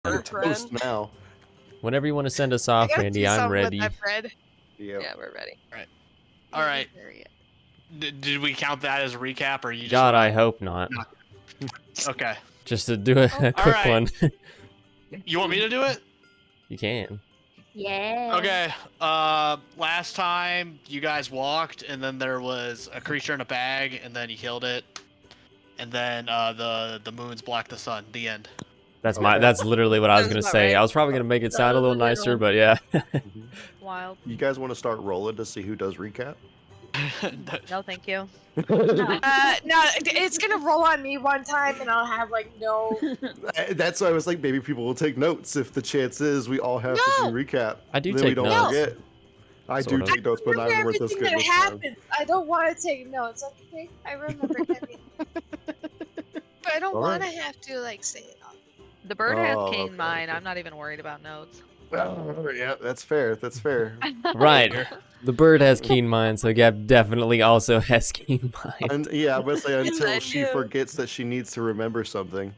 I'm bread. toast now. Whenever you want to send us I off, gotta Randy, do I'm something with ready. that bread. Yep. Yeah, we're ready. All right. There yet. Did we count that as a recap, or you just God, wanna... I hope not. No. Okay. Just to do a quick Alright. one. You want me to do it? You can. Yeah. Okay. Last time you guys walked, and then there was a creature in a bag, and then you killed it, and then the moons blocked the sun. The end. That's Okay. That's literally what I was Sounds gonna about say. right. I was probably gonna make it That sound a was a little good nicer, one. but yeah. Wild. You guys want to start rolling to see who does recap? No, thank you. No, it's gonna roll on me one time, and I'll have like no. That's why I was like, maybe people will take notes if the chance is we all have to No! do recap. I do then we take don't notes. forget. I Sort do of. take notes, but I not remember remember this everything good that this time. happened. I don't want to take notes. Okay, I remember everything, but I don't All want to right. have to like say it all. The bird has Oh, keen okay, mind. okay. I'm not even worried about notes. Oh, yeah, that's fair. That's fair. Right. The bird has keen mind, so Gab definitely also has keen mind. And yeah, I'm gonna say until I she do. forgets that she needs to remember something.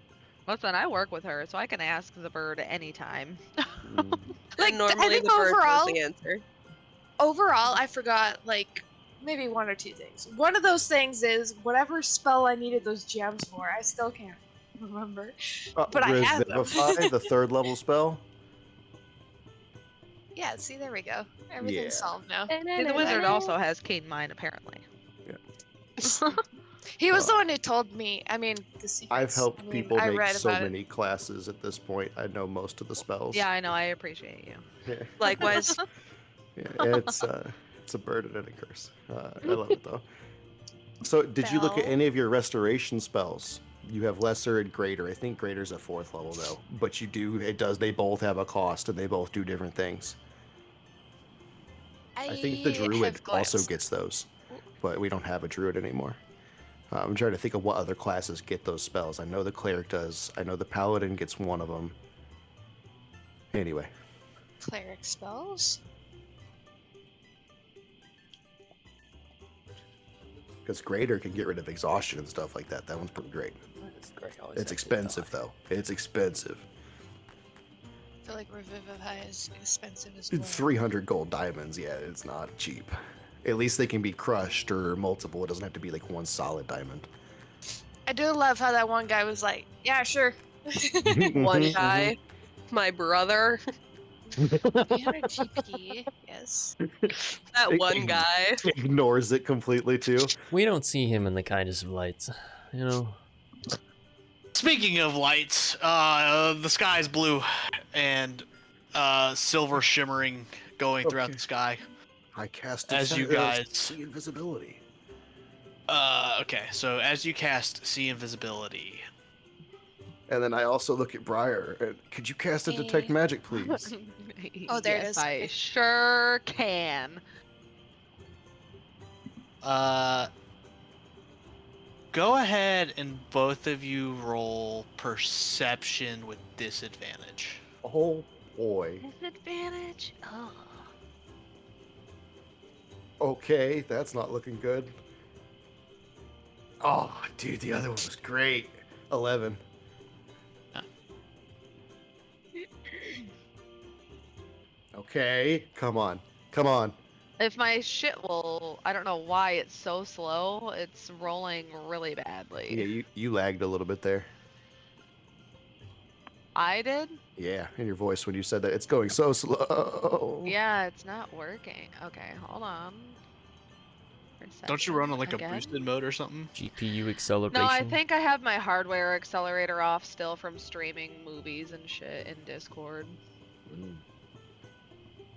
Listen, I work with her, so I can ask the bird anytime. Like, And normally I think the bird knows overall, the answer. I forgot like maybe one or two things. One of those things is whatever spell I needed those gems for. I still can't remember, but I have them. Revivify, the third level spell. Yeah, see, there we go. Everything's Yeah. solved now. See, the wizard also has keen mind, apparently. He was the one who told me. I mean, the secrets. I've helped I mean, people I make read so about it. many classes at this point. I know most of the spells. Yeah, I know. I appreciate you. Yeah, Likewise. yeah, it's a burden and a curse. I love it though. So, did you look at Spell. any of your restoration spells? You have lesser and greater. I think greater's a 4th level though, but you do. It does. They both have a cost, and they both do different things. I think the druid have also glanced. gets those, but we don't have a druid anymore. I'm trying to think of what other classes get those spells. I know the cleric does. I know the paladin gets one of them. Anyway, Cleric spells. because greater can get rid of exhaustion and stuff like that. That one's pretty great. It's expensive though. It's expensive. I feel like Revivify is expensive as well. 300 gold diamonds. Yeah, it's not cheap. At least they can be crushed or multiple. It doesn't have to be like one solid diamond. I do love how that one guy was like, "Yeah, sure." One guy, my brother, 300 GP, yes. that one guy. Ignores it completely too. We don't see him in the kindest of lights, you know. Speaking of lights, the sky is blue and silver shimmering going throughout Okay. the sky. I cast As you guys- see invisibility. Okay, so as you cast See Invisibility, And then I also look at Briar. And, could you cast a detect Eh. magic, please? Oh, there it Yes, is. I Okay. sure can. go ahead and both of you roll Perception with disadvantage. Oh boy. Disadvantage. Oh. Okay, that's not looking good. Oh, dude, the other one was great. 11. Okay, come on. Come on. If my shit will, I don't know why it's so slow. It's rolling really badly. Yeah, you lagged a little bit there. I did? Yeah, in your voice when you said that. It's going so slow. Yeah, it's not working. Okay, hold on. Don't you run on like Perception a again? boosted mode or something? GPU acceleration. No, I think I have my hardware accelerator off still from streaming movies and shit in Discord.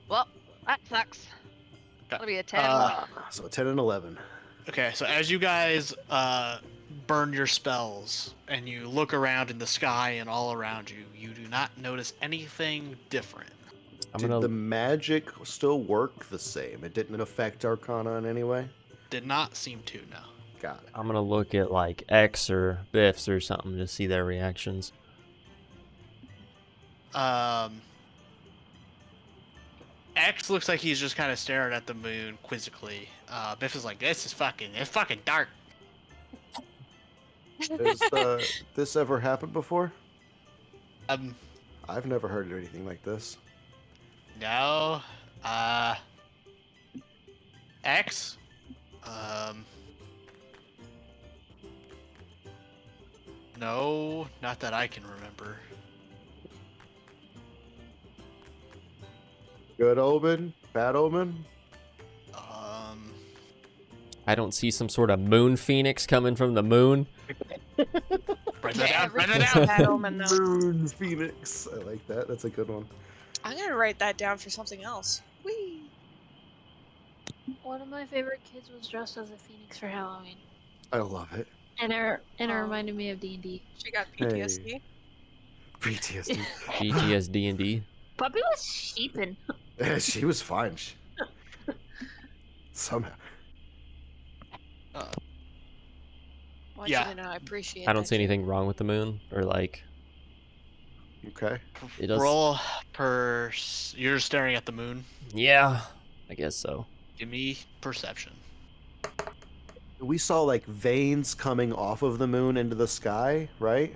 Well, that sucks. That'll be a 10. So 10 and 11. Okay, so as you guys burn your spells and you look around in the sky and all around you, you do not notice anything different. Did the magic still work the same? It didn't affect Arcana in any way? Did not seem to, no. Got it. I'm gonna look at like X or Biffs or something to see their reactions. X looks like he's just kind of staring at the moon quizzically. Biff is like, it's fucking dark. Has this ever happened before? I've never heard of anything like this. No. X. No, not that I can remember. Good omen? Bad omen? I don't see some sort of moon phoenix coming from the moon. Write that down. Write that Everything's down. bad omen, though. Moon Phoenix. I like that. That's a good one. I'm gonna write that down for something else. Whee! One of my favorite kids was dressed as a phoenix for Halloween, I love it. and it Aw. reminded me of D&D. She got PTSD. PTSD. GTSD and D. Puppy was sheeping. Yeah, she was fine. Somehow. Want Yeah. you to know I appreciate I don't that, see Jake. anything wrong with the moon, or like Okay. it does. Roll You're staring at the moon. Yeah, I guess so. Give me perception. We saw like veins coming off of the moon into the sky, right?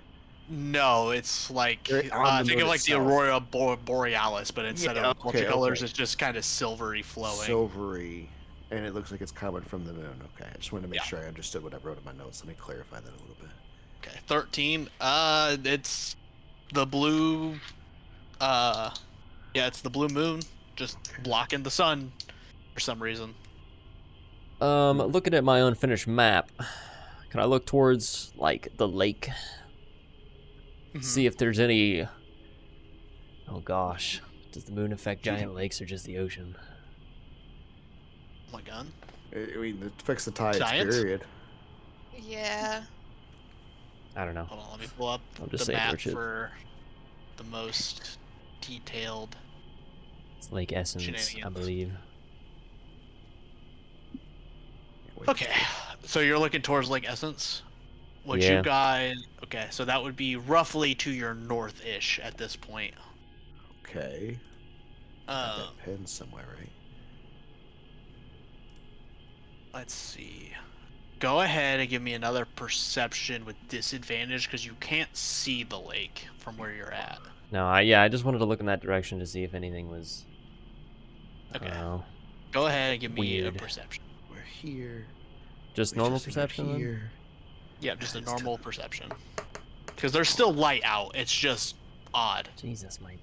No, it's like They're on the think moon of like the itself. Aurora Borealis, but instead Yeah, of okay, multicolors, okay. it's just kind of silvery flowing. Silvery. And it looks like it's coming from the moon. Okay. I just wanted to make Yeah. sure I understood what I wrote in my notes. Let me clarify that a little bit. Okay, 13. It's the blue. Yeah, it's the blue moon just blocking the sun for some reason. Looking at my unfinished map, can I look towards like the lake? See if there's any. Oh gosh, does the moon affect giant lakes or just the ocean? Oh my god. I mean, it affects the tides, Giants? period. Yeah. I don't know. Hold on, let me pull up I'll just the say map Orchid. for the most detailed. It's Lake Essence, I Shenanigans. believe. Wait. Okay, so you're looking towards Lake Essence? What Yeah. you guys... Okay, so that would be roughly to your north-ish at this point. Okay. Got Um, that pen somewhere, right? let's see. Go ahead and give me another perception with disadvantage because you can't see the lake from where you're at. No, I just wanted to look in that direction to see if anything was. I don't Okay. know. Go ahead and give me a Weird. perception. We're here. Just We're normal just about perception. Then? here. Yeah, just a It's normal perception. Because there's still light out. It's just odd. Jesus, my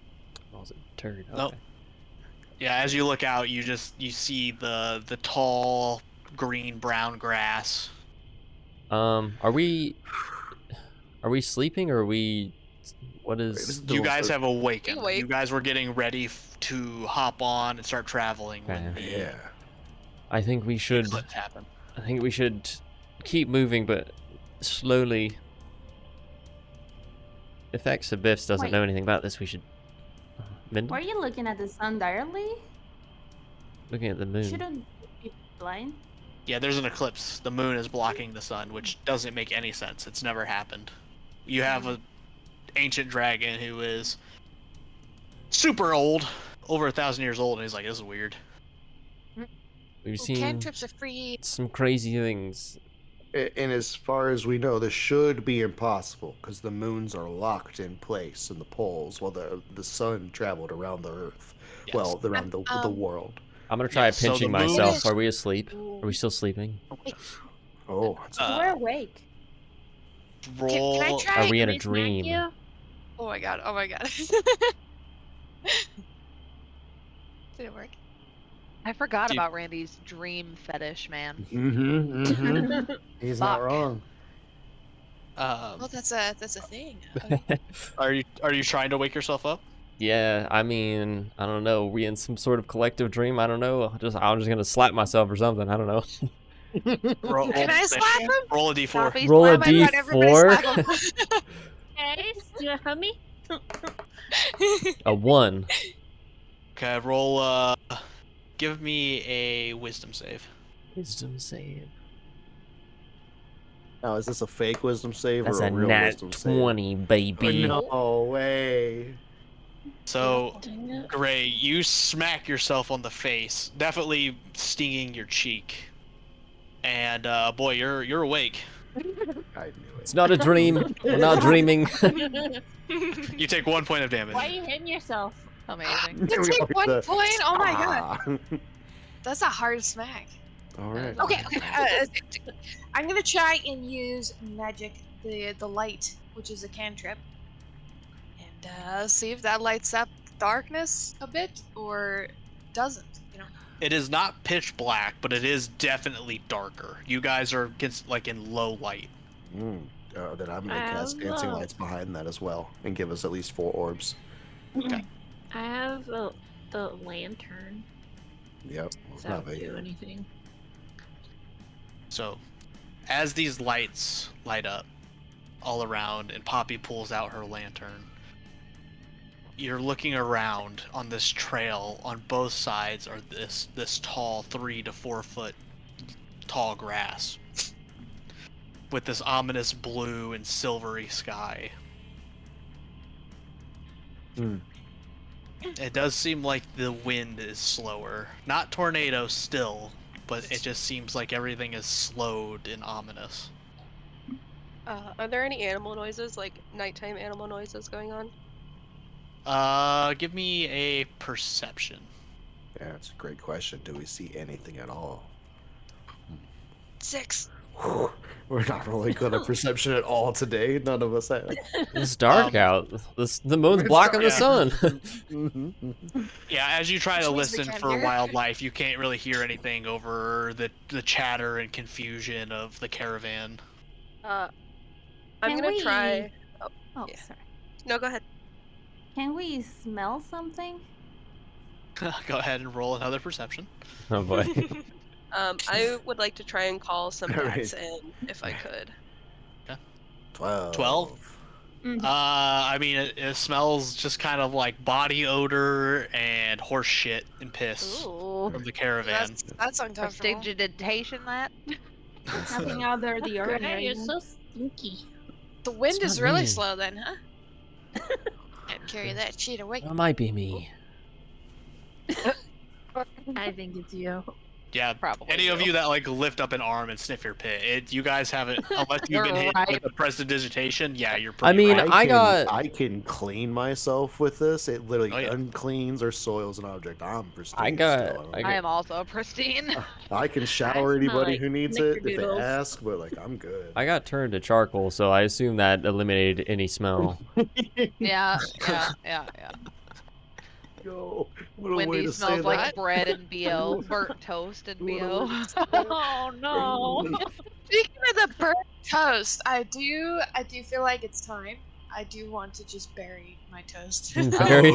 balls a turd. Nope. Okay. Yeah, as you look out, you see the tall green brown grass. Are we sleeping or are we? What Wait, this is? is the You one guys for- have awakened. awake. You guys were getting ready to hop on and start traveling when Okay. the Yeah. I think we should. eclipse happened. I think we should keep moving, but slowly. If Exabiffs doesn't Wait. know anything about this, we should. Minden? Were you looking at the sun directly? Looking at the moon. Shouldn't be blind. Yeah, there's an eclipse. The moon is blocking the sun, which doesn't make any sense. It's never happened. You have a ancient dragon who is super old, over 1,000 years old, and he's like, "This is weird." We've Well, seen cantrips are free. some crazy things. And as far as we know, this should be impossible because the moons are locked in place in the poles while the sun traveled around the Earth. Yes. Well, around the world. I'm gonna try Yeah, so pinching the moon myself. is- Are we asleep? Are we still sleeping? Oh, that's We're awake. Roll. Can I try? Are we in a Can I smack dream? you? Oh my god! Oh my god! Did it work? I forgot Dude. about Randy's dream fetish, man. He's not Fuck. wrong. Well, that's a thing. Okay. Are you trying to wake yourself up? Yeah, I mean, I don't know. We in some sort of collective dream? I don't know. I'm just gonna slap myself or something. I don't know. Roll, Can I slap him? Roll a d4. Stop Roll a Why am I letting everybody d4. slap him? Guys, do you help me? A 1. Okay, roll. Give me a wisdom save. Wisdom save. Now, is this a fake wisdom save That's or a a real nat wisdom save? 20, baby. No way. So, Dang it. Gray, you smack yourself on the face, definitely stinging your cheek. And boy, you're awake. I knew it. It's not a dream. We're not dreaming. You take 1 point of damage. Why are you hitting yourself? Amazing. To take 1 point? Oh my god. Ah. That's a hard smack. All right. Okay, I'm gonna try and use magic, the light, which is a cantrip, and see if that lights up darkness a bit or doesn't. You know. It is not pitch black, but it is definitely darker. You guys are like in low light. Then I'm gonna cast dancing lights behind that as well, and give us at least 4 orbs. Okay. I have the lantern. Yep. Does that do anything? So, as these lights light up all around, and Poppy pulls out her lantern, you're looking around on this trail. On both sides are this tall 3 to 4 foot tall grass with this ominous blue and silvery sky. It does seem like the wind is slower. Not tornado still, but it just seems like everything is slowed and ominous. Are there any animal noises, like nighttime animal noises going on? Give me a perception. Yeah, that's a great question. Do we see anything at all? 6. We're not really good at perception at all today. None of us have. It's dark out. The moon's blocking the sun. Yeah, as you try to Which means we listen can't for hear. wildlife, you can't really hear anything over the chatter and confusion of the caravan. I'm Can gonna we- try. Oh, Yeah. sorry. No, go ahead. Can we smell something? Go ahead and roll another perception. Oh boy. I would like to try and call some Alright. bats in if I could. 12. 12? Mhm. I mean, it smells just kind of like body odor and horse shit and piss Ooh. from the caravan. That's uncomfortable. Prestidigitation that? Nothing out there the Great, ordinary. you're so stinky. The wind It's is not really me. slow then, huh? Can't carry that shit away. That might be me. I think it's you. Yeah, Probably any of you. you that like lift up an arm and sniff your pit, you guys haven't, unless you've been hit Right. with the prestidigitation. Yeah, you're I pretty. mean, right. I can clean myself with this. It literally Oh, yeah. uncleans or soils an object. I'm pristine. I got- still. I I am also pristine. I can shower smell anybody like who needs it if they snickerdoodles. ask, but like I'm good. I got turned to charcoal, so I assume that eliminated any smell. yeah. Yo, what a way Wendy to say smells like that. bread and BO, burnt toast and What a way BO. to say that. Oh no. Speaking of the burnt toast, I do feel like it's time. I do want to just bury my toast. Very.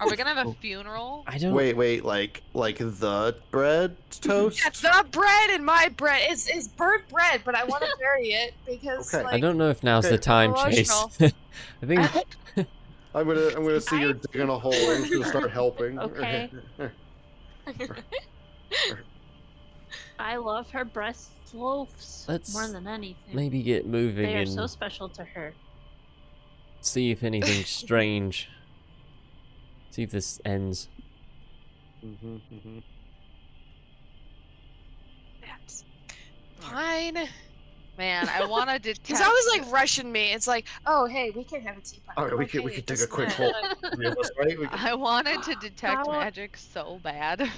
Are we gonna have a funeral? I don't. Wait, like the bread toast? Yeah, the bread and my bread is burnt bread, but I want to bury it because Okay. like I don't know if now's the Okay. time, Chase. Emotional. I think. I'm gonna see her digging a hole. I'm just gonna start helping. Okay. I love her breast loaves Let's more than anything. maybe get moving They are and so special to her. see if anything's strange. See if this ends. fine. Man, I want to detect. It's always like rushing me. It's like, oh hey, we can have a teapot. All right, we Okay, could dig this a and quick that. hole. Three of us, right? We can I wanted to detect How- magic so bad.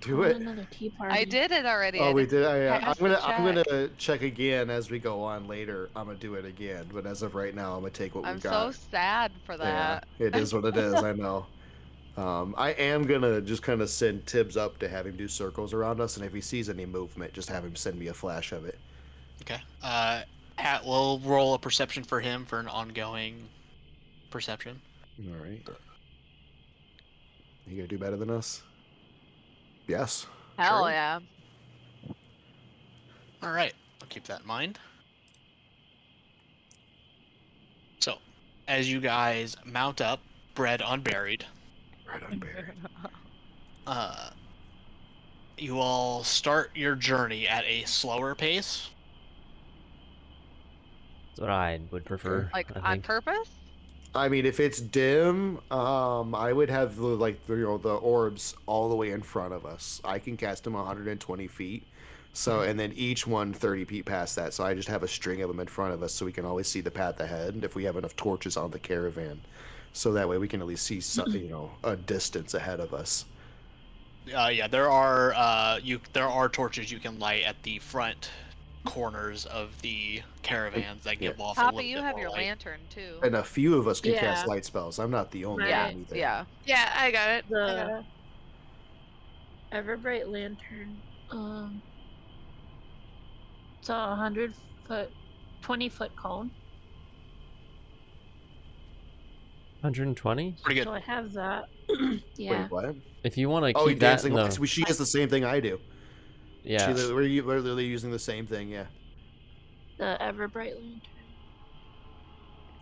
do I want it. another tea party. I did it already. Oh, I we just did. I'm passed the gonna check again as we go on later. I'm gonna do it again, but as of right now, I'm gonna take what I'm we've so got. sad for Yeah, that. it is what it is. I know. I am gonna just kind of send Tibbs up to have him do circles around us, and if he sees any movement, just have him send me a flash of it. Okay. Hat will roll a perception for him for an ongoing perception. All right. You gonna do better than us? Yes. Hell Sure. yeah. All right. I'll keep that in mind. So, as you guys mount up, bread unburied, Right on, Barry. you all start your journey at a slower pace. That's what I would prefer. Like I on think. purpose? I mean, if it's dim, I would have the orbs all the way in front of us. I can cast them 120 feet, So, and then each one 30 feet past that. So I just have a string of them in front of us so we can always see the path ahead if we have enough torches on the caravan. So that way we can at least see, a distance ahead of us. Yeah, there are torches you can light at the front corners of the caravans that give off a Papa, little you bit have more your light. lantern too. And a few of us can cast Yeah. light spells. I'm not the only Yeah, one either. yeah. Yeah, I got it. I got The it. Everbright lantern. It's a 100-foot, 20-foot cone. 120? Pretty So good. I have that. Yeah. Wait, what? If you want to Oh, keep that dancing in lights. the... She has the same thing I do. Yeah. We're literally using the same thing, yeah. The Everbright lantern.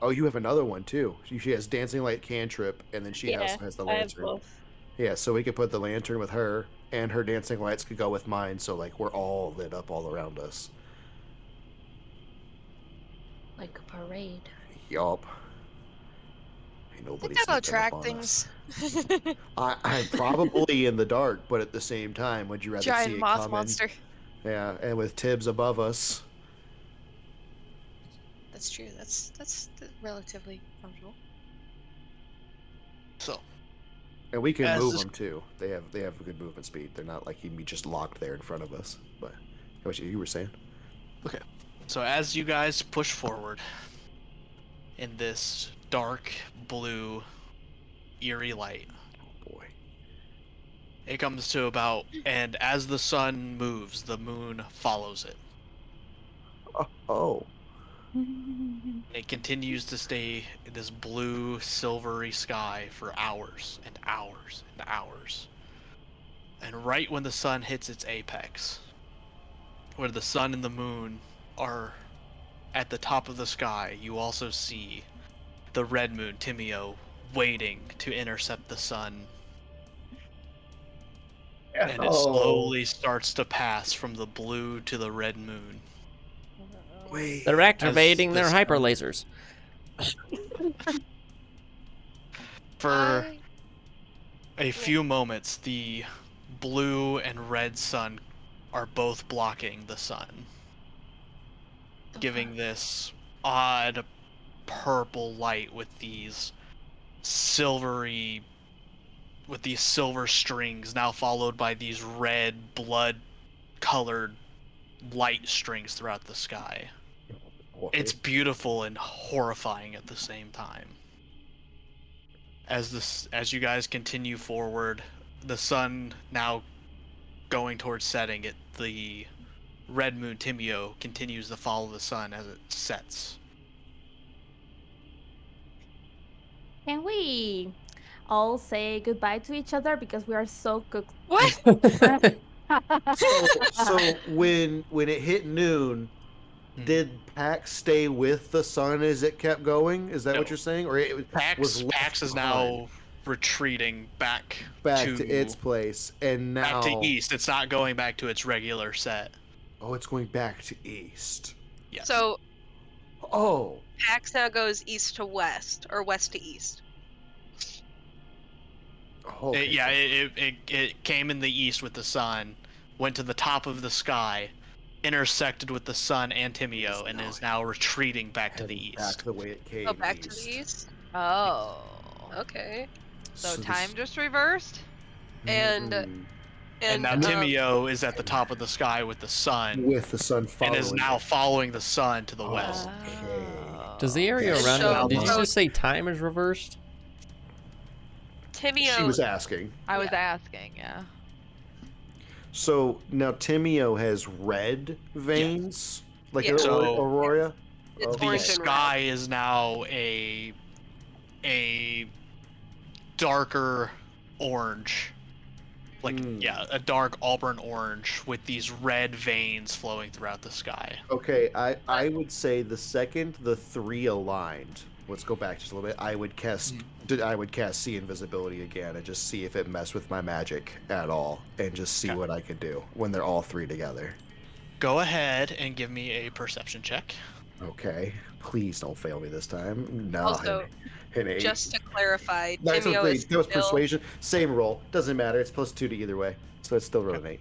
Oh, you have another one too. She has dancing light cantrip, and then she Yeah, also has the I have lantern. both. Yeah, so we could put the lantern with her, and her dancing lights could go with mine, so like we're all lit up all around us. Like a parade. Yup. Ain't I nobody think I'll sneaking up track on us. things. I'm probably in the dark, but at the same time, would you rather Giant see it moth coming? monster. Yeah, and with Tibbs above us. That's true. That's relatively comfortable. So, And we can As move this- them too. They have a good movement speed. They're not like he'd be just locked there in front of us. But what you were saying? so as you guys push forward in this dark blue, eerie light, Oh boy. it comes to about, and as the sun moves, the moon follows it. Oh. It continues to stay in this blue, silvery sky for hours and hours and hours. And right when the sun hits its apex, where the sun and the moon are at the top of the sky, you also see the red moon, Timio, waiting to intercept the sun. And it slowly starts to pass from the blue to the red moon. Wait. They're activating their this- hyper lasers. For a few moments, the blue and red sun are both blocking the sun, giving this odd purple light with these silver strings, now followed by these red blood colored light strings throughout the sky. It's beautiful and horrifying at the same time. As you guys continue forward, the sun now going towards setting, the red moon Timio continues to follow the sun as it sets. Can we all say goodbye to each other because we are so cooked? What? So when it hit noon, did Pax stay with the sun as it kept going? Is that No. what you're saying? Or it was left Pax is behind? now retreating back to its place, and now back to east. It's not going back to its regular set. Oh, it's going back to east. Yes. So Oh. Pax now goes east to west, or west to east. Okay. It came in the east with the sun, went to the top of the sky, intersected with the sun and Timio, and is now retreating back to the Heading east. Back the way it came. Oh, back to the east? Oh. Okay. So this- time just reversed? And Mm. And now Timio is at the top of the sky with the sun, with the sun and following. is now it. following the sun to the west. Okay. Does the area Yes. around So- it... Did you just say time is reversed? Timio. She was asking. I was asking, yeah. So now Timio has red veins, like Yeah. So- Aurora. It's Okay. The orange and red. sky is now a darker orange, like a dark auburn orange with these red veins flowing throughout the sky. Okay, I would say the second the three aligned. Let's go back just a little bit. I would cast see invisibility again and just see if it messed with my magic at all, and just see Okay. what I could do when they're all three together. Go ahead and give me a perception check. Okay, please don't fail me this time. No. Also, an 8. just to clarify, No, it's Timio okay. is That was still... persuasion. Same roll. Doesn't matter. It's +2 to either way, so it's still rolling 8.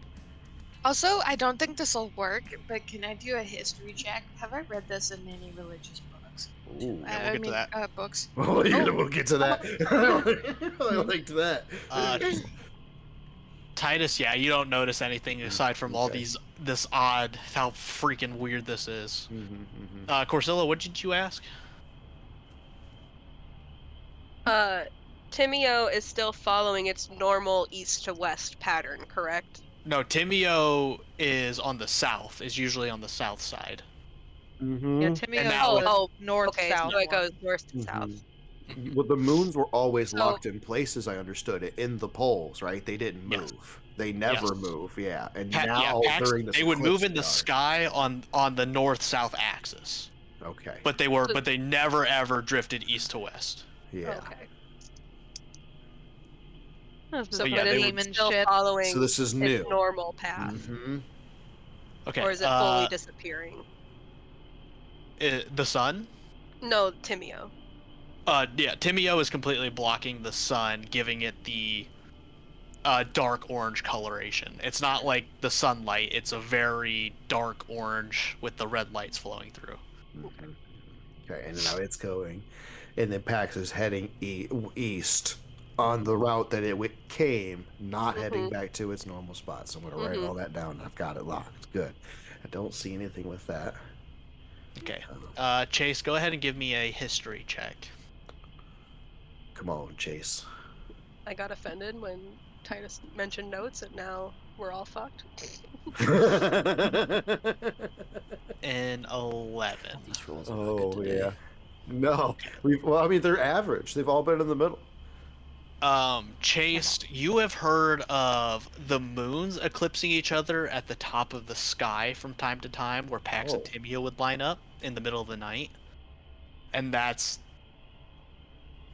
Also, I don't think this will work, but can I do a history check? Have I read this in any religious books? Ooh. Yeah, we'll get to that. Books. We'll get to that. I liked that. Titus, yeah, you don't notice anything aside from all Okay. this odd, how freaking weird this is. Mm-hmm. Corsilla, what did you ask? Timio is still following its normal east to west pattern, correct? No, Timio is on the south. Is usually on the south side. Yeah, Mm-hmm. Timio that is was- north Okay, south so it one. goes north to south. Well, the moons were always So- locked in place, as I understood it, in the poles, right? They didn't Yes. move. They never move. Yeah, and Yeah, now Pax, during this they would move eclipse, in the they are. sky on the north-south axis, Okay. but they never ever drifted east to west. Yeah. Okay. This So is yeah, they it's would- still shit. following So this is its new. normal path, Mm-hmm. Okay. or is it fully disappearing? The sun? No, Timio. Yeah, Timio is completely blocking the sun, giving it the dark orange coloration. It's not like the sunlight, it's a very dark orange with the red lights flowing through. Okay, and now it's going, and then Pax is heading east on the route that it came, not heading back to its normal spot. So I'm going to write all that down. I've got it locked. Good. I don't see anything with that. Okay. Chase, go ahead and give me a history check. Come on, Chase. I got offended when Titus mentioned notes, and now we're all fucked. An 11. These rolls are not good Oh today. yeah. No, I mean, they're average. They've all been in the middle. Chase, you have heard of the moons eclipsing each other at the top of the sky from time to time, where Pax and Timio would line up in the middle of the night, and that's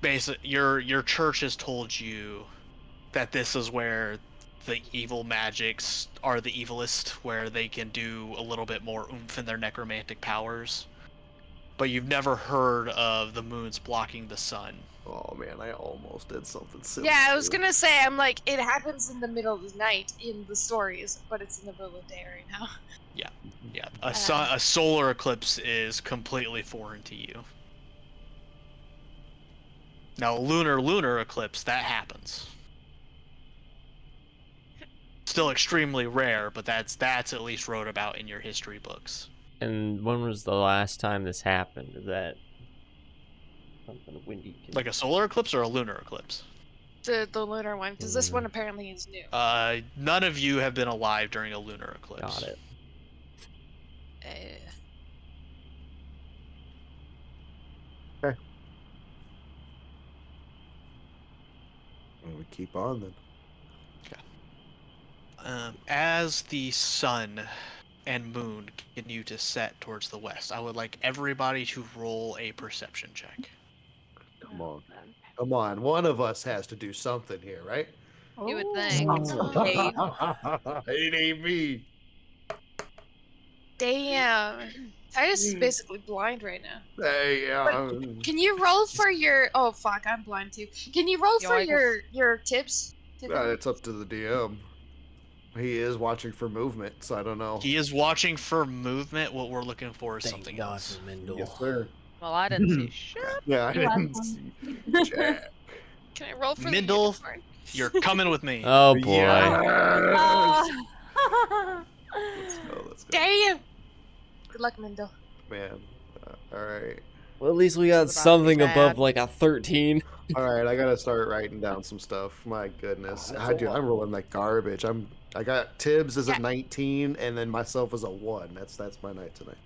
basically your church has told you that this is where the evil magics are the evilest, where they can do a little bit more oomph in their necromantic powers. But you've never heard of the moons blocking the sun. Oh man, I almost did something silly. Yeah, I was gonna say, I'm like, it happens in the middle of the night in the stories, but it's in the middle of the day right now. Yeah. A solar eclipse is completely foreign to you. Now, lunar eclipse, that happens. Still extremely rare, but that's at least wrote about in your history books. And when was the last time this happened? Is that something windy? Like a solar eclipse or a lunar eclipse? The lunar one, because this one apparently is new. None of you have been alive during a lunar eclipse. Got it. Okay. Well, we keep on then. As the sun and moon continue to set towards the west, I would like everybody to roll a perception check. Come on. Come on. One of us has to do something here, right? You would think. It ain't me. Damn. Titus is basically blind right now. Hey, Can you roll for your... Oh, fuck, I'm blind too. Can you roll for Yoinkles. your tips? it's up to the DM. He is watching for movement, so I don't know. He is watching for movement. What we're looking for is Thank something God else. for Mendel. Yes, sir. Well, I didn't see shit. Yeah, I You're didn't welcome. see Jack. Can I roll for Mindel, the unicorn? you're coming with me. Oh boy. Yes! Oh. Let's go. Damn! Good luck, Mindel. Man. All right. Well, at least we got This is about to be something bad. above like a 13. All right, I gotta start writing down some stuff. My goodness, dude, I'm rolling like garbage. I got Tibbs as a 19, and then myself as a 1. That's my night tonight.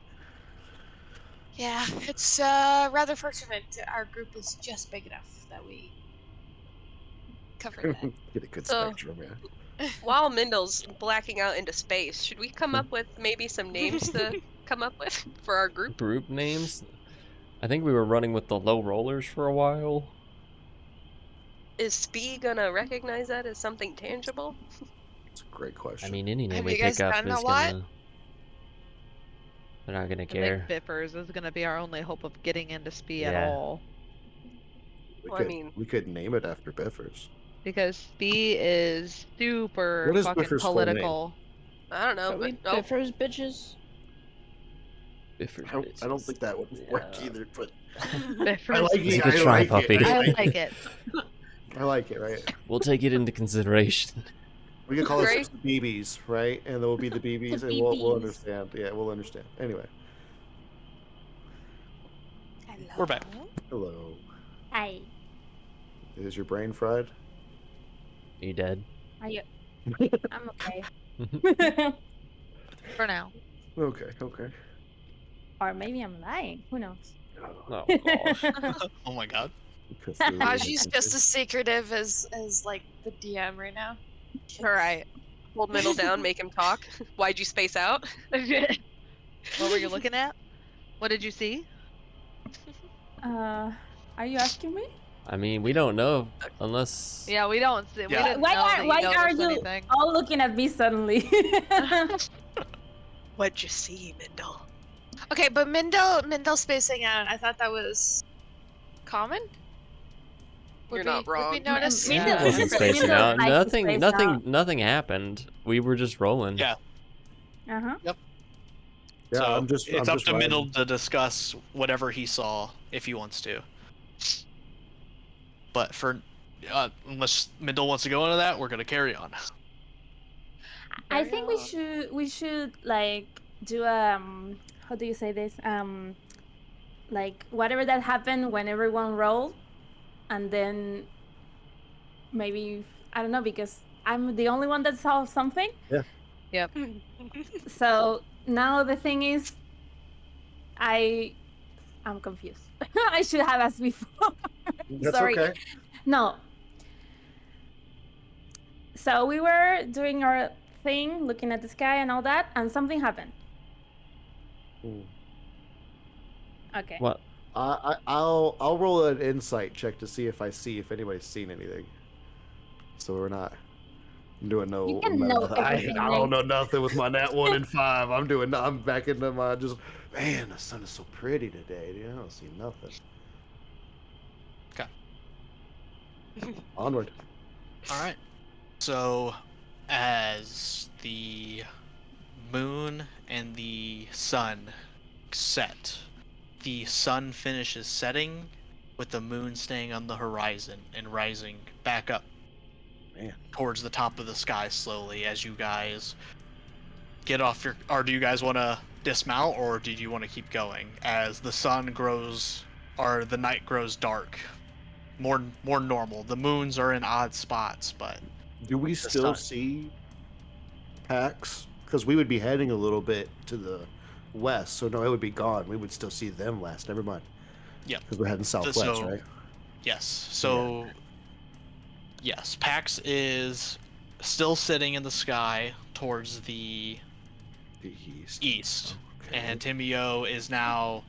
Yeah, it's rather fortunate our group is just big enough that we covered that. Get a good So- spectrum, yeah. While Mindel's blacking out into space, should we come up with maybe some names to come up with for our group? Group names? I think we were running with the low rollers for a while. Is Spee gonna recognize that as something tangible? It's a great question. I mean, any name Have we you guys pick up done a is lot? gonna... They're not gonna I care. think Biffers is gonna be our only hope of getting into Spee at Yeah. all. we could name it after Biffers. Because Spee is super What is fucking Biffers' full name? political. I don't know, Are we but oh, Biffers bitches? I don't think that would work either, but I Biffers. like It's a it. good I try, like puppy. it. I I like it. like it, right? We'll take it into consideration. We could call Right? ourselves the BBs, right? And there will be the BBs, The and we'll BBs. understand. Yeah, we'll understand. Anyway, Hello. We're back. hello. Hi. Is your brain fried? Are you dead? Are you? I'm okay. For now. Okay, okay. Or maybe I'm lying. Who knows? Oh gosh. Oh my god. Cthulhu Raji's has just as secretive as like the DM right now. All right. Hold Mendel down, make him talk. Why'd you space out? What were you looking at? What did you see? Are you asking me? I mean, we don't know unless. Yeah, we don't see. We Yeah. didn't know that you Why are noticed you anything. all looking at me suddenly? What'd you see, Mendel? Okay, but Mindel spacing out. I thought that was common. You're not Would we wrong. notice? He Yeah, wasn't you're pretty spacing sure. out. Like to Nothing. space Nothing. out. Nothing happened. We were just rolling. Yeah. Uh-huh. Yeah, So I'm just. it's I'm up just to riding. Middle to discuss whatever he saw if he wants to. But for unless Middle wants to go into that, we're gonna carry on. I think we should like do how do you say this? Like whatever that happened when everyone rolled, and then maybe I don't know because I'm the only one that saw something. Yep. So now the thing is, I'm confused. I should have asked before. That's Sorry. okay. No. So we were doing our thing, looking at the sky and all that, and something happened. Okay. What? I'll roll an insight check to see if anybody's seen anything. So we're not doing no. You can know I everything, don't Nate. know nothing with my nat 1 and 5. I'm back into my just. Man, the sun is so pretty today. Dude. I don't see nothing. Okay. Onward. All right. So, as the moon and the sun set, the sun finishes setting with the moon staying on the horizon and rising back up Man. towards the top of the sky slowly as you guys get off your. Or do you guys want to dismount, or did you want to keep going as the sun grows or the night grows dark? More normal. The moons are in odd spots, but Do we still sun. see packs? Because we would be heading a little bit to the west, so no, it would be gone. We would still see them last. Never mind. Yep. Because we're heading southwest, So- right? yes. So yes, Pax is still sitting in the sky towards the The east, Okay. and Timio is now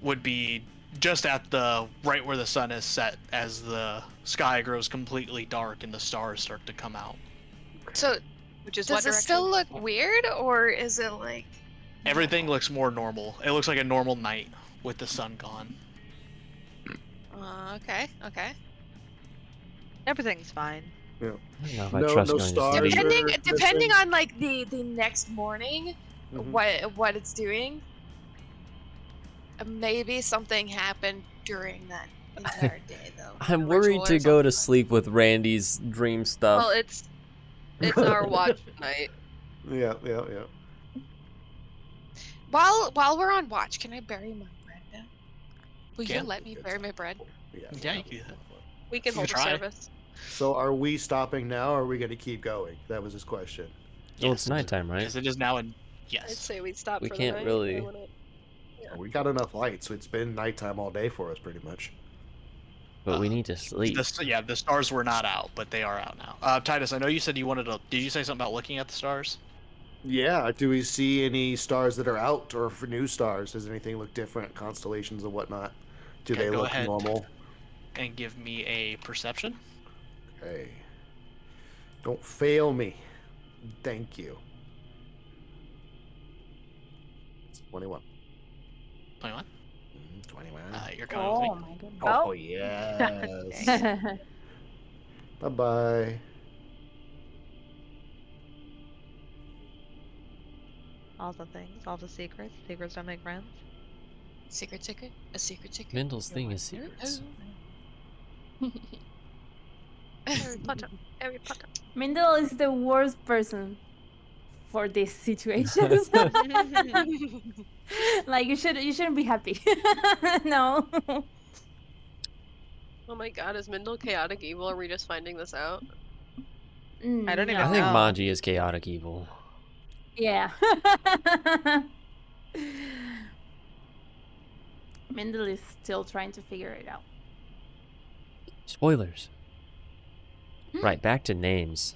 would be just at the right where the sun is set as the sky grows completely dark and the stars start to come out. So Which is does what it direction? still look weird, or is it like? Everything looks more normal. It looks like a normal night with the sun gone. Okay. Okay. Everything's fine. I don't know if I No- trust no going to stars sleep. are- Depending missing. on like the next morning, Mhm. what it's doing. Maybe something happened during that entire day, though. I'm A worried ritual to or go to something. sleep with Randy's dream stuff. Well, it's our watch tonight. Yeah. While we're on watch, can I bury my bread now? Will you Can. let me bury my bread? Yeah, you can. We can You hold a try. service. So are we stopping now, or are we going to keep going? That was his question. Well, it's nighttime, right? Yes, it is now. In I'd yes. say we'd stop We for can't the night. really- I wanna- We got enough light, so it's been nighttime all day for us, pretty much. But we need to sleep. The stars were not out, but they are out now. Titus, I know you said you wanted to. Did you say something about looking at the stars? Yeah. Do we see any stars that are out, or for new stars? Does anything look different? Constellations and whatnot? Do Okay, they go look ahead. normal? And give me a perception. Hey. Don't fail me. Thank you. It's 21. 21. 21. You're coming with me. Oh my goodness. Oh, yes. Bye-bye. All the things, all the secrets. Secrets don't make friends. Secret. A secret. Mendel's No thing one is will secrets. know. Harry Potter. Harry Potter. Mindel is the worst person for these situations. Like you shouldn't be happy. No. Oh my god, is Mindel chaotic evil? Are we just finding this out? I don't No. even I think know. Maji is chaotic evil. Yeah. Mindel is still trying to figure it out. Spoilers. Right, back to names.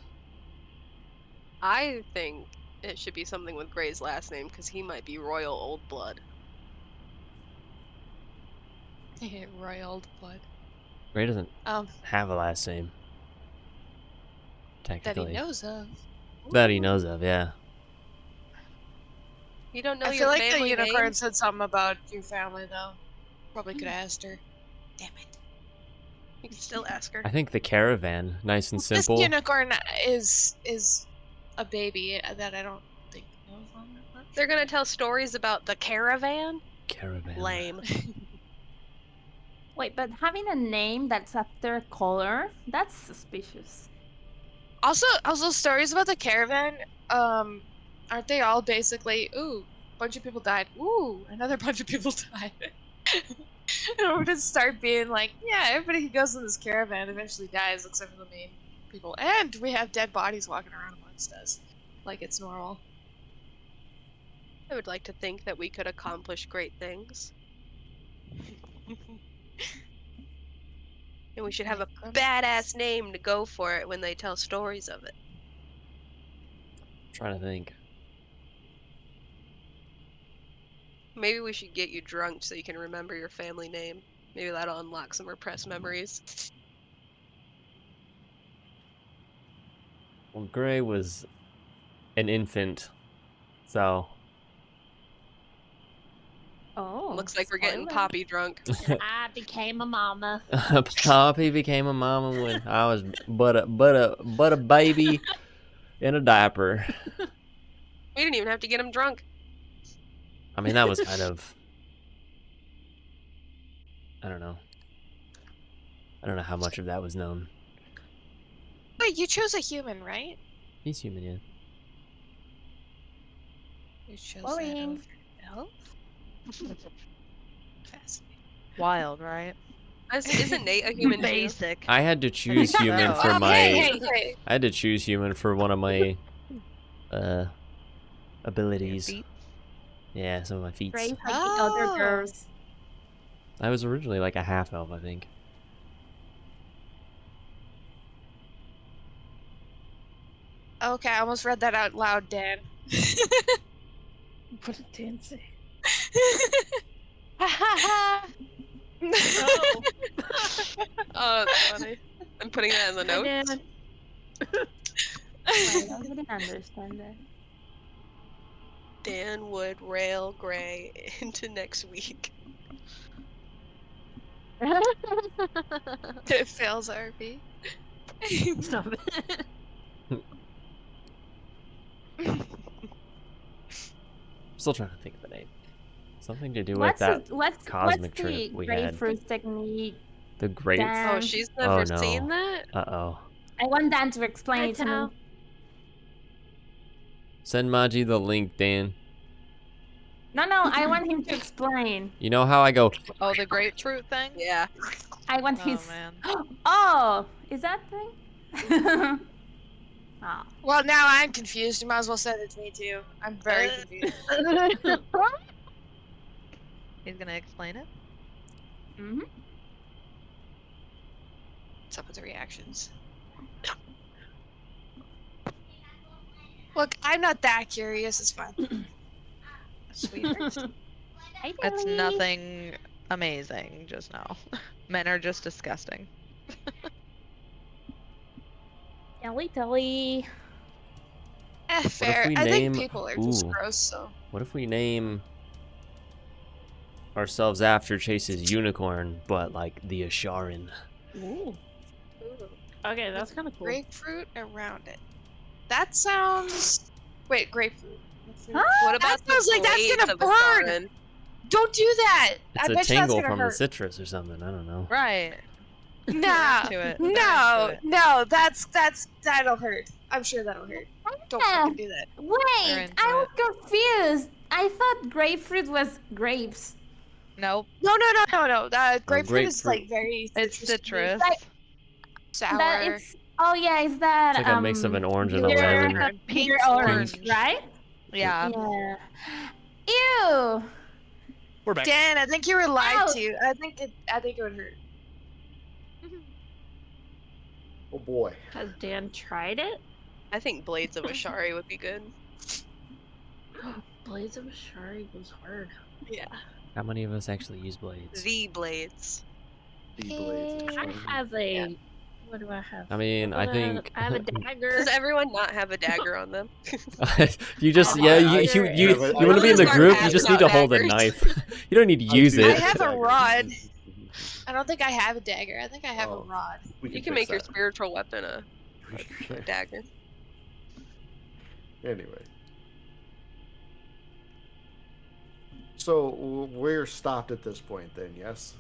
I think it should be something with Gray's last name because he might be royal old blood. Royal blood. Ray doesn't Um, have a last name. that he Technically. knows of. That he knows of, yeah. You don't know I your feel like the family unicorn name? said something about your family though. Probably could have asked her. Damn it. You can still ask her. I think the caravan, nice and This simple. unicorn is a baby that I don't think knows all that much. They're gonna tell stories about the caravan? Caravan. Lame. Wait, but having a name that's after color, that's suspicious. Also stories about the caravan, aren't they all basically, ooh, bunch of people died, ooh, another bunch of people died. And we're gonna start being like, yeah, everybody who goes in this caravan eventually dies except for the main people. And we have dead bodies walking around amongst us. Like it's normal. I would like to think that we could accomplish great things. And we should have a badass name to go for it when they tell stories of it. I'm trying to think. Maybe we should get you drunk so you can remember your family name. Maybe that'll unlock some repressed memories. Well, Gray was an infant, so. Oh. Looks like we're getting spoiler. Poppy drunk. I became a mama. Poppy became a mama when I was but a baby in a diaper. We didn't even have to get him drunk. I mean, that was kind of. I don't know. I don't know how much of that was known. Wait, you chose a human, right? He's human, yeah. You chose Boring. that over elf? Fascinating. Wild, right? Isn't Nate a human too? Basic. I had to choose human for Oh, my. hey. I had to choose human for one of my abilities. Feet. Yeah, some of my feats. Gray's like the other Oh. girls. I was originally like a half elf, I think. Okay, I almost read that out loud, Dan. What did Dan say? Oh, that's funny. I'm putting that in the notes. Dan. Wait, I didn't understand that. Dan would rail Gray into next week. It fails RP. Stop it. Still trying to think of the name. Something to do with What's that what's cosmic the trip we had. grapefruit technique? The grape. Dan? Oh, she's never no. seen that? Uh-oh. I want Dan to explain Hi, it to Tao. me. Send Maji the link, Dan. No, I want him to explain. You know how I go. Oh, the grapefruit thing? Yeah. I want Oh, his. man. Oh, is that thing? Oh. Well, now I'm confused. You might as well send it to me too. I'm very confused. He's gonna explain it? Mm-hmm. What's up with the reactions? Look, I'm not that curious. It's fine. Sweetheart. Hi, It's Billy. nothing amazing, just know. Men are just disgusting. Telly. Fair. we I name- think people are just Ooh. gross, so. What if we name ourselves after Chase's unicorn, but like the Asharin? Ooh. Okay, that's kind of cool. Grapefruit around it. That sounds. Wait, grapefruit. What about That sounds the like that's blades gonna of a burn. sun? Don't do that. It's I a bet you that's tingle gonna from the hurt. citrus or something. I don't know. Right. Nah, into it. They're no, into it. no. That'll hurt. I'm sure that'll hurt. Don't fucking do that. They're Wait, into I it. was confused. I thought grapefruit was grapes. Nope. No. Grapefruit is grapefruit. like very It's citrus. Like, sour. That it's oh yeah, is that It's like a mix of an orange and a bitter- lemon. And pink bitter orange, orange. right? Yeah. Yeah. Ew. We're back. Dan, I think you were lied Ouch. to. I think it would hurt. Oh boy. Has Dan tried it? I think Blades of Ashari would be good. Blades of Ashari goes hard. Yeah. How many of us actually use blades? The Blades. The blades. I have a. What do I have? I mean, I think I have a dagger. Does everyone not have a dagger on them? you just I- yeah I- you I- you I you, have a- you I want to be in have the a group. dagger. You just need to hold a Daggers. knife. You don't need to use do I it. have a dagger. rod. I don't think I have a dagger. I think I have a Oh. rod. We You can fix make your that. spiritual weapon a dagger. Anyway. So we're stopped at this point then, yes?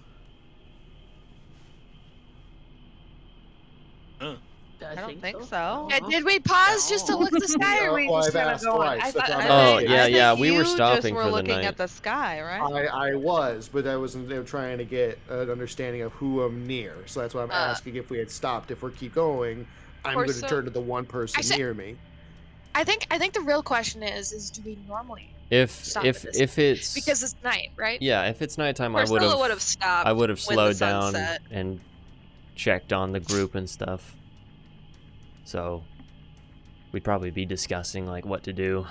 I don't think so. Yeah, did we pause just to look at the sky, or we Well, just I've gonna asked go on? twice, I that's thought, what I'm I Oh, thought- asking. yeah, I yeah, think we were you just stopping were for the looking night. at the sky, right? I was, but I was trying to get an understanding of who I'm near. So that's why I'm asking if we had stopped. If we keep going, I'm going to so- turn to the one person I said- near me. I think the real question is do we normally If stop at this it's because it's night, right? yeah, if it's nighttime, I would Priscilla would have have stopped. I would have when the slowed sun down set. and checked on the group and stuff. So we'd probably be discussing like what to do.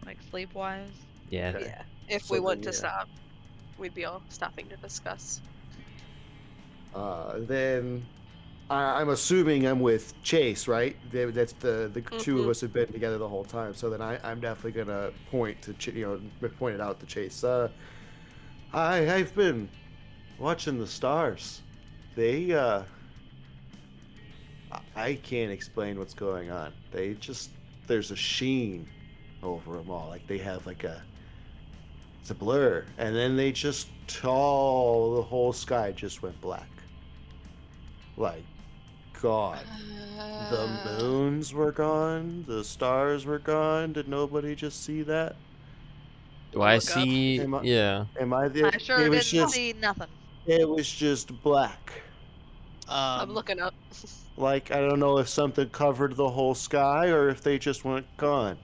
Like sleep wise. Yeah. Okay. Yeah. If So we then, want to yeah. stop, we'd be all stopping to discuss. Then I'm assuming I'm with Chase, right? That's the two of Mhm. us have been together the whole time. So then I'm definitely gonna point to point it out to Chase. I've been watching the stars. They I can't explain what's going on. There's a sheen over them all. Like they have it's a blur, and then the whole sky just went black. Like, God. The moons were gone. The stars were gone. Did nobody just see that? Do I Look up. see? Am I- Yeah. Am I the? I sure it didn't was just. see nothing. It was just black. I'm looking up. Like, I don't know if something covered the whole sky or if they just went gone.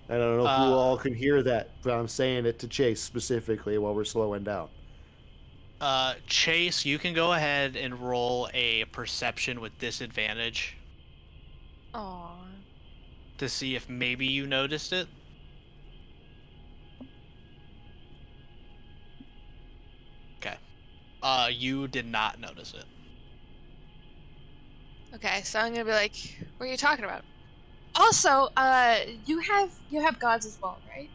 I don't know if you all can hear that, but I'm saying it to Chase specifically while we're slowing down. Chase, you can go ahead and roll a perception with disadvantage Aw. to see if maybe you noticed it. Okay. You did not notice it. Okay, so I'm gonna be like, what are you talking about? Also, you have gods as well, right?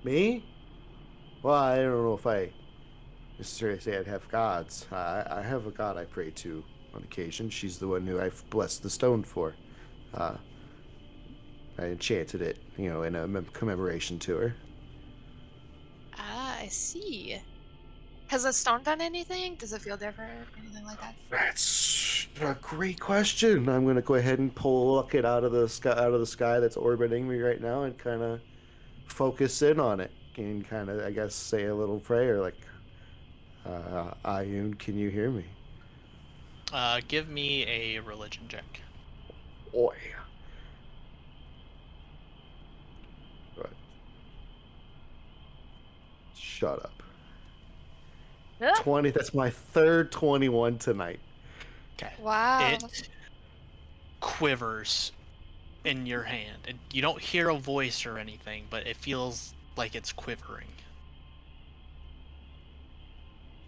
Me? Well, I don't know if I necessarily say I'd have gods. I have a god I pray to on occasion. She's the one who I've blessed the stone for. I enchanted it, in a commemoration to her. Ah, I see. Has the stone done anything? Does it feel different? Anything like that? That's a great question. I'm gonna go ahead and pluck it out of the sky that's orbiting me right now, and kind of focus in on it, and kind of, I guess, say a little prayer like, Ayun, can you hear me? Give me a religion check. Boy. Right. Shut up. 20. That's my third 21 tonight. Okay. Wow. It quivers in your hand. And you don't hear a voice or anything, but it feels like it's quivering.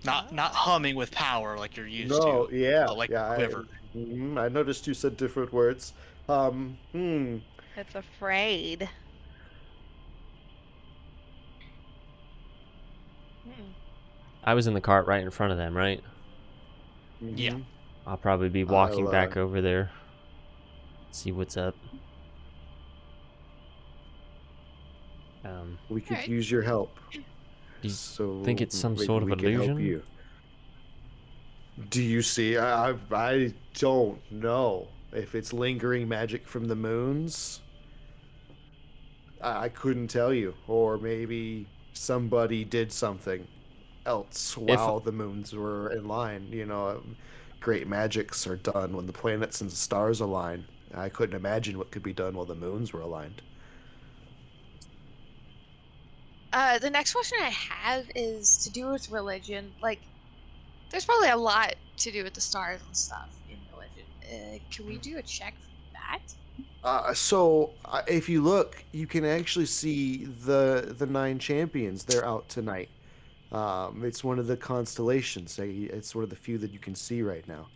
Not humming with power like you're used No, to. yeah, but like yeah. quiver. I noticed you said different words. It's afraid. I was in the cart right in front of them, right? Yeah. I'll probably be walking I'll, back over there. See what's up. We could Alright. use your help. Do you So think it's some maybe sort of we can help illusion? you. Do you see? I don't know if it's lingering magic from the moons. I couldn't tell you, or maybe somebody did something else while the moons were in line. You know, great magics are done when the planets and the stars align. I couldn't imagine what could be done while the moons were aligned. The next question I have is to do with religion. Like, there's probably a lot to do with the stars and stuff in religion. Can we do a check for that? So if you look, you can actually see the 9 champions. They're out tonight. It's one of the constellations. It's one of the few that you can see right now.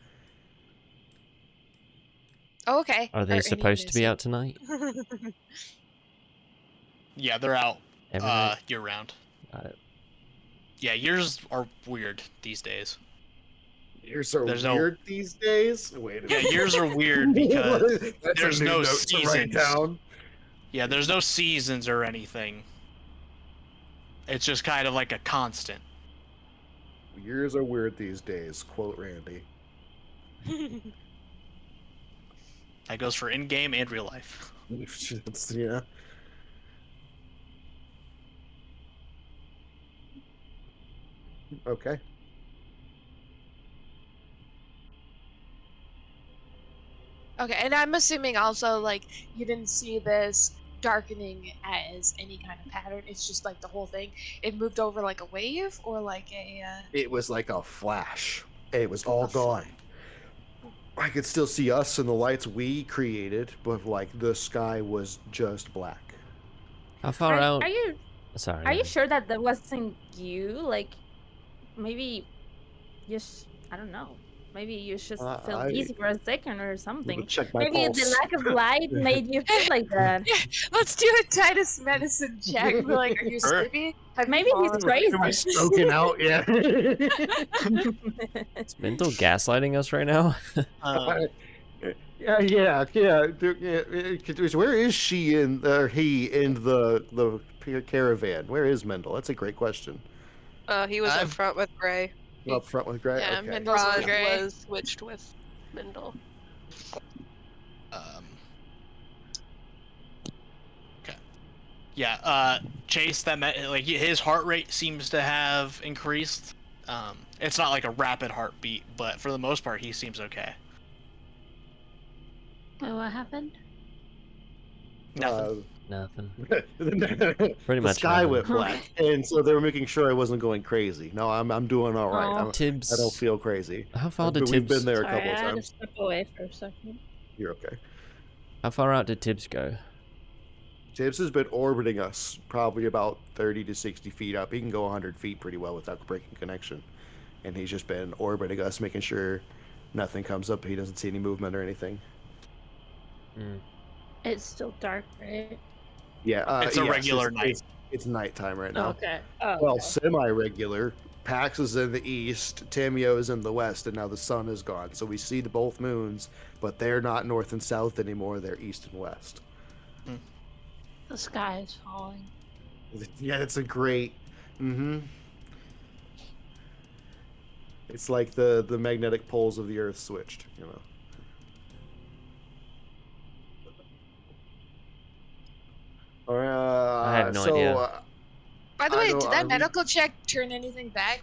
Oh, okay. Are they any supposed to be missing? out tonight? Yeah, they're out Every night? year round. Got it. Yeah, years are weird these days. Years are There's weird these days. Wait a Yeah, minute. years are weird because That's there's a new no note to write seasons. down. Yeah, there's no seasons or anything. It's just kind of like a constant. Years are weird these days. Quote Randy. That goes for in-game and real life. Yeah. Okay. Okay, and I'm assuming also, like, you didn't see this darkening as any kind of pattern. It's just like the whole thing. It moved over like a wave or like a. It was like a flash. It was all gone. I could still see us and the lights we created, but like the sky was just black. How far out? Are you Sorry. Are you sure that that wasn't you? Like, maybe just I don't know. Maybe you just felt dizzy for a second or something. Check my Maybe pulse. the lack of light made you feel like that. Yeah, let's do a Titus medicine check. We're like, are you Sure. sleepy? Have you Maybe he's fallen crazy. Am I stroking out? Yeah. Is Mental gaslighting us right now? Yeah. Where is she in, or he in the caravan? Where is Mendel? That's a great question. He was up I've- front with Gray. Up front with Gray. Yeah, Okay. Mendel's with Rod Gray. was switched with Mendel. Okay. Yeah. Chase, like his heart rate seems to have increased. It's not like a rapid heartbeat, but for the most part, he seems okay. Wait, what happened? Nothing. Nothing. Pretty Pretty the much sky nothing. went black, and so they were making sure I wasn't going crazy. No, I'm doing all right. Oh. Tibbs. I don't feel crazy. How far did We've Tibbs? been there a Sorry, couple I of had to times. step away for a second. You're okay. How far out did Tibbs go? Tibbs has been orbiting us probably about 30 to 60 feet up. He can go 100 feet pretty well without breaking connection. And he's just been orbiting us, making sure nothing comes up. He doesn't see any movement or anything. It's still dark, right? Yeah, It's a yes, regular night. It's nighttime right now. Okay. Oh, Well, okay. semi-regular. Pax is in the east, Tamio is in the west, and now the sun is gone. So we see both moons, but they're not north and south anymore. They're east and west. The sky is falling. Yeah, it's a great. It's like the magnetic poles of the Earth switched, you know. I have no so, idea. By the I way, don't- did are that we- medical check turn anything back?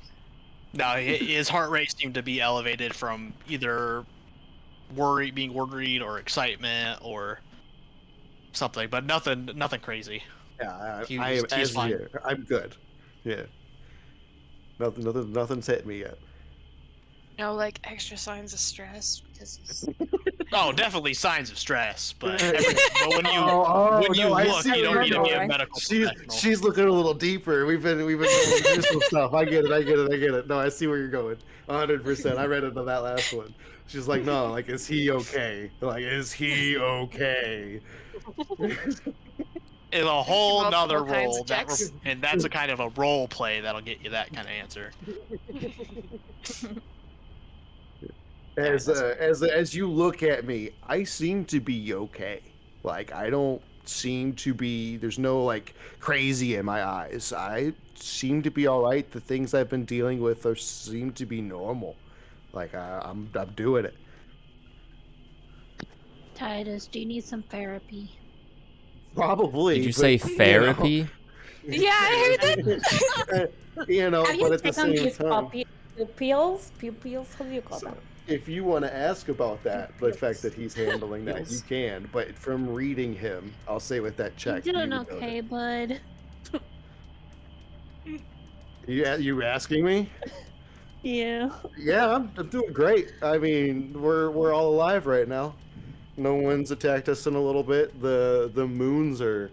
No, his heart rate seemed to be elevated from either being worried, or excitement, or something, but nothing crazy. Yeah, He I am was- he's as fine. here. I'm good. Yeah. Nothing's hit me yet. No, like extra signs of stress because he's. Oh, definitely signs of stress, but when you no, I look, see you don't where need to you're be a going. medical She's professional. looking a little deeper. We've been going through some stuff. I get it. No, I see where you're going. 100%. I read into that last one. She's like, no, like, is he okay? Like, is he okay? It's a whole Multiple nother kinds role, of checks. and that's a kind of a role play that'll get you that kind of answer. As you look at me, I seem to be okay. Like I don't seem to be. There's no like crazy in my eyes. I seem to be all right. The things I've been dealing with seem to be normal. Like I'm doing it. Titus, do you need some therapy? Probably. Did you but, say therapy? Yeah, I heard that. You know, Have but you at the taken same these time, pupils? Pupils? How do you call so them? if you want to ask about that, the fact that he's handling that, you Pupils. can. But from reading him, I'll say with that check, You're you doing would know okay, bud. You asking me? Yeah. Yeah, I'm doing great. I mean, we're all alive right now. No one's attacked us in a little bit. The moons are.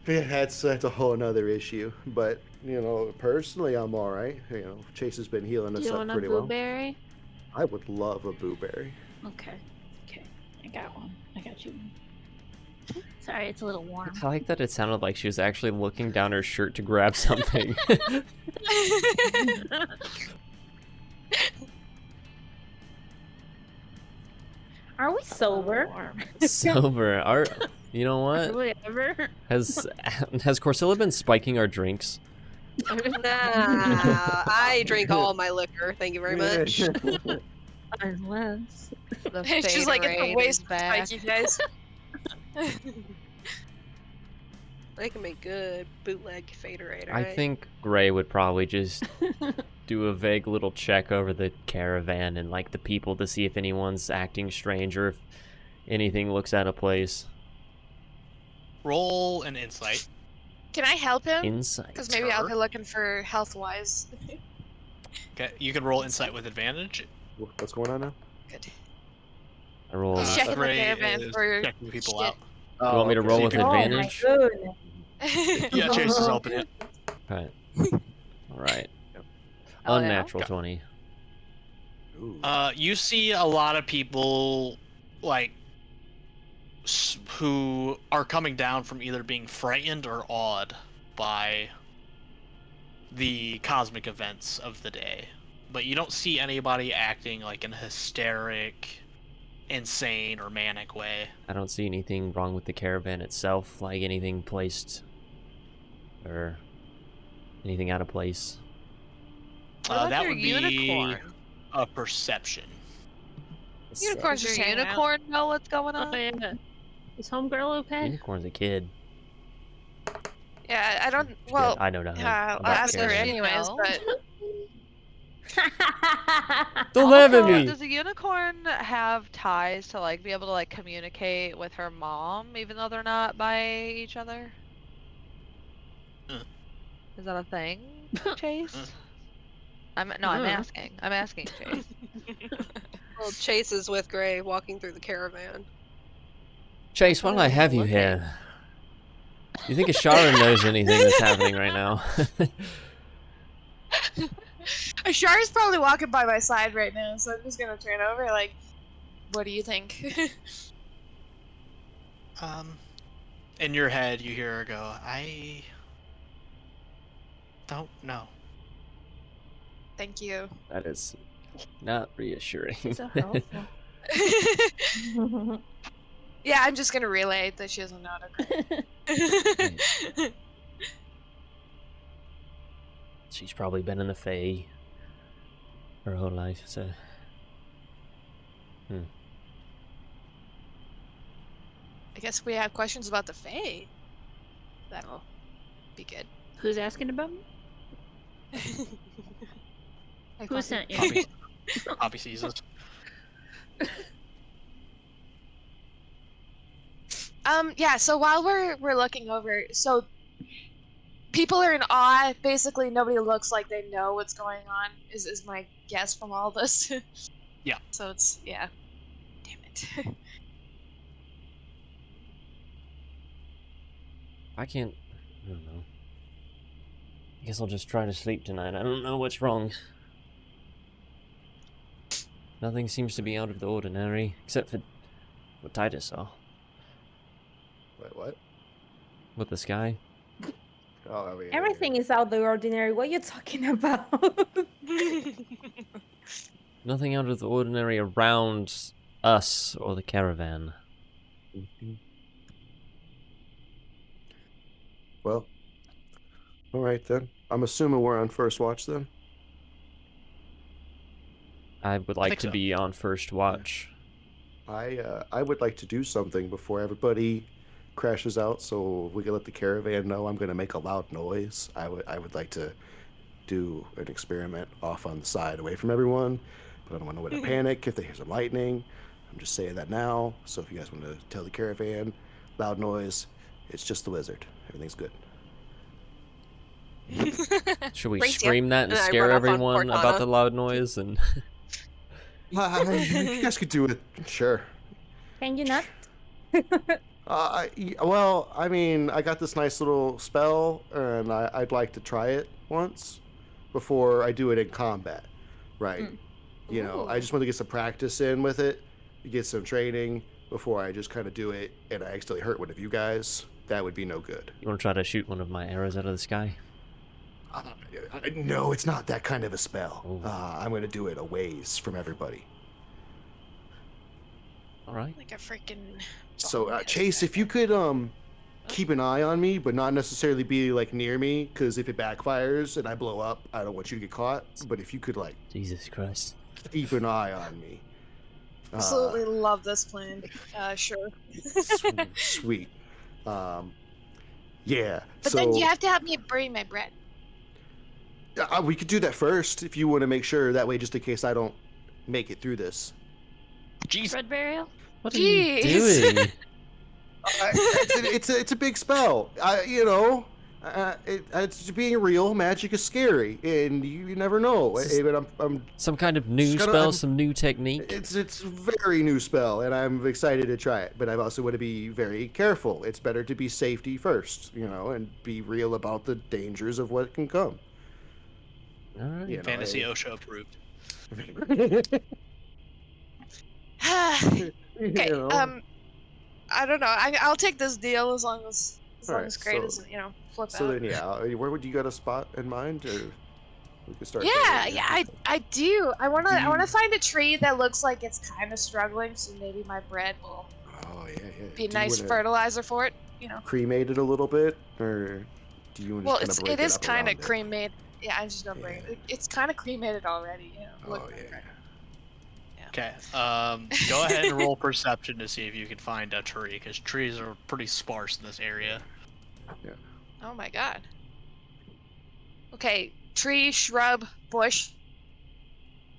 Yeah, that's a whole another issue. But you know, personally, I'm all right. You know, Chase has been healing Do us you up want a pretty well. blueberry? I would love a blueberry. Okay. Okay. I got one. I got you one. Sorry, it's a little warm. I like that it sounded like she was actually looking down her shirt to grab something. Are we sober? Warm. Sober. You know Are what? we ever? Has Corsilla been spiking our drinks? Nah, I drink all my liquor. Thank you very much. Unless. The She's like, it's a Faderade waste is of back. spike, you guys. I can make good bootleg Faderade, I right? think Gray would probably just do a vague little check over the caravan and like the people to see if anyone's acting strange or if anything looks out of place. Roll an insight. Can I help him? Insight. Because maybe I'll be looking for health-wise. Okay, you can roll insight with advantage. What's going on now? Good. I roll. He's checking the Gray caravan is for checking people shit. out. You want me to okay. roll So you with can- Oh my advantage? goodness. Yeah, Chase is helping you. Right. All right. Oh, yeah? Unnatural 20. Ooh. You see a lot of people, like, who are coming down from either being frightened or awed by the cosmic events of the day. But you don't see anybody acting like in a hysteric, insane, or manic way. I don't see anything wrong with the caravan itself, like anything placed or anything out of place. What about That your would be unicorn? a perception. Unicorn's Does just your hanging out. unicorn know what's going Oh, on? yeah. Is homegirl okay? Unicorn's a kid. Yeah, I don't. She's Well, good. I know nothing I'll about ask her caravan. anyways. No. But Don't laugh at Also, me! does a unicorn have ties to like be able to like communicate with her mom, even though they're not by each other? Is that a thing, Chase? I'm asking. I'm asking, Chase. Well, Chase is with Gray walking through the caravan. Chase, why do I have you looking. here? You think Ashara knows anything that's happening right now? Ashari's probably walking by my side right now, so I'm just gonna turn over. Like, what do you think? In your head, you hear her go, I don't know. Thank you. That is not reassuring. So helpful. Yeah, I'm just gonna relay that she doesn't know how to. She's probably been in the Fae her whole life, so... I guess we have questions about the Fae. That'll be good. Who's asking about me? Hey, Who Poppy. sent you? Poppy sees us. Yeah, so while we're looking over, so people are in awe. Basically, nobody looks like they know what's going on, is my guess from all this. Yeah. So it's, yeah. Damn it. I don't know. I guess I'll just try to sleep tonight. I don't know what's wrong. Nothing seems to be out of the ordinary, except for what Titus saw. Wait, what? With the sky. Oh, I mean, Everything is out of the ordinary. What are you talking about? Nothing out of the ordinary around us or the caravan. Well, all right then. I'm assuming we're on first watch then. I would like think to so. be on first watch. I would like to do something before everybody crashes out, so we can let the caravan know I'm going to make a loud noise. I would like to do an experiment off on the side, away from everyone, but I don't want no one to panic if they hear some lightning. I'm just saying that now. So if you guys want to tell the caravan, loud noise, it's just the lizard. Everything's good. Should we Raise ya. scream that and And I scare run off on everyone about Cortana. the loud noise? And You guys could do it, sure. Can you not? Well, I mean, I got this nice little spell, and I'd like to try it once before I do it in combat, right? You know, I just want to get some practice in with it, get some training before I just kind of do it, and I accidentally hurt one of you guys. That would be no good. you want to try to shoot one of my arrows out of the sky? No, it's not that kind of a spell. Oh. I'm going to do it a ways from everybody. All right. Like a freaking. So, Chase, if you could keep an eye on me, but not necessarily be like near me, because if it backfires and I blow up, I don't want you to get caught. But if you could like Jesus Christ. keep an eye on me. Absolutely love this plan. Sure. Sweet. Yeah. But so then you have to help me bury my bread. we could do that first if you want to make sure that way, just in case I don't make it through this. Jeez. Bread burial? What are you doing? It's a big spell. It's being real. Magic is scary, and you never know. But I'm Some kind of new kinda- spell, I'm- some new technique? It's a very new spell, and I'm excited to try it. But I also want to be very careful. It's better to be safety first, and be real about the dangers of what can come. All right. You know, Fantasy OSHA approved. Okay. you know. I don't know. I'll take this deal as long as Alright, Great so- as flip So out. then, yeah, where would you got a spot in mind, or we could start? Yeah, there? yeah, I do. I wanna Do you- find a tree that looks like it's kind of struggling, so maybe my bread will Oh yeah. be Do you nice wanna fertilizer for it. cremate it a little bit, or do you want to Well, kind of break it is up kind of around it? cremated. Yeah, I'm just gonna bring it. It's kind of cremated already. Look, Oh yeah. Okay. Go ahead and roll perception to see if you can find a tree, because trees are pretty sparse in this area. Oh my god. Okay, tree, shrub, bush.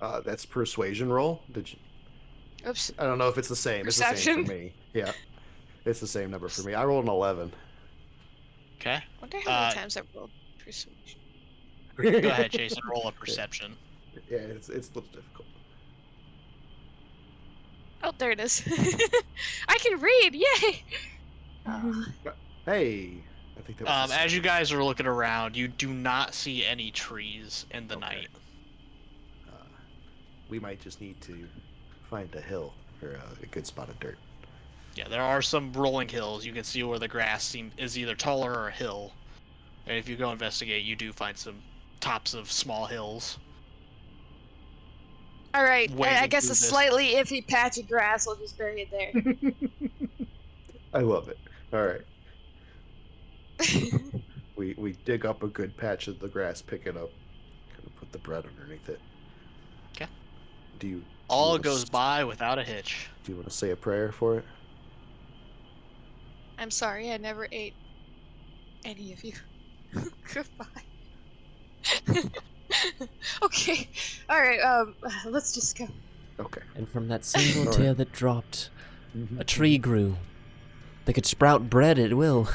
That's persuasion roll. Did you? Oops. I don't know if it's the same. It's the same Perception? for me. Yeah, it's the same number for me. I rolled an 11. Okay. I wonder how many times I've rolled persuasion. Go ahead, Jason. Roll a perception. Yeah, it's a little difficult. Oh, there it is. I can read. Yay! Hey, I think that was. the As you guys are looking around, you do not see any trees in the Okay. night. We might just need to find a hill or a good spot of dirt. Yeah, there are some rolling hills. You can see where the grass is either taller or a hill. And if you go investigate, you do find some tops of small hills. All right. I Wading guess through a this. slightly iffy patch of grass. I'll just bury it there. I love it. All right, we dig up a good patch of the grass, pick it up, kind of put the bread underneath it. Okay. Do you? All wanna goes s- by without a hitch. Do you want to say a prayer for it? I'm sorry. I never ate any of you. Goodbye. Okay. All right. Let's just go. Okay. And from that single Alright. tear that dropped, a tree grew. They could sprout bread at will.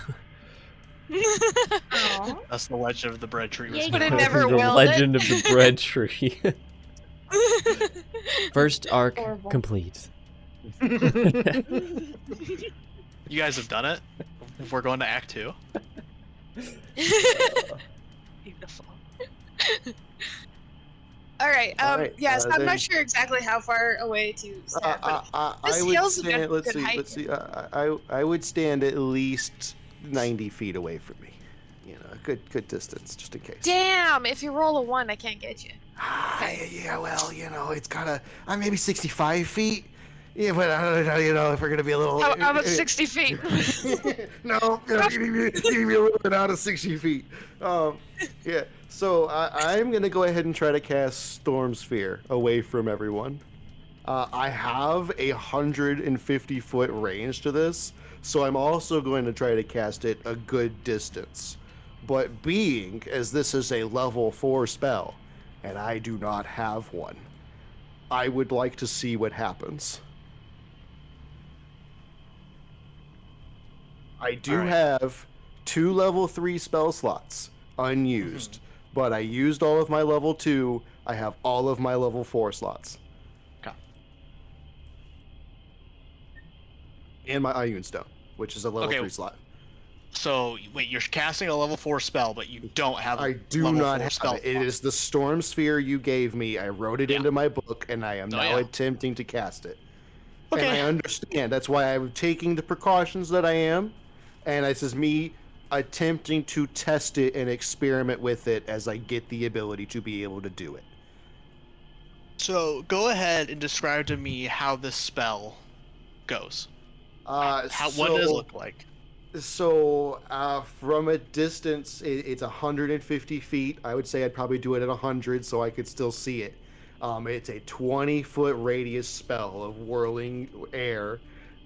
Aw. That's the legend of the bread tree. Was Yeah, But it built. never The willed legend of the bread tree. First arc Horrible. complete. You guys have done it. We're going to Act 2. Beautiful. All right. Alright, Yes, I'm then- not sure exactly how far away to stand, but I this would hill's a good- stand. Let's good see. height. Let's see. I would stand at least 90 feet away from me. A good distance, just in case. damn, if you roll a 1, I can't get you. Yeah, well, it's gotta. I'm maybe 65 feet. Yeah, but I don't know, if we're gonna be a little. How about 60 feet? No, you need to be a little bit out of 60 feet. Yeah. So I'm gonna go ahead and try to cast Storm Sphere away from everyone. I have 150-foot range to this, so I'm also going to try to cast it a good distance. But being as this is a level 4 spell, and I do not have one, I would like to see what happens. I do have 2 level 3 spell slots unused, but I used all of my level 2. I have all of my level 4 slots. Okay. And my Ioun Stone, which is a level 3 slot. So wait, you're casting a level 4 spell, but you don't have. I do not have it. It is the Storm Sphere you gave me. I wrote it into my book, and I am now attempting to cast it. Okay. And I understand. That's why I'm taking the precautions that I am. And this is me attempting to test it and experiment with it as I get the ability to be able to do it. So go ahead and describe to me how this spell goes. What does it look like? So from a distance, it's 150 feet. I would say I'd probably do it at 100 so I could still see it. It's a 20-foot radius spell of whirling air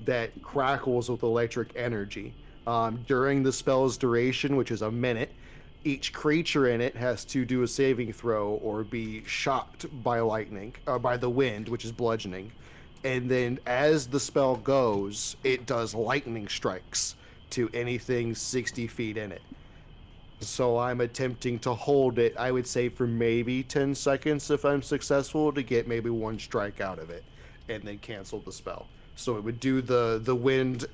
that crackles with electric energy. During the spell's duration, which is a minute, each creature in it has to do a saving throw or be shocked by lightning, by the wind, which is bludgeoning. And then as the spell goes, it does lightning strikes to anything 60 feet in it. So I'm attempting to hold it, I would say, for maybe 10 seconds if I'm successful, to get maybe 1 strike out of it, and then cancel the spell. So it would do the wind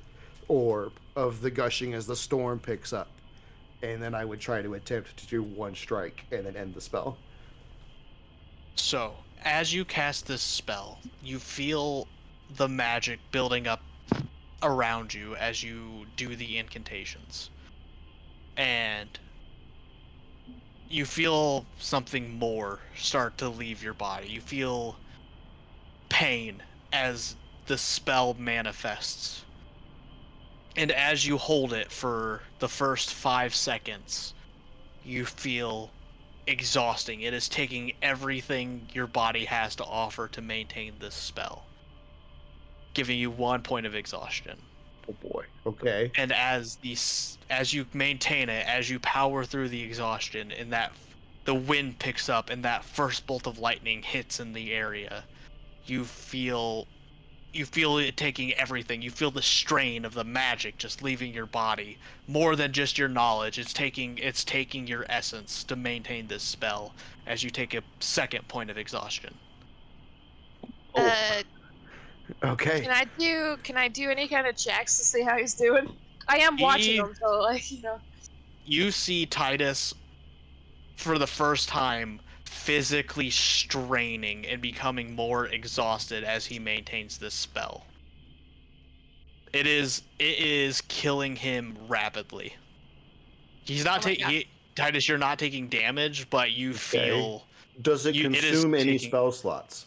orb of the gushing as the storm picks up, and then I would try to attempt to do 1 strike and then end the spell. So as you cast this spell, you feel the magic building up around you as you do the incantations. And you feel something more start to leave your body. You feel pain as the spell manifests. And as you hold it for the first 5 seconds, you feel exhausting. It is taking everything your body has to offer to maintain this spell, giving you 1 point of exhaustion. Oh boy. Okay. And as you maintain it, as you power through the exhaustion, and that the wind picks up and that first bolt of lightning hits in the area, you feel it taking everything. You feel the strain of the magic just leaving your body, more than just your knowledge. It's taking your essence to maintain this spell as you take a 2nd point of exhaustion. Okay. Can I do any kind of checks to see how he's doing? I am watching him, so You see Titus for the first time physically straining and becoming more exhausted as he maintains this spell. It is killing him rapidly. He's not Titus, you're not taking damage, but you feel. Does it consume any spell slots?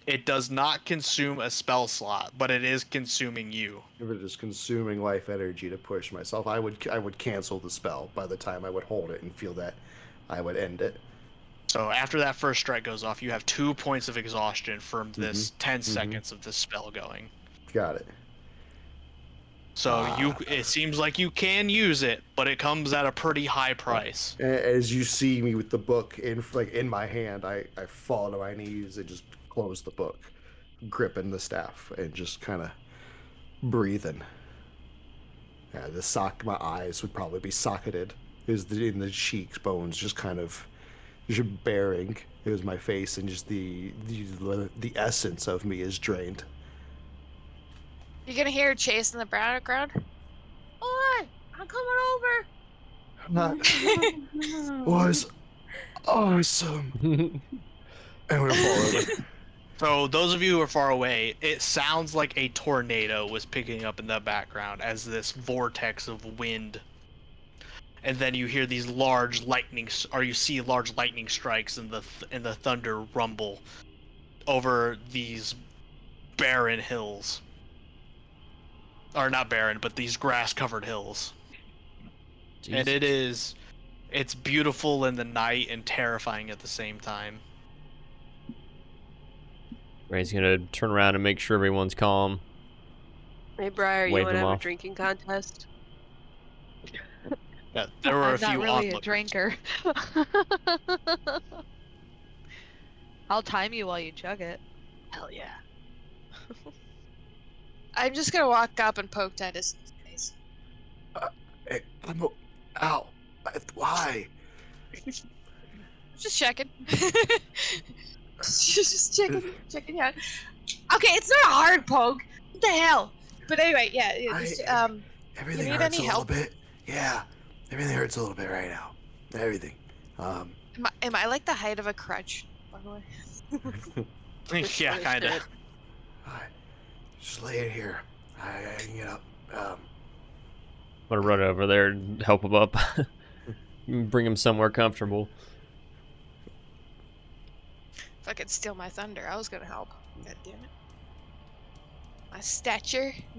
It does not consume a spell slot, but it is consuming you. If it is consuming life energy to push myself, I would cancel the spell by the time I would hold it and feel that I would end it. So after that first strike goes off, you have 2 points of exhaustion from this 10 seconds of this spell going. Got it. So it seems like you can use it, but it comes at a pretty high price. As you see me with the book in my hand, I fall to my knees and just close the book, gripping the staff and just kind of breathing. Yeah, my eyes would probably be socketed. In the cheekbones, just kind of just bearing. It was my face, and just the essence of me is drained. You're gonna hear Chase in the background. Oi! I'm coming over. That was awesome. I'm gonna fall over. So those of you who are far away, it sounds like a tornado was picking up in the background as this vortex of wind and then you hear these large you see large lightning strikes and the thunder rumble over these barren hills, or not barren, but these grass-covered hills. And Jesus. it's beautiful in the night and terrifying at the same time. Ray's gonna turn around and make sure everyone's calm. Hey, Briar, you Wave want to them have a off. drinking contest? Yeah, there were a I'm few not really a onlookers. drinker. I'll time you while you chug it. Hell yeah. I'm just gonna walk up and poke Titus in his face. Hey, ow. Why? Just checking. just checking out. Okay, it's not a hard poke. What the hell? But anyway, yeah. Everything you need hurts any a little help? bit. Yeah, everything hurts a little bit right now. Everything. Am I like the height of a crutch? By the way. Yeah, kind of. Just lay it here. I can get up. I'm gonna run over there and help him up. Bring him somewhere comfortable. Fucking steal my thunder. I was gonna help. God damn it. My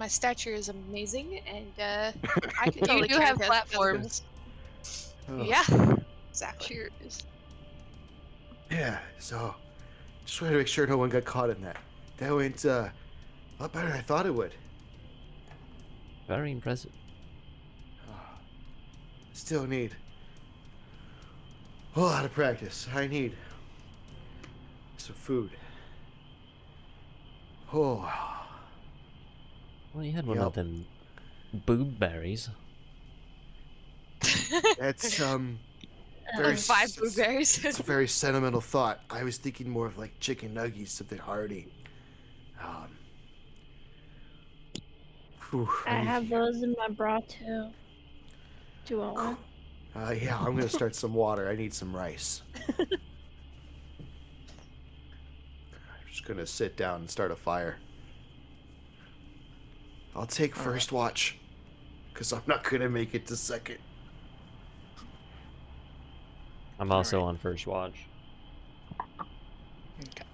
stature is amazing, and I can totally You do have carry platforms. Oh. Yeah, exactly. Cheers. Yeah, so just wanted to make sure no one got caught in that. That went a lot better than I thought it would. Very impressive. Still need a whole lot of practice. I need some food. Oh. Well, you had one of them boob berries. That's Like 5 blueberries. It's a very sentimental thought. I was thinking more of like chicken nuggets, something hearty. I have those in my bra too. Do you want one? Yeah, I'm gonna start some water. I need some rice. I'm just gonna sit down and start a fire. I'll take first watch, because I'm not gonna make it to second. I'm also on first watch. Okay.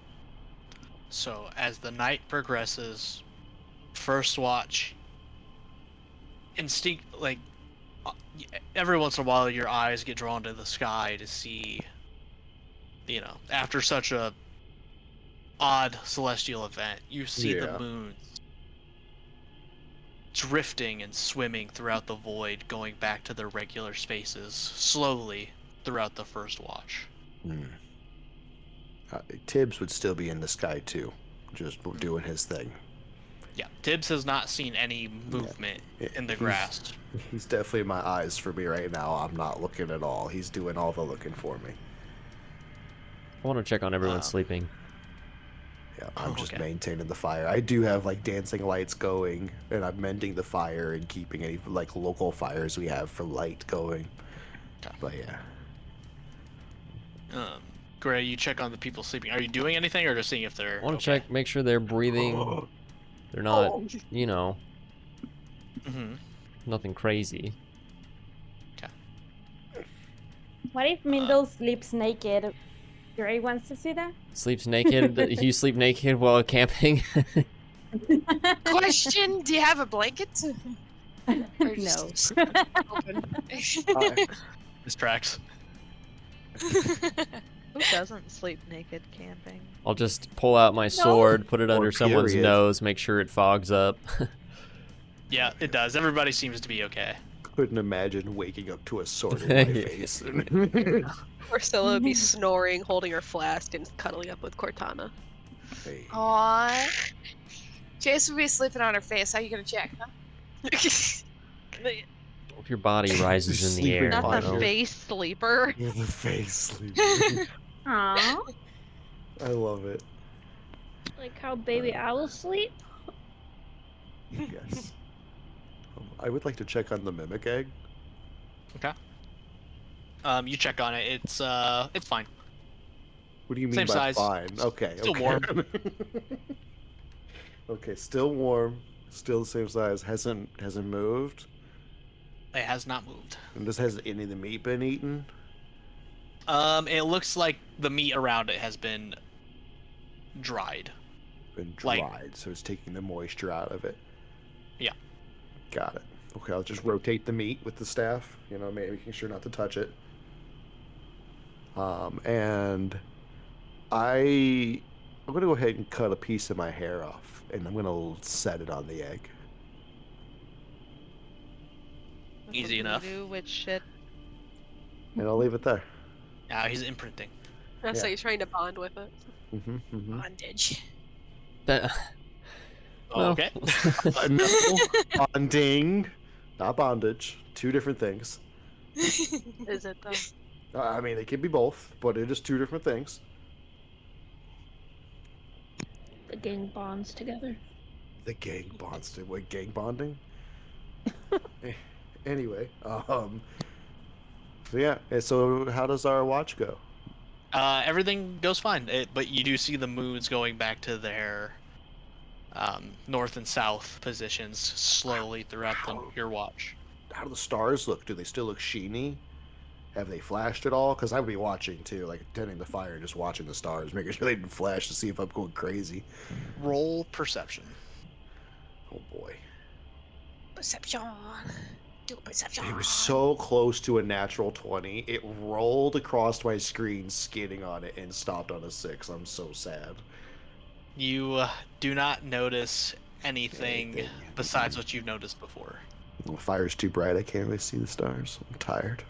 So as the night progresses, first watch, every once in a while your eyes get drawn to the sky to see, after such a odd celestial event, you see the moon drifting and swimming throughout the void, going back to their regular spaces slowly throughout the first watch. Tibbs would still be in the sky too, just doing his thing. Yeah, Tibbs has not seen any movement in the grass. He's definitely my eyes for me right now. I'm not looking at all. He's doing all the looking for me. I want to check on everyone sleeping. Yeah, I'm just maintaining the fire. I do have like dancing lights going, and I'm mending the fire and keeping any like local fires we have for light going. Okay. But yeah. Gray, you check on the people sleeping. Are you doing anything, or just seeing if they're? I want to check, make sure they're breathing. They're not, nothing crazy. Okay. What if Mindle sleeps naked? Gray wants to see that? Sleeps naked? You sleep naked while camping? Question: do you have a blanket? No. This tracks. Who doesn't sleep naked camping? I'll just pull out my sword, put it under someone's period. nose, make sure it fogs up. Yeah, it does. Everybody seems to be okay. Couldn't imagine waking up to a sword in my face. Ursula would be snoring, holding her flask, and cuddling up with Cortana. Hey. Aww. Chase would be sleeping on her face. How you gonna check, huh? If your body rises in the air, Not you the know? face sleeper. You're the face sleeper. Aww. I love it. Like how baby owls sleep? Yes. I would like to check on the mimic egg. Okay. You check on it. It's fine. What do you mean Same by size. fine? Okay. Still okay. warm. Okay, still warm, still the same size. Hasn't moved. It has not moved. And this has any of the meat been eaten? It looks like the meat around it has been dried. Been dried, so it's taking the moisture out of it. Yeah. Got it. Okay, I'll just rotate the meat with the staff, making sure not to touch it. And I'm gonna go ahead and cut a piece of my hair off, and I'm gonna set it on the egg. Easy enough. Which shit. And I'll leave it there. Now he's imprinting. So he's trying to bond with it. Bondage. That, Well, okay. No, bonding, not bondage. Two different things. Is it though? I mean, it can be both, but it is two different things. The gang bonds together. The gang bonds to what? Gang bonding? Anyway, so yeah. So how does our watch go? Everything goes fine, but you do see the moons going back to their north and south positions slowly throughout your watch. How do the stars look? Do they still look sheeny? Have they flashed at all? Because I would be watching too, like tending the fire and just watching the stars, making sure they didn't flash to see if I'm going crazy. Roll perception. Oh boy. Perception. Do a perception. It was so close to a natural 20. It rolled across my screen, skidding on it, and stopped on a 6. I'm so sad. You do not notice anything besides what you've noticed before. The fire's too bright. I can't really see the stars. I'm tired.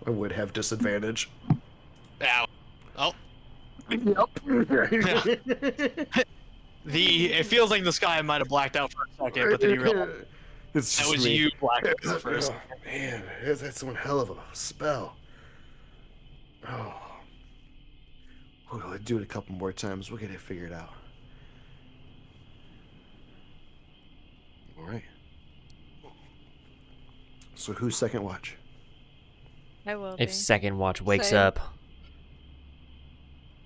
I would have disadvantage. Ow. Oh. Yep. It feels like the sky might have blacked out for a second, but then you realize It's that just was me. you blacked out for a second. Oh, man, that's one hell of a spell. Oh. We'll do it a couple more times. We'll get it figured out. All right. So who's second watch? I will if be. second watch wakes Same. up,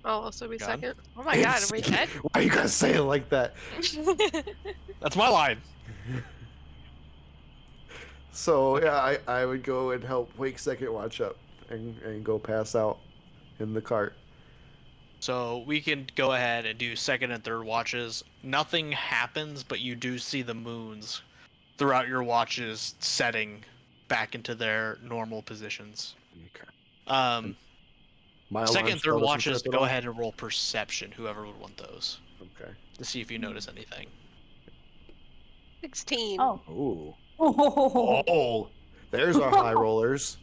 I'll also be second. Oh my god, are we dead? Why you gotta say it like that? That's my line. So yeah, I would go and help wake second watch up and go pass out in the cart. So we can go ahead and do second and third watches. Nothing happens, but you do see the moons throughout your watches setting back into their normal positions. Okay. My Second alarm and spell third doesn't watches, trip at go all? ahead and roll perception, whoever would want those, Okay. to see if you notice anything. 16. Oh. Ooh. Oh. Oh, there's our high rollers.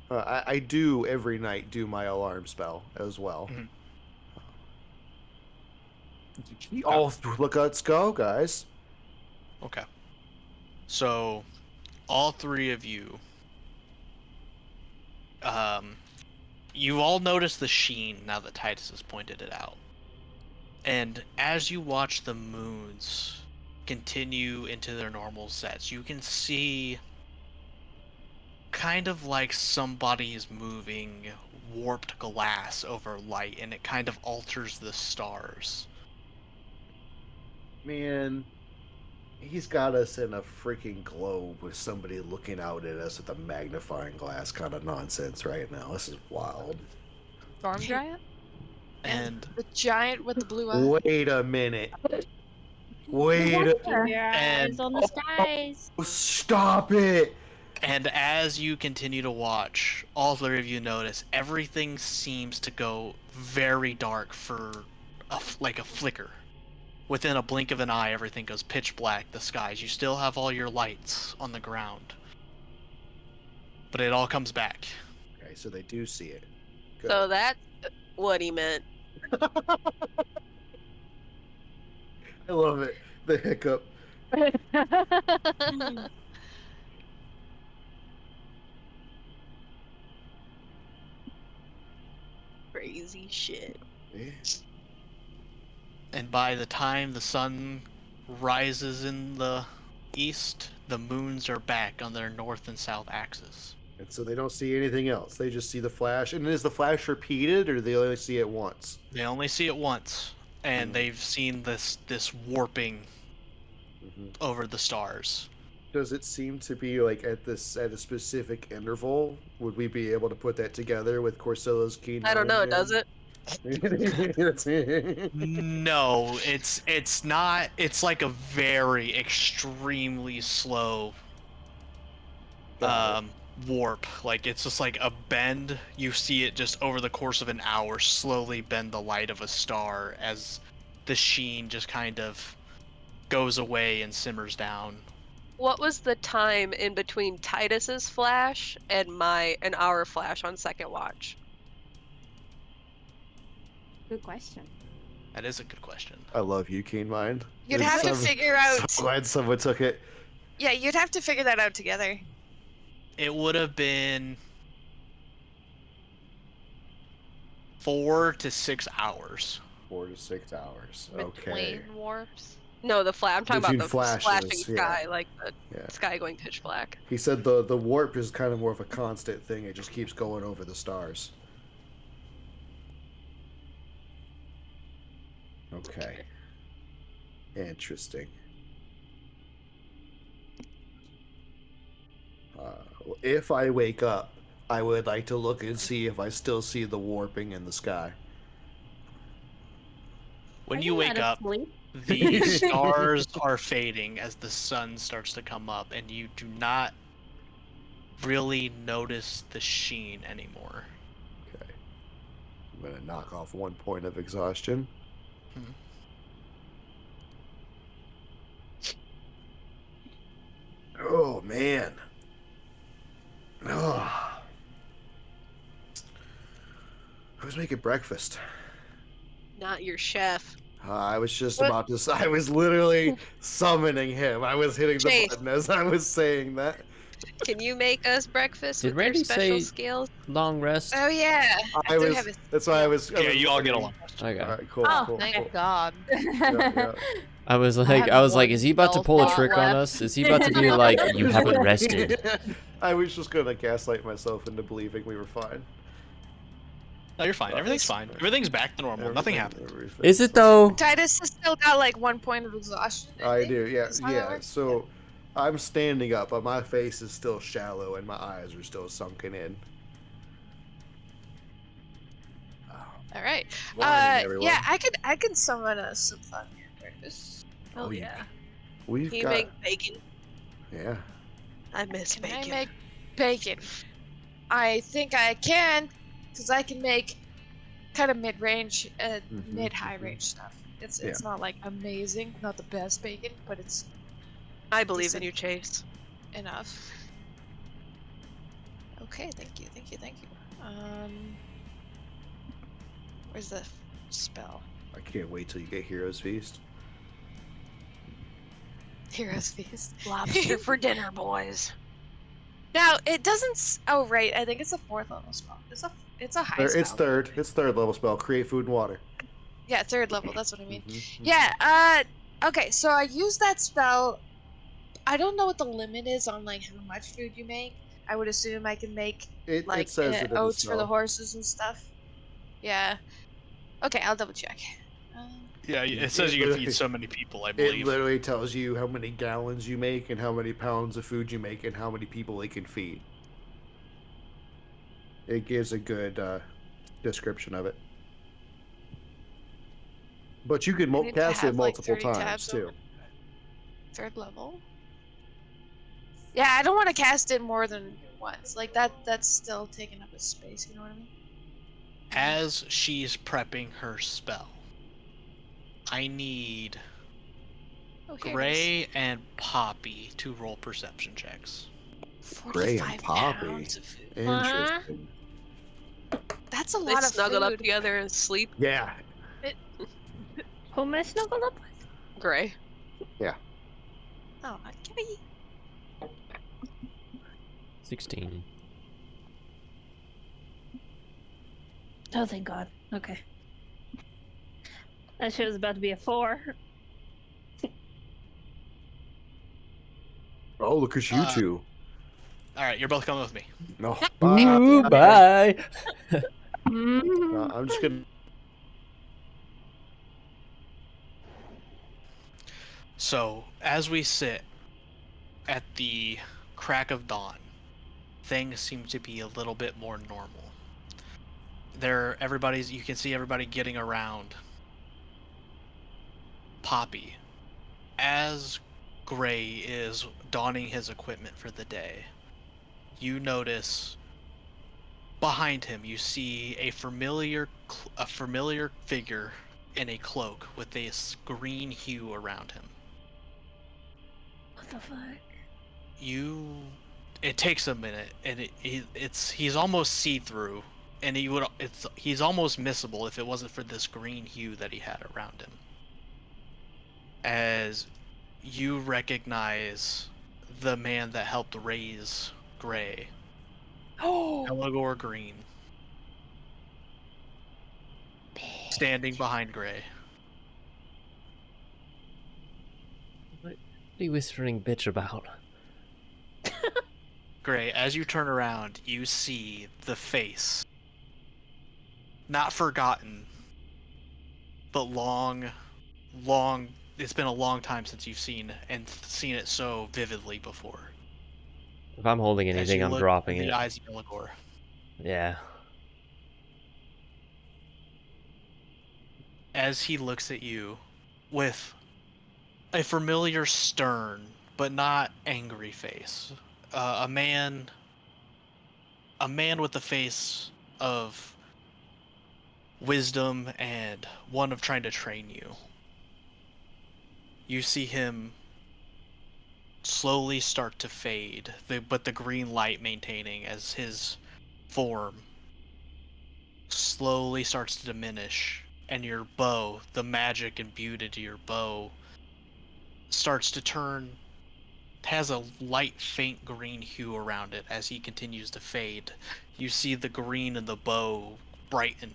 I do every night do my alarm spell as well. Oh, look, let's go, guys. Okay. So, all three of you, you all notice the sheen now that Titus has pointed it out. And as you watch the moons continue into their normal sets, you can see kind of like somebody is moving warped glass over light, and it kind of alters the stars. Man, he's got us in a freaking globe with somebody looking out at us with a magnifying glass kind of nonsense right now. This is wild. Storm giant? And The giant with the blue eye. Wait a minute. Wait a Keep your eyes on the skies. Stop it! And as you continue to watch, all three of you notice everything seems to go very dark for like a flicker. Within a blink of an eye, everything goes pitch black, the skies. You still have all your lights on the ground. But it all comes back. Okay, so they do see it. Good. So that's what he meant. I love it. The hiccup. Crazy shit. Yeah. And by the time the sun rises in the east, the moons are back on their north and south axis. And so they don't see anything else. They just see the flash. And is the flash repeated, or do they only see it once? They only see it once, and they've seen this warping over the stars. Does it seem to be like at a specific interval? Would we be able to put that together with Corsilla's keen I don't know, mind does it? No, it's not. It's like a very extremely slow warp. Like it's just like a bend. You see it just over the course of an hour slowly bend the light of a star as the sheen just kind of goes away and simmers down. What was the time in between Titus's flash and our flash on second watch? Good question. That is a good question. I love you, keen mind. You'd have to figure out. So glad someone took it. Yeah, you'd have to figure that out together. It would have been 4 to 6 hours. 4 to 6 hours. Between Okay. warps. No, the I'm talking Between about the flashes, flashing yeah. sky, like the Yeah. sky going pitch black. He said the warp is kind of more of a constant thing. It just keeps going over the stars. Okay. Interesting. If I wake up, I would like to look and see if I still see the warping in the sky. When Are you you wake not up, asleep? the stars are fading as the sun starts to come up, and you do not really notice the sheen anymore. Okay. I'm going to knock off 1 point of exhaustion. Oh, man. Oh. Who's making breakfast? Not your chef. I was just What? about to. I was literally summoning him. I was hitting the Chase. button as I was saying that. Can you make us breakfast Did with Randy your special say skills? long rest? Oh yeah. I was. That's why I was. Yeah, you all get along. Okay. All right, cool. Oh, cool, Thank cool. God. Yeah. I was have like, one is he about to spell pull a slot trick on left. us? Is he about to be like, you haven't rested? I was just gonna gaslight myself into believing we were fine. No, you're fine. Everything's fine. Everything's back to normal. Nothing happened. Is it though? Titus has still got like 1 point of exhaustion. I think. do. Yeah. Is how that Yeah. works? So, I'm standing up, but my face is still shallow and my eyes are still sunken in. All right. Morning, everyone. Yeah, I could summon us some fun breakfast. Oh, yeah. We've Can you got. make bacon? Yeah. I miss Can bacon. I make bacon? I think I can, because I can make kind of mid-range, mid-high range stuff. It's not like amazing, not the best bacon, but it's I believe in decent you, Chase. enough. Okay, thank you. Where's the spell? I can't wait till you get Heroes Feast. Heroes Feast. Lobster for dinner, boys. Now it doesn't. Oh right, I think it's a 4th level spell. It's a high spell. It's third. It's third level spell. Create food and water. Yeah, 3rd level. That's what I mean. Mhm. Yeah. Okay. So I use that spell. I don't know what the limit is on like how much food you make. I would assume I can make It like says it in the oats for the spell. horses and stuff. Yeah. Okay, I'll double check. Yeah, it says you can feed so many people, I It believe. literally tells you how many gallons you make and how many pounds of food you make and how many people it can feed. It gives a good description of it. But you can I need to cast it have, like, multiple 30 times tabs too. open. 3rd level. Yeah, I don't want to cast it more than once. Like that's still taking up a space. You know what I mean? As she's prepping her spell, I need Oh, here it is. Gray and Poppy to roll perception checks. Gray and 45 Poppy. pounds of food. Interesting. That's a They lot of snuggle up food. together and sleep. Yeah. Who am I snuggled up with? Gray. Oh, give me. 16. Oh, thank God. Okay. That shit was about to be a 4. Oh, look at you two. All right, you're both coming with me. No. Ooh, bye. I'm just gonna. So, as we sit at the crack of dawn, things seem to be a little bit more normal. You can see everybody getting around. Poppy, as Gray is donning his equipment for the day, you notice behind him you see a familiar figure in a cloak with a green hue around him. What the fuck? It takes a minute, and he's almost see-through, and he's almost missable if it wasn't for this green hue that he had around him. As you recognize the man that helped raise Gray, Oh, Elagor Green, standing behind Gray. What are you whispering bitch about? Gray, as you turn around, you see the face. Not forgotten, but long, it's been a long time since you've seen it so vividly before. If I'm holding As anything, you I'm look dropping in the it. eyes of Elagor. Yeah. As he looks at you with a familiar stern but not angry face. A man with the face of wisdom and one of trying to train you. You see him slowly start to fade, but the green light maintaining as his form slowly starts to diminish, and your bow, the magic imbued into your bow, starts to turn, has a light faint green hue around it as he continues to fade. You see the green in the bow brighten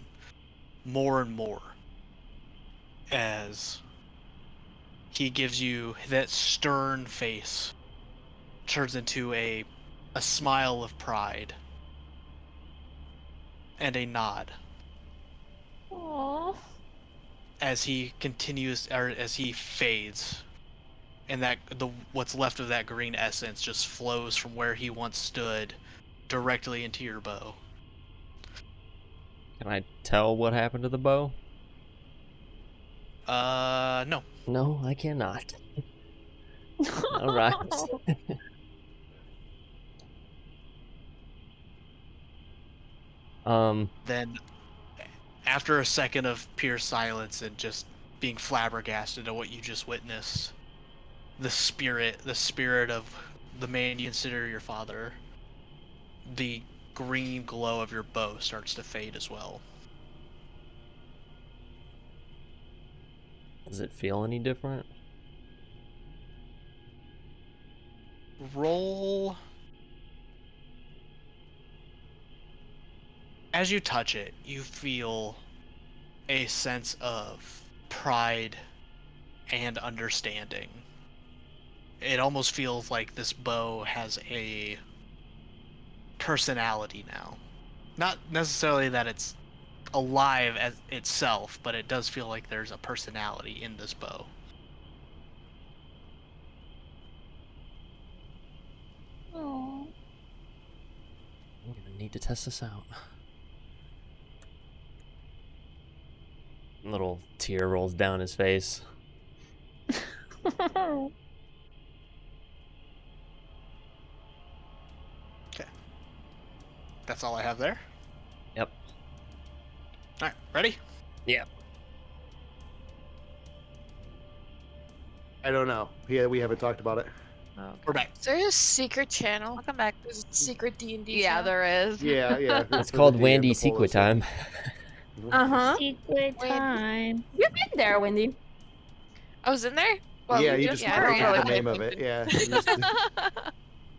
more and more as he gives you that stern face, turns into a smile of pride and a nod Aww. as he continues, or as he fades, and what's left of that green essence just flows from where he once stood directly into your bow. Can I tell what happened to the bow? No. No, I cannot. All right. Then, after a second of pure silence and just being flabbergasted at what you just witnessed, the spirit of the man you consider your father, the green glow of your bow starts to fade as well. Does it feel any different? Roll. As you touch it, you feel a sense of pride and understanding. It almost feels like this bow has a personality now. Not necessarily that it's alive as itself, but it does feel like there's a personality in this bow. Aww. I'm gonna need to test this out. A little tear rolls down his face. Okay. That's all I have there. Yep. Alright, ready? Yep. I don't know. Yeah, we haven't talked about it. okay. We're back. Is there a secret channel? I'll come back. There's a secret D&D Yeah, channel? there is. Yeah, yeah. It's for called the DM Wendy to pull Secret us in. Time. Uh-huh. Secret Wait. time. You've been there, Wendy. I was in there? Well, Yeah, we you just yeah, forgot I the really name of paid it. attention.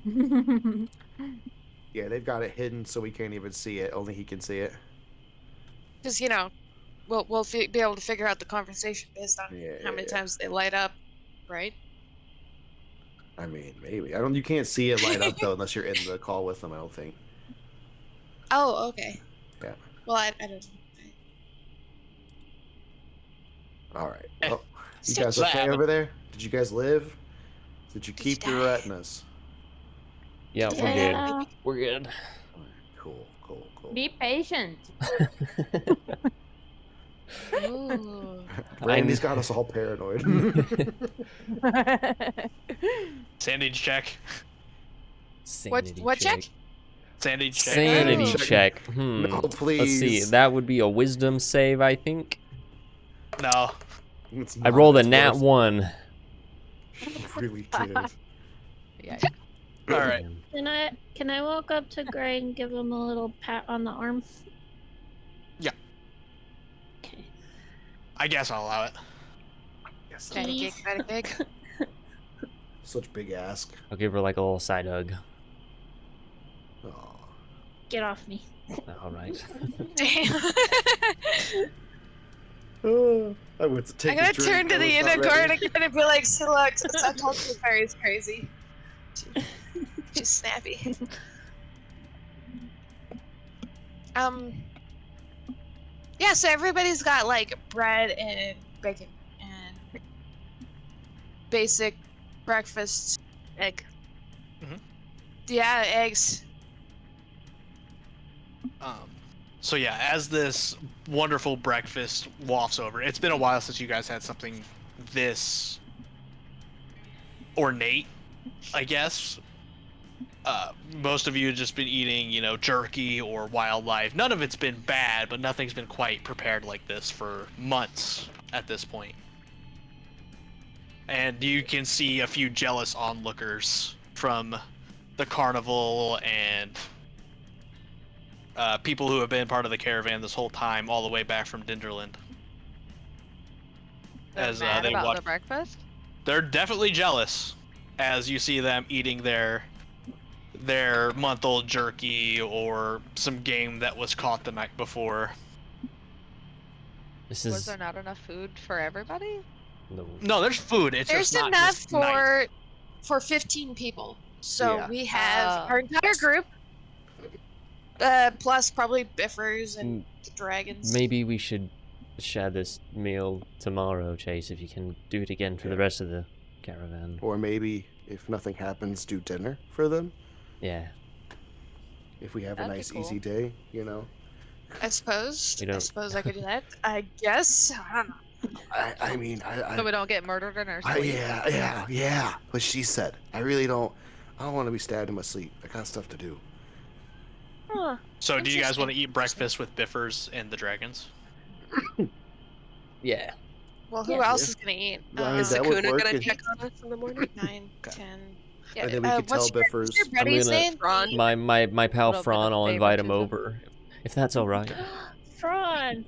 Yeah. Yeah, they've got it hidden so we can't even see it. Only he can see it. Because, we'll be able to figure out the conversation based on how many times they light up, right? I mean, maybe. You can't see it light up though unless you're in the call with them, I don't think. Oh, okay. Yeah. Well, I don't know. All right. Eh. Well, You guys That okay happened. over there? Did you guys live? Did you Did keep you your die? retinas? Yeah, we're good. Yeah. We're good. Cool. Be patient. Ooh. Randy's got us all paranoid. Sanity check. Sanity What check? Sanity check. Sanity Oh. check. No, Let's see. please. That would be a wisdom save, I think. No. It's I not, rolled a it's nat worse. 1. You really did. Yeah. All right. Can I walk up to Gray and give him a little pat on the arm? Yeah. Okay. I guess I'll allow it. Yes. Patty cake, patty cake. Such big ask. I'll give her like a little side hug. Aw. Get off me. All right. Damn. I went to take I'm gonna a drink, turn to I the was not unicorn ready. again and be like, so look, so I told you the fairy's crazy. She's snappy. Yeah, so everybody's got like bread and bacon and basic breakfast. Egg. Yeah, eggs. So yeah, as this wonderful breakfast wafts over, it's been a while since you guys had something this ornate, I guess. Most of you have just been eating, jerky or wildlife. None of it's been bad, but nothing's been quite prepared like this for months at this point. And you can see a few jealous onlookers from the carnival and people who have been part of the caravan this whole time, all the way back from Dinderland. They're As mad they about watch, the breakfast? they're definitely jealous as you see them eating their month-old jerky or some game that was caught the night before. This Was is there not enough food for everybody? No, there's food. It's There's just not enough just nice. for 15 people. So Yeah. we have Oh. our entire group, plus probably Biffers and dragons. maybe we should share this meal tomorrow, Chase, if you can do it again for the rest of the caravan. Or maybe, if nothing happens, do dinner for them. Yeah. If we have That'd a be nice, cool. easy day, I suppose. You know- I suppose I could do that. I guess. I don't know. I mean, So we don't get murdered in our sleep? yeah. What she said. I don't want to be stabbed in my sleep. I got stuff to do. Huh. So do you guys want to Interesting. eat breakfast with Biffers and the dragons? Yeah. Well, who Yeah. else is gonna eat? I mean, that would Sakuna work. gonna if- check on us in the morning? 9, Okay. 10. And then we could tell what's Biffers. your buddy's gonna- name? Ron. My pal Little bit Fran, of I'll invite him favoritism. over. If that's alright. Fraud.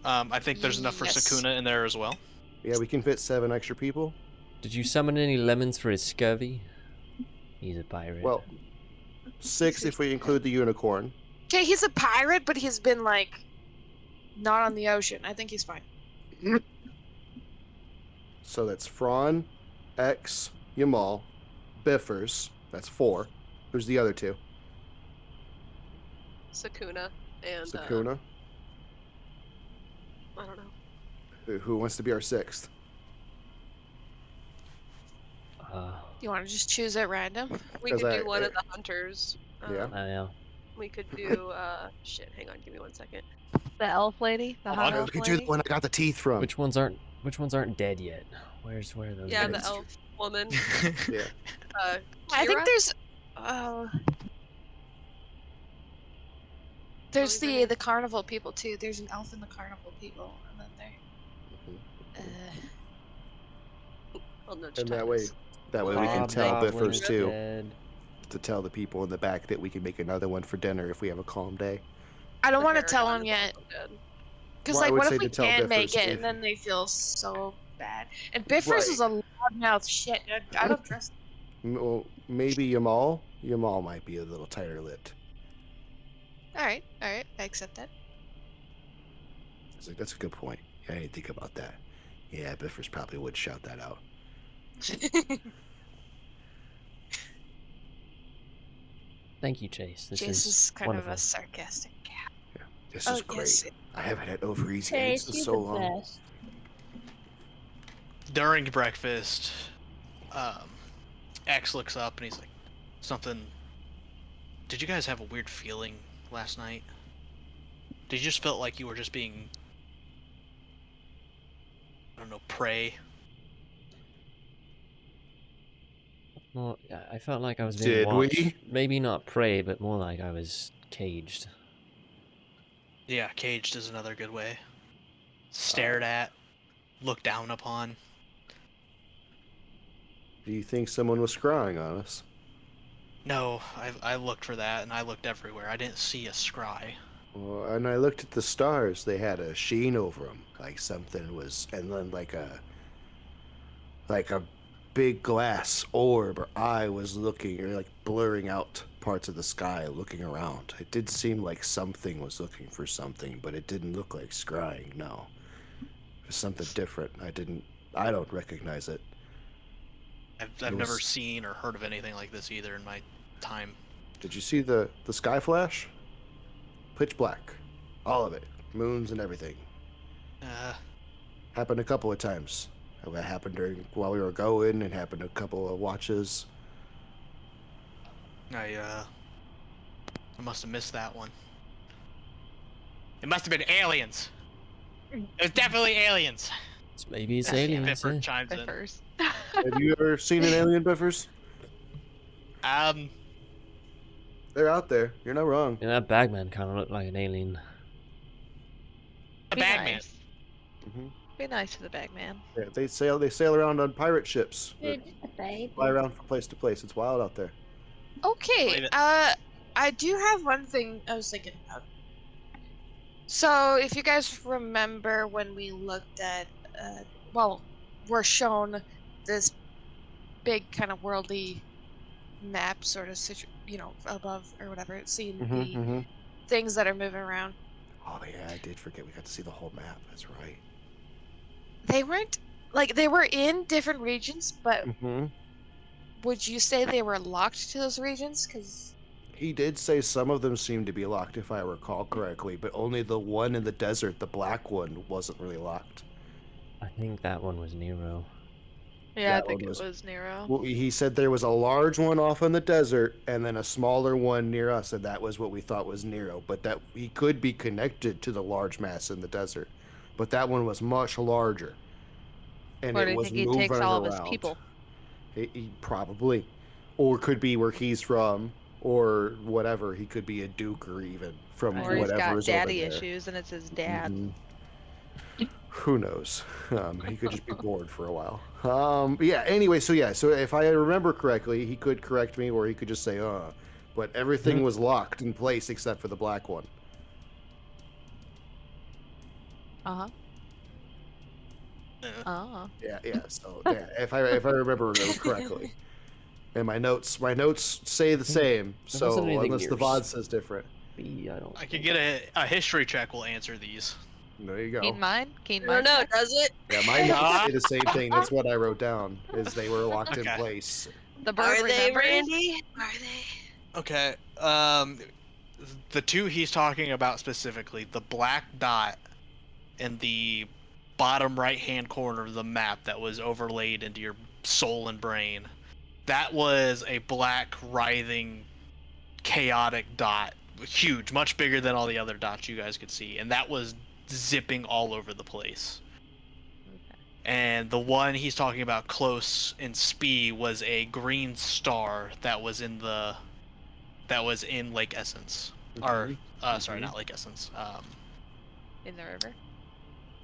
I think there's enough for Yes. Sakuna in there as well. Yeah, we can fit 7 extra people. Did you summon any lemons for his scurvy? He's a pirate. Well, 6 if we include the unicorn. Okay, he's a pirate, but he's been like not on the ocean. I think he's fine. So that's Fran, X, Yamal, Biffers. That's 4. Who's the other 2? Sakuna and Sakuna. I don't know. Who wants to be our 6th? You want to just choose at random? We 'Cause could I- do one of the hunters. Yeah. I know. We could do shit, hang on, give me 1 second. The elf lady? The Hold hot on, We elf could do lady? the one I got the teeth from. Which ones aren't dead yet? Where are those? Yeah, dead? the elf woman. Yeah. I think Kira? there's there's What was her the carnival people too. There's an elf in the carnival people, and then there. I'll nudge And that Thomas. way we can Bob tell Goblin Biffers is too. dead. To tell the people in the back that we can make another one for dinner if we have a calm day. I don't The want to tell Paragon them is yet, also dead. because Well, I like, would what say if we to tell can make Biffers it if- and then they feel so bad? And Biffers is a loudmouth shit. I don't trust. Well, maybe Yamal. Yamal might be a little tighter lipped. All right, I accept that. It's like, that's a good point. Yeah, I didn't think about that. Yeah, Biffers probably would shout that out. Thank you, Chase. This Chase is is kind wonderful. of a sarcastic cat. This Oh, is great. yes. I haven't had ovaries in Chase, so you're so the long. best. during breakfast, X looks up and he's like, something. Did you guys have a weird feeling last night? Did you just felt like you were just being, I don't know, prey? Well, I felt like I was being Did watched. we? Maybe not prey, but more like I was caged. Yeah, caged is another good way. Stared at, looked down upon. Do you think someone was scrying on us? No, I looked for that, and I looked everywhere. I didn't see a scry. Well, and I looked at the stars. They had a sheen over them, like something was, and then like a big glass orb or eye was looking, or like blurring out parts of the sky, looking around. It did seem like something was looking for something, but it didn't look like scrying. No, it was something different. I don't recognize it. I've never seen or heard of anything like this either in my time. Did you see the sky flash? Pitch black, all of it, moons and everything. Happened a couple of times. It happened while we were going, and happened a couple of watches. I must have missed that one. It must have been aliens. It was definitely aliens. Maybe it's aliens. Biffer Yeah. chimes in. Biffers. Have you ever seen an alien, Biffers? They're out there. You're not wrong. Yeah, that bagman kind of looked like an alien. A Be bagman. nice. Mm-hmm. Be nice to the bagman. Yeah, they sail around on pirate ships. Dude, a baby. Fly around from place to place. It's wild out there. Okay, Believe it. I do have one thing I was thinking about. So, if you guys remember when we looked at, well, we're shown this big kind of worldly map, sort of, above or whatever, seeing the things that are moving around. Oh yeah, I did forget. We got to see the whole map. That's right. They weren't, like, they were in different regions, but Mm-hmm. would you say they were locked to those regions? Because He did say some of them seemed to be locked, if I recall correctly, but only the one in the desert, the black one, wasn't really locked. I think that one was Nero. Yeah, That I think one it was- was Nero. Well, he said there was a large one off in the desert, and then a smaller one near us, and that was what we thought was Nero. But that he could be connected to the large mass in the desert, but that one was much larger, and Or it do you was think he moving takes all of around. his people? He probably, or could be where he's from, or whatever. He could be a duke, or even from Or he's whatever got is over daddy there. issues and it's his dad. Mhm. Who knows? He could just be bored for a while. Yeah. Anyway, so if I remember correctly, he could correct me, or he could just say, but everything was locked in place except for the black one. Uh-huh. Oh. Yeah. So yeah, if I remember correctly, and my notes say the same. There So wasn't anything unless the near VOD says different, I don't. I could get a history check will answer these. there you go. Keen mind? Keen I don't mind? know, check? does it? Yeah, my notes say the same thing. That's what I wrote down. Is they were locked in Okay. place. The bird Are they, remembers? Randy? Are they? Okay. The two he's talking about specifically, the black dot in the bottom right-hand corner of the map that was overlaid into your soul and brain, that was a black, writhing, chaotic dot. Huge, much bigger than all the other dots you guys could see, and that was zipping all over the place. Okay. And the one he's talking about close in speed was a green star that was in Lake Essence. Or sorry, not Lake Essence. In the river?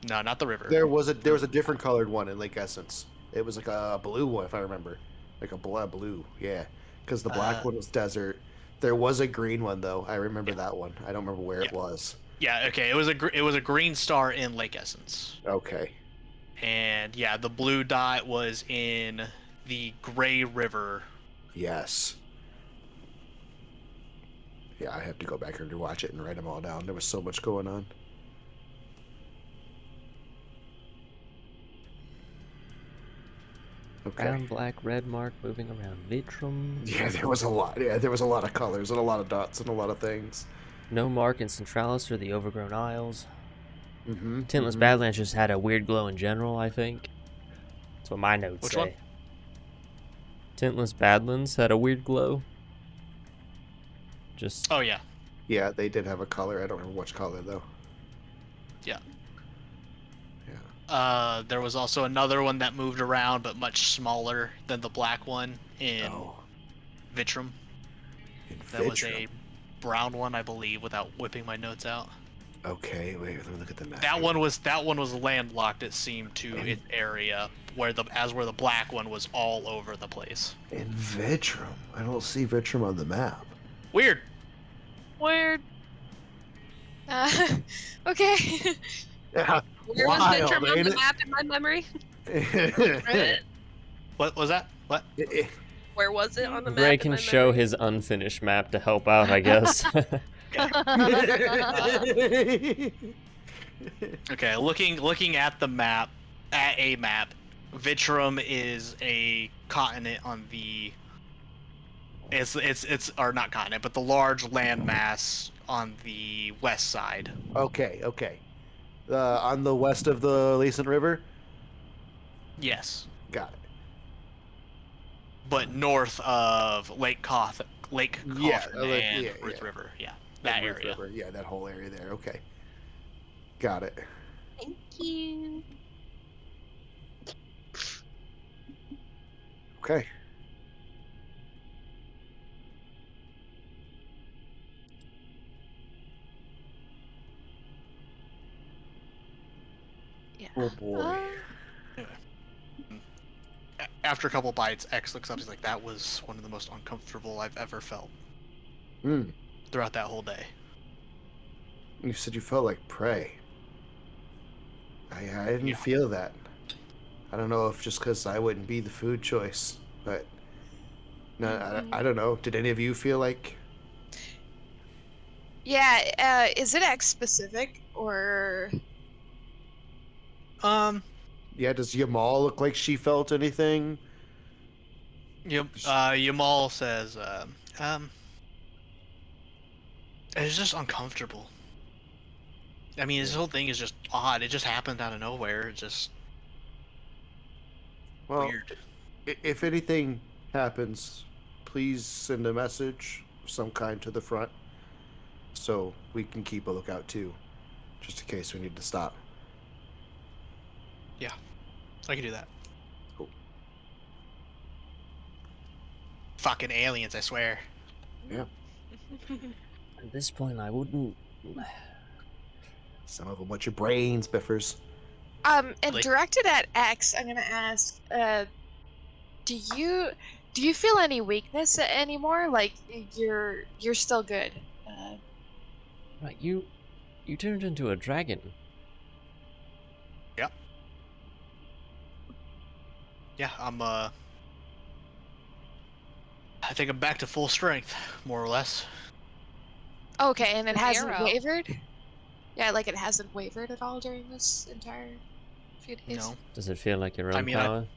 No, not the river. There was a different colored one in Lake Essence. It was like a blue one, if I remember, like a blue. Yeah, because the black one was desert. There was a green one though. I remember that one. I don't remember where it was. Yeah, okay. It was a green star in Lake Essence. Okay. And yeah, the blue dot was in the Gray River. Yes. Yeah, I have to go back and watch it and write them all down. There was so much going on. Okay. Brown, black, red mark moving around Vitrum. Yeah, there was a lot. Yeah, there was a lot of colors and a lot of dots and a lot of things. No mark in Centralis or the Overgrown Isles. Mm-hmm. Tintless Badlands just had a weird glow in general, I think. That's what my notes Which say. one? Tintless Badlands had a weird glow. Just Oh yeah, Yeah, they did have a color. I don't remember which color though. yeah. Yeah. There was also another one that moved around, but much smaller than the black one in Vitrum. In That was Vitrum. a brown one, I believe, without whipping my notes out. Okay, wait, let me look at the map. That one was landlocked. It seemed to its area, where the black one was all over the place. In Vitrum. I don't see Vitrum on the map. Weird. Weird. Okay. Yeah. Where was Wild, Vitrum on ain't the it? map in my memory? What was that? What? Where was it on the Gray map in can my show memory? his unfinished map to help out, I guess. Okay, looking at the map, at a map, Vitrum is a continent on the. It's or not continent, but the large landmass on the west side. Okay. On the west of the Lason River? Yes, Got it. but north of Lake Cawthon Yeah, and yeah, Ruth yeah. River. Yeah, that Ruth area. River. Yeah, that whole area there. Okay. Got it. Thank you. Okay. Yeah. Oh boy. After a couple bites, X looks up. He's like, "That was one of the most uncomfortable I've ever felt throughout that whole day." You said you felt like prey. I didn't feel that. I don't know if just because I wouldn't be the food choice, but no, I don't know. Did any of you feel like? Yeah. Is it X specific or? Yeah. Does Yamal look like she felt anything? Yamal says, it's just uncomfortable. I mean, this whole thing is just odd. It just happened out of nowhere. It's just weird. If anything happens, please send a message of some kind to the front, so we can keep a lookout too, just in case we need to stop. Yeah, I can do that. Cool. Fucking aliens, I swear. Yeah. At this point, I wouldn't. Some of them want your brains, Biffers. And directed at X, I'm gonna ask, do you feel any weakness anymore? Like you're still good. Right, you turned into a dragon. Yep. Yeah, I think I'm back to full strength, more or less. Okay, and it An hasn't arrow. wavered? Yeah, like it hasn't wavered at all during this entire few days? No. Does it feel like your own I mean, power?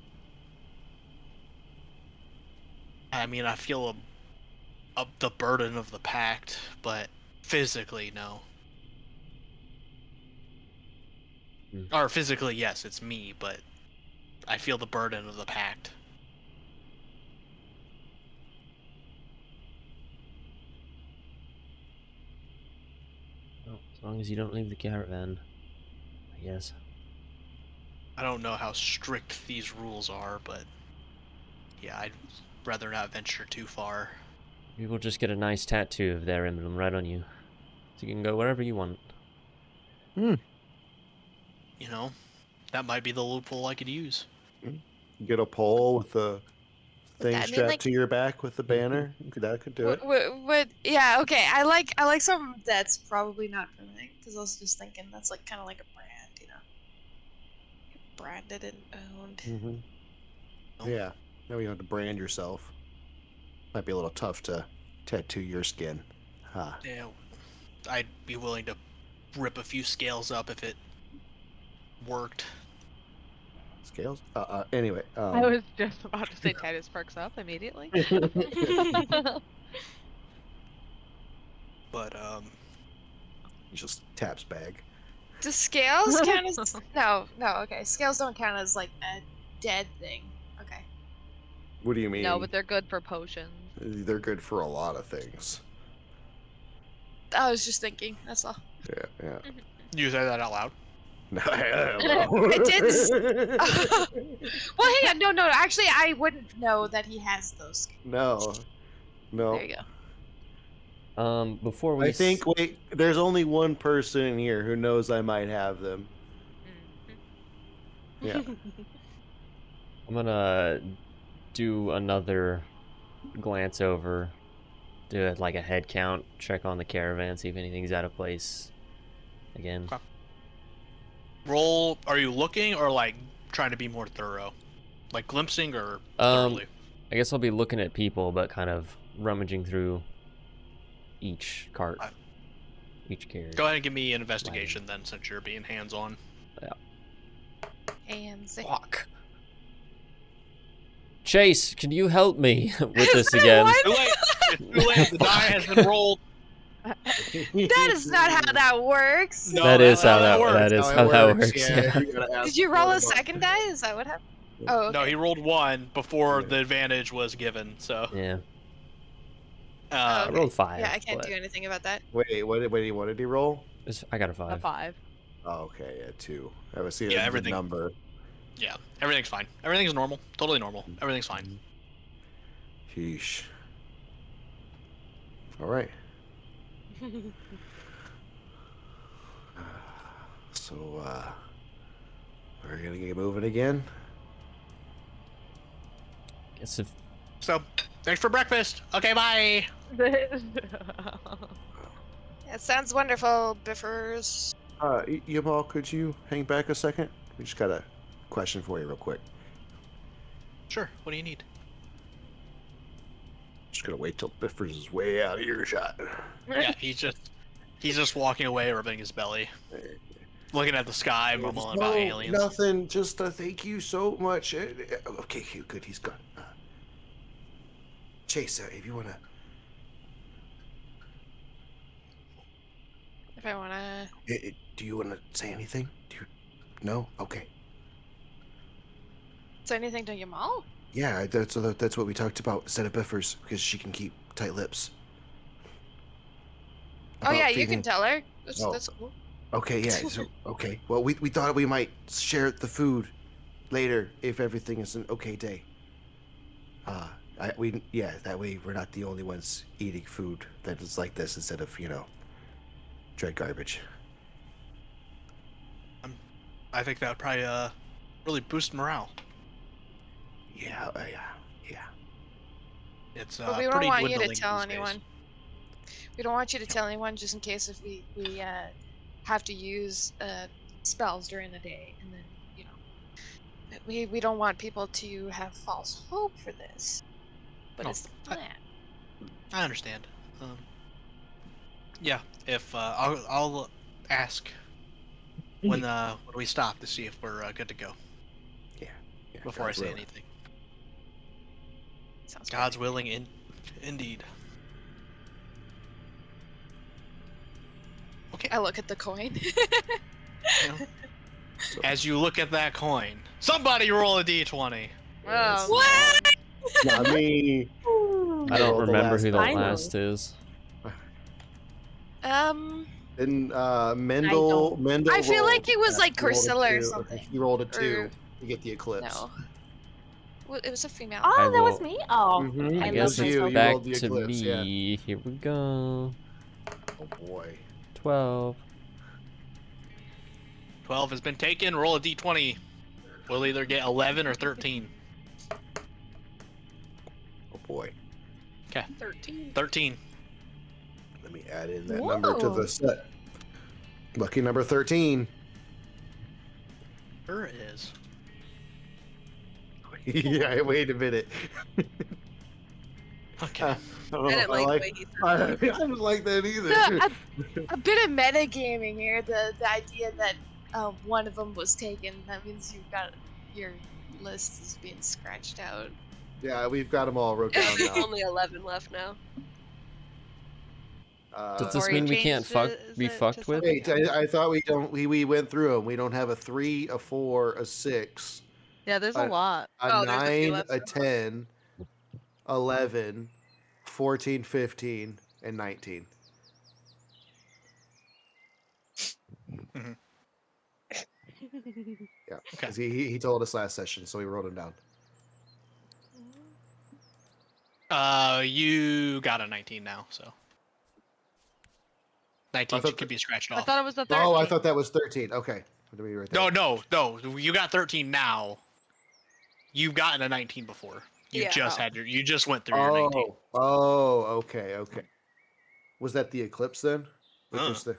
I feel the burden of the pact, but physically, no. Or physically, yes, it's me, but I feel the burden of the pact. Well, as long as you don't leave the caravan, I guess. I don't know how strict these rules are, but yeah, I'd rather not venture too far. You will just get a nice tattoo of their emblem right on you, so you can go wherever you want. You know, that might be the loophole I could use. Get a pole with a thing I mean, strapped like- to your back with the banner. That could do it. Yeah, okay. I like something that's probably not permanent because I was just thinking that's like kind of like a brand, you know, branded and owned. Yeah. Now you have to brand yourself. Might be a little tough to tattoo your skin. Huh. Yeah, I'd be willing to rip a few scales up if it worked. Scales? Anyway. I was just about to say Titus perks up immediately. But He just taps bag. Do scales count as no? Okay, scales don't count as like dead thing. Okay. What do you mean? No, but they're good for potions. They're good for a lot of things. I was just thinking. That's all. Yeah. You say that out loud? No, I don't know. I did. Well, hang on. No. Actually, I wouldn't know that he has those. No. There you go. Before we I think, wait, there's only one person in here who knows I might have them. Yeah. I'm gonna do another glance over, do it like a head count, check on the caravan, see if anything's out of place again. Okay. Roll. Are you looking or like trying to be more thorough, like glimpsing or thoroughly? I guess I'll be looking at people, but kind of rummaging through each cart, each carriage. Go ahead and give me an investigation then, since you're being hands-on. Yeah. Hands. Fuck. Chase, can you help me with this again? Too late. It's too late. The die has been rolled. That is not how that works. No, that is how that works. that is how that works. Yeah. Yeah. Did you roll a second die? Is that what happened? Oh, okay. No, he rolled 1 before the advantage was given. So. Yeah. I rolled 5. Yeah, I can't but do anything about that. Wait, what did he roll? I got a 5. A 5. Oh, okay, yeah, 2. I was seeing Yeah, the everything- number. Yeah, everything's fine. Everything's normal. Totally normal. Everything's fine. Sheesh. All right. So, we're gonna get moving again. Guess if So, thanks for breakfast. Okay, bye. That sounds wonderful, Biffers. Yamal, could you hang back a second? We just got a question for you real quick. Sure. What do you need? Just gonna wait till Biffers is way out of earshot. Yeah, he's just walking away, rubbing his belly, looking at the sky, mumbling about aliens. Nothing. Just thank you so much. Okay, good. He's gone. Chase, if you wanna. If I wanna. Do you wanna say anything? No? Okay. Say anything to Yamal? Yeah, that's what we talked about. Instead of Biffers, because she can keep tight lips. Oh yeah, you feeding- can tell her. That's, Oh. that's cool. Okay, yeah. So, okay. Well, we thought we might share the food later if everything is an okay day. That way we're not the only ones eating food that is like this instead of dread garbage. I think that would probably really boost morale. Yeah. It's But we don't pretty want you to dwindling tell these days. anyone. We don't want you to tell anyone just in case if we have to use spells during the day, and then we don't want people to have false hope for this. But Oh, it's the plan. I understand. Yeah, if I'll ask when we stop to see if we're good to go Yeah. before I God's say willing. anything. Sounds God's willing, indeed. Okay. I look at the coin. As you look at that coin, somebody roll a d20. Oh, What? Not me. I don't rolled the remember who the I know. last is. And Mendel. I feel like rolled- it was like he rolled a Cursilla or 2. something. He rolled a 2 Or- to get the eclipse. No. Well, it was a female. Oh, I that was will- me. Oh, Mhm. I I guess love it's you. myself. back rolled the to eclipse, me. Here we go. Oh boy. 12. 12 has been taken. Roll a d20. We'll either get 11 or 13. Oh boy. 13. 13. Let me add in that number to Whoa. the set. Lucky number 13. Sure it is. Yeah, wait a minute. Okay. I don't know I if didn't like the way he said I don't like that either. A bit of metagaming here. The idea that one of them was taken. That means you've got your list is being scratched out. Yeah, we've got them all wrote down There's now. only 11 left now. Does this Or mean he we can't changes be it to fucked with? something Wait, I thought we went through them. We don't have a 3, a 4, a 6, Yeah, there's a Uh, lot. A Oh, there's a few 9, left. a 10, 11, 14, 15, and 19. Yeah, Okay. because he told us last session, so we wrote him down. You got a 19 now, so 19 thought could be scratched I off. thought it was a 13. Oh, I thought that was 13. Okay. What do we write that? No. You got 13 now. You've gotten a 19 before. You Yeah. just Oh. had your. You just went through your 19. Oh, okay. Was that the eclipse then? Or Uh. just the?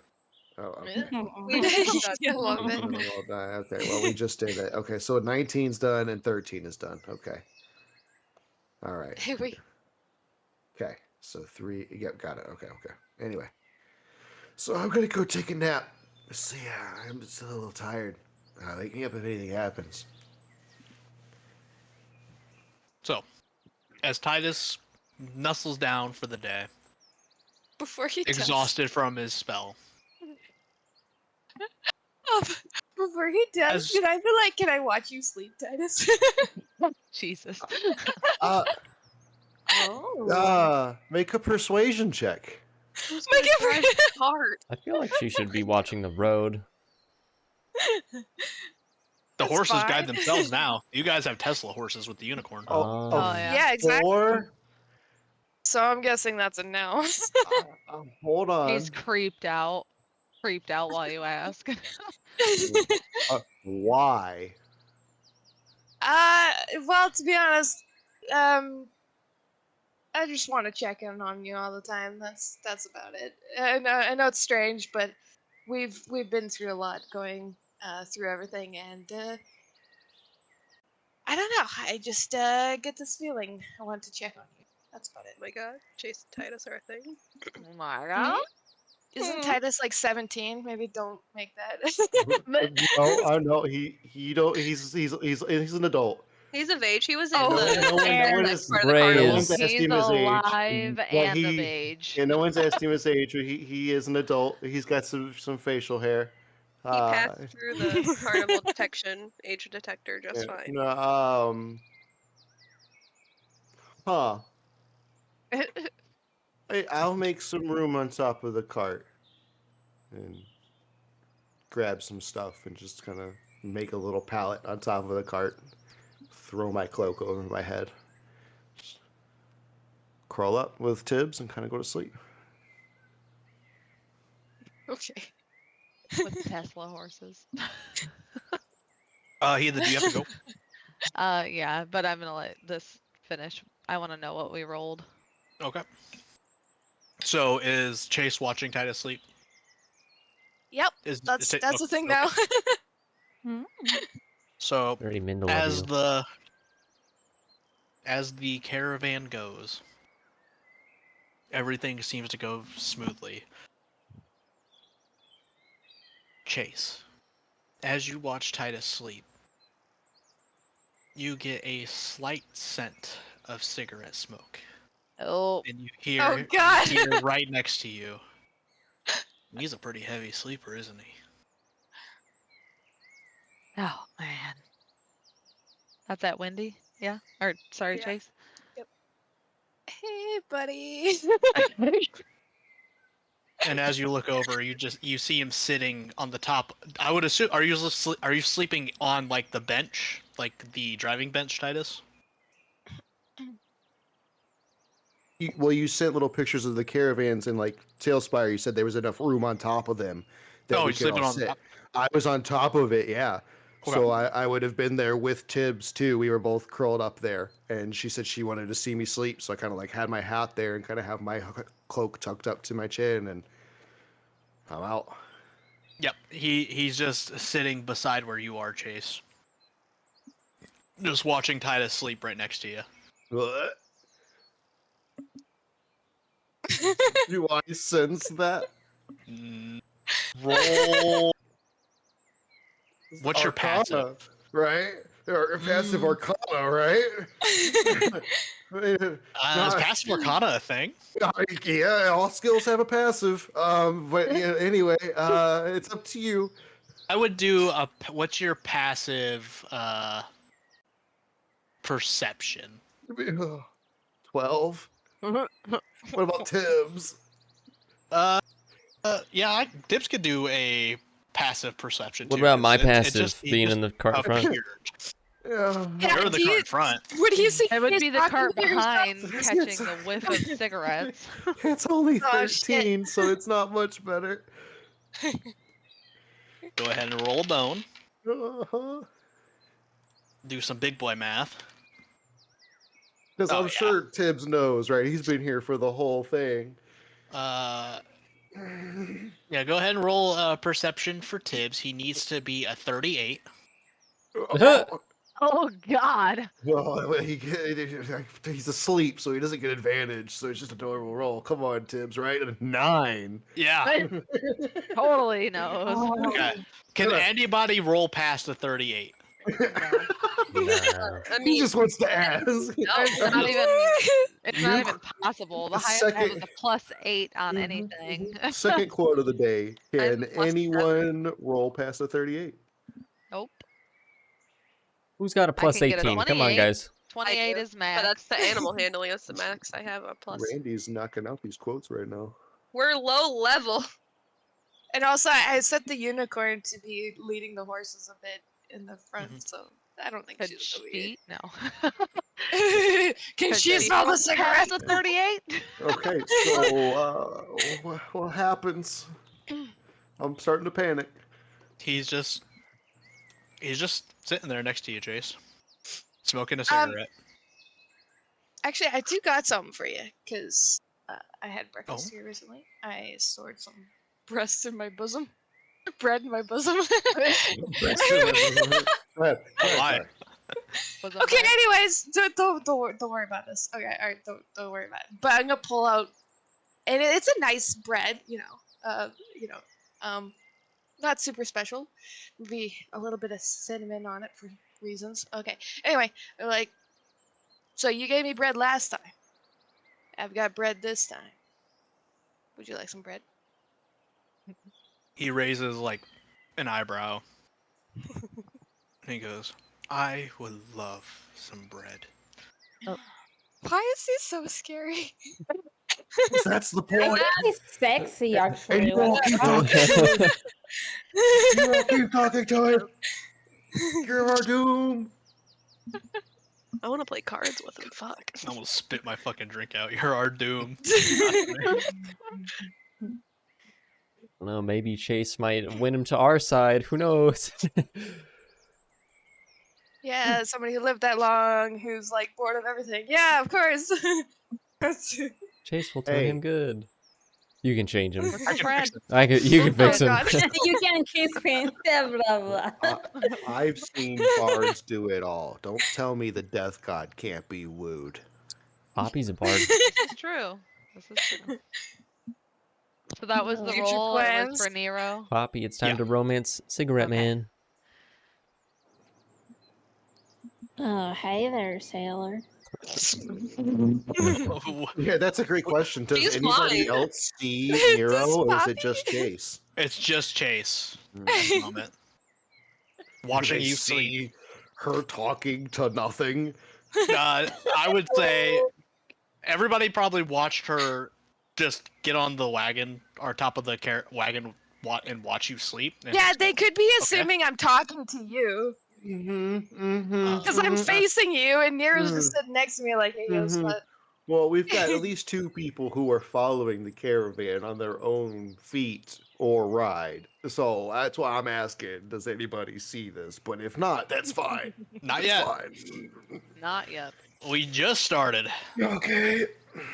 Oh, okay. We just got Yeah, a little bit. Well done. Okay, well we just did it. Okay, so 19's done and 13 is done. Okay. All right. Hey, wait. Okay, so 3. Yep, got it. Okay. Anyway, so I'm gonna go take a nap. See, I'm just a little tired. Wake me up if anything happens. So, as Titus nuzzles down for the day, Before he does. exhausted from his spell, Before he does, As- can I watch you sleep, Titus? Jesus. Make a persuasion check. Who's Make gonna it drive the cart? I feel like she should be watching the road. the That's horses fine. guide themselves now. You guys have Tesla horses with the unicorn. Oh, yeah. Yeah, exactly. 4? So I'm guessing that's a no. Hold on. He's creeped out. Creeped out while you ask. Why? Well, to be honest, I just want to check in on you all the time. That's about it. I know it's strange, but we've been through a lot going through everything, and I don't know. I just get this feeling I want to check on you. That's about it. Oh my god, Chase and Titus are a thing. Oh my god. Isn't Titus like 17? Maybe don't make that. No. He don't. He's an adult. He's of age. He was in Oh. the No one And is. part of the Bray No carnival. one's asked He's him his age. alive But and of age. Yeah, no one's asked him his age. But he is an adult. He's got some facial hair. He passed through the carnival detection age detector just fine. No, huh. I'll make some room on top of the cart and grab some stuff and just kind of make a little pallet on top of the cart. Throw my cloak over my head. Just crawl up with Tibbs and kind of go to sleep. Okay. With the Tesla horses. Heather, do you have to go? Yeah, but I'm gonna let this finish. I want to know what we rolled. Okay. So is Chase watching Titus sleep? Yep. Is That's Ta- the thing okay. now. So Very mean to as love the caravan goes, everything seems to go smoothly. Chase, as you watch Titus sleep, you get a slight scent of cigarette smoke, Oh, and you hear, Oh, God. you hear right next to you. He's a pretty heavy sleeper, isn't he? oh man. That's that Wendy? Yeah. Or sorry, Yeah. Chase. Hey, buddy. And as you look over, you see him sitting on the top. I would assume, are you sleeping on like the bench, like the driving bench, Titus? You sent little pictures of the caravans in like Tailspire. You said there was enough room on top of them that Oh, we you're could sleeping all on sit. top. I was on top of it, yeah. Okay. So I would have been there with Tibbs too. We were both curled up there, and she said she wanted to see me sleep, so I kind of like had my hat there and kind of have my cloak tucked up to my chin, and I'm out. Yep, he's just sitting beside where you are, Chase. Just watching Titus sleep right next to you. What? Do I sense that? Roll. What's your Arcana, passive? right? Or passive Arcana, right? Is passive Arcana a thing? Yeah, all skills have a passive. But yeah, anyway, it's up to you. I would do a. What's your passive? perception. 12. What about Tibbs? Yeah, Tibbs could do a passive perception What too. about my 'cause passive he being just in the cart front? appeared. Yeah. You're in the cart front. What do you see? It would He's be the talking cart to yourself? behind catching the whiff of cigarettes. It's only Oh, shit. 13, so it's not much better. Go ahead and roll a bone. Uh-huh. Do some big boy math. Because Oh, I'm yeah. sure Tibbs knows, right? He's been here for the whole thing. Yeah, go ahead and roll perception for Tibbs. He needs to be a 38. Oh God! Well, he's asleep, so he doesn't get advantage. So it's just a normal roll. Come on, Tibbs, right? A 9. Yeah. Totally knows. Oh, Okay. Can anybody roll past a 38? No. I He mean, just wants to ask. It's not even. It's not even possible. The The highest I have second- is a +8 on Mhm, anything. Second quote of the day. I'm Can +7. anyone roll past a 38? Nope. Who's got a plus can get a 18? Come on, 28. guys. 28 do, is But max. that's the animal handling. That's the max. I have a plus. Randy's knocking out these quotes right now. We're low level. And also, I set the unicorn to be leading the horses a bit in the front, so I don't think Could she's gonna she? No. be. Can Could she smell the pass cigarette? a 38? Okay, so what happens? I'm starting to panic. He's just sitting there next to you, Jace, smoking a Um, cigarette. Actually, I do got something for you, because I had breakfast Oh. here recently. I stored some breasts in my bosom. Bread in my bosom. Why? Okay, anyways, don't worry about this. Okay, alright, don't worry about it. But I'm gonna pull out, and it's a nice bread, not super special. Be a little bit of cinnamon on it for reasons. Okay, anyway, so you gave me bread last time. I've got bread this time. Would you like some bread? He raises like an eyebrow. And he goes, I would love some bread. Why is he so scary? That's the point. He's sexy, And actually. you all keep talking to him. You all keep talking to him. You're our doom. I want to play cards with him. Fuck. I almost spit my fucking drink out. You're our doom. No, maybe Chase might win him to our side. Who knows? Yeah, somebody who lived that long, who's like bored of everything. Yeah, of course. Chase will turn Hey. him good. You can change him. What's the bread? You can fix Oh, him. God. You can kiss him. Blah blah. I've seen bards do it all. Don't tell me the death god can't be wooed. Poppy's a bard. It's true. This is true. So that was the Future roll. It was plans? for Nero. Poppy, it's time Yeah. to romance Cigarette Okay. Man. oh, hey there, sailor. Yeah, that's a great question. Does He's anybody fine. else see Does Nero, or is Poppy? it just Chase? It's just Chase Mm. at the moment. Watching They you sleep. see her talking to nothing. I would say everybody probably watched her just get on the wagon or top of the wagon and watch you sleep. And Yeah, just they go, could be assuming I'm talking to you. Because I'm facing you, and Nero's just sitting next to me like, hey, yo, slut. Well, we've got at least 2 people who are following the caravan on their own feet or ride. So that's why I'm asking, does anybody see this? But if not, that's fine. Not That's yet. fine. Not yet. We just started. Okay.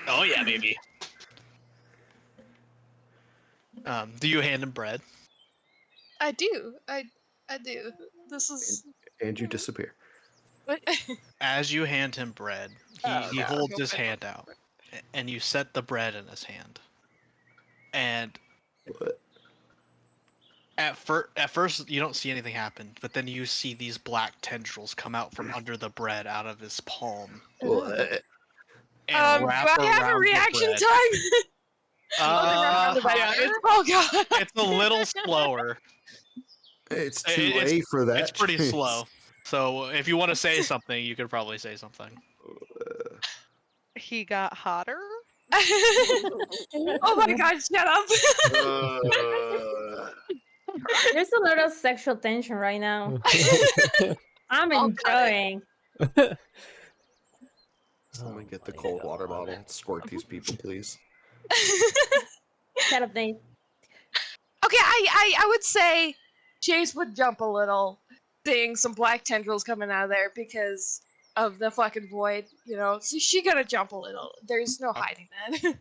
Oh yeah, baby. Do you hand him bread? I do. I do. This is. And you disappear. What? As you hand him bread, he no. holds his hand out, and you set the bread in his hand. And What? at first you don't see anything happen, but then you see these black tendrils come out from under the bread out of his palm. What? And Do wrap I have around a the reaction bread. time? Yeah, Oh god. it's a little slower. It's too It's- late for that. It's pretty Chase. slow. So if you want to say something, you could probably say something. He got hotter. Oh my god, shut up. There's a lot of sexual tension right now. I'm I'll cut it. enjoying. Someone get the cold water bottle. Squirt these people, please. Shut up, Nate. Okay, I would say Chase would jump a little, seeing some black tendrils coming out of there because of the fucking void, you know. So she gonna jump a little. There's no hiding that.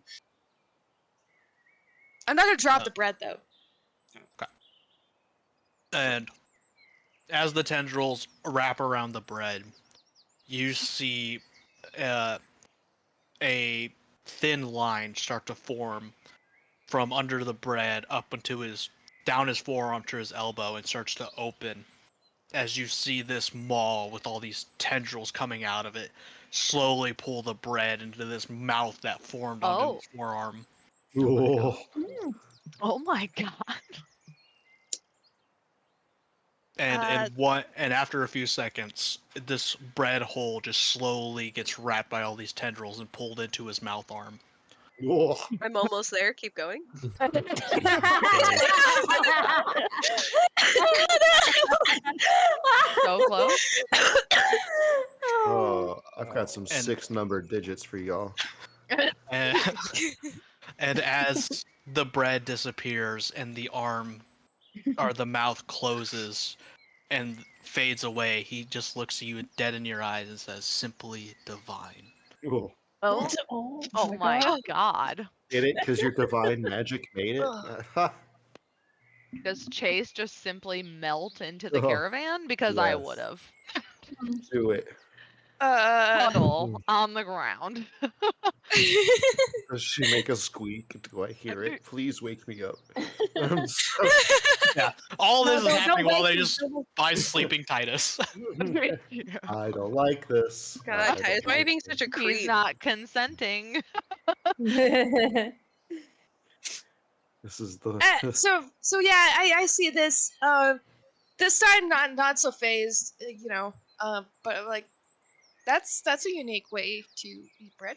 I'm not gonna drop the bread though. Okay. And as the tendrils wrap around the bread, you see a thin line start to form from under the bread up into down his forearm to his elbow and starts to open as you see this maw with all these tendrils coming out of it slowly pull the bread into this mouth that formed under the forearm. Oh. Oh my god. And after a few seconds, this bread hole just slowly gets wrapped by all these tendrils and pulled into his mouth arm. Oh. I'm almost there. Keep going. So close. Oh, I've got some 6-number digits for y'all. And, and as the bread disappears and the arm or the mouth closes and fades away, he just looks at you dead in your eyes and says, "Simply divine." Oh. Oh my god. Get it? Because your divine magic made it? Does Chase just simply melt into the Oh, caravan? Because I yes. would have. Do it. Puddle on the ground. Does she make a squeak? Do I hear it? Please wake me up. I'm so... Yeah. All this is don't happening while wake they me, just buy sleeping Titus. I don't like this. God, I Titus, don't why are you like being such a He's creep? not consenting. This is the... So yeah, I see this. This time not so phased, you know. But like, that's a unique way to eat bread.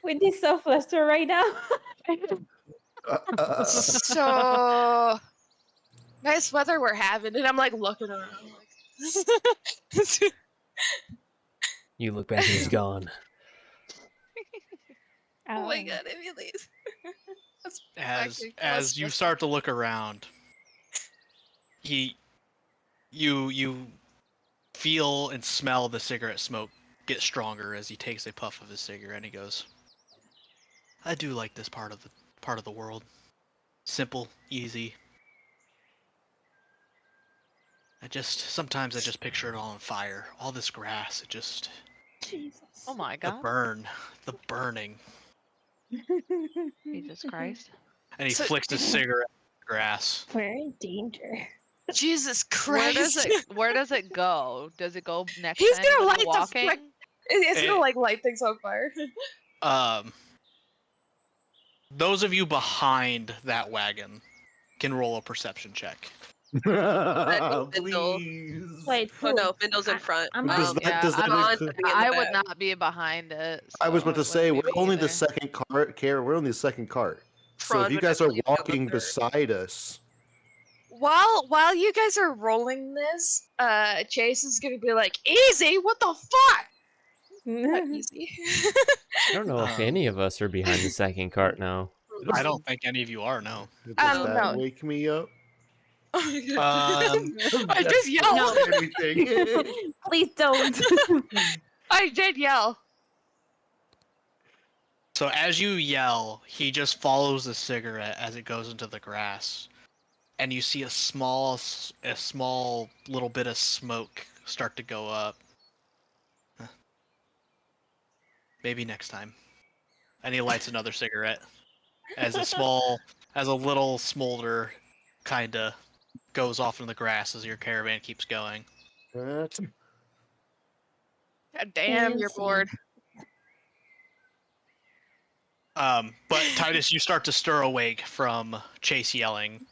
Whitney's so flustered right now. So nice weather we're having, and I'm like looking around, like. You look back and he's gone. Oh my god, Emily's. As you start to look around, you feel and smell the cigarette smoke get stronger as he takes a puff of his cigarette and he goes, "I do like this part of the world. Simple, easy. Sometimes I just picture it all on fire. All this grass, it just Jesus. Oh my the god. the burning." Jesus Christ. And he flicks his cigarette at the grass. We're in danger. Jesus Christ. Where does it go? Does it go next He's to gonna anybody light the walking? It's gonna like light things on fire. Those of you behind that wagon can roll a perception check. Please. Wait, Oh no, Findle's in front. Does that I would not be behind it. I was about to say we're only the either. second cart, Kara. We're only the second cart. So if you guys are walking beside us, While you guys are rolling this, Chase is gonna be like, "Easy, what the fuck?" Not easy. I don't know if any of us are behind the second cart now. I don't think any of you are, no. Does that no. wake me up? I did yell. No. Please don't. I did yell. So as you yell, he just follows the cigarette as it goes into the grass, and you see a small little bit of smoke start to go up. Maybe next time. And he lights another cigarette as a little smolder kinda goes off in the grass as your caravan keeps going. God damn, you're bored. But Titus, you start to stir awake from Chase yelling,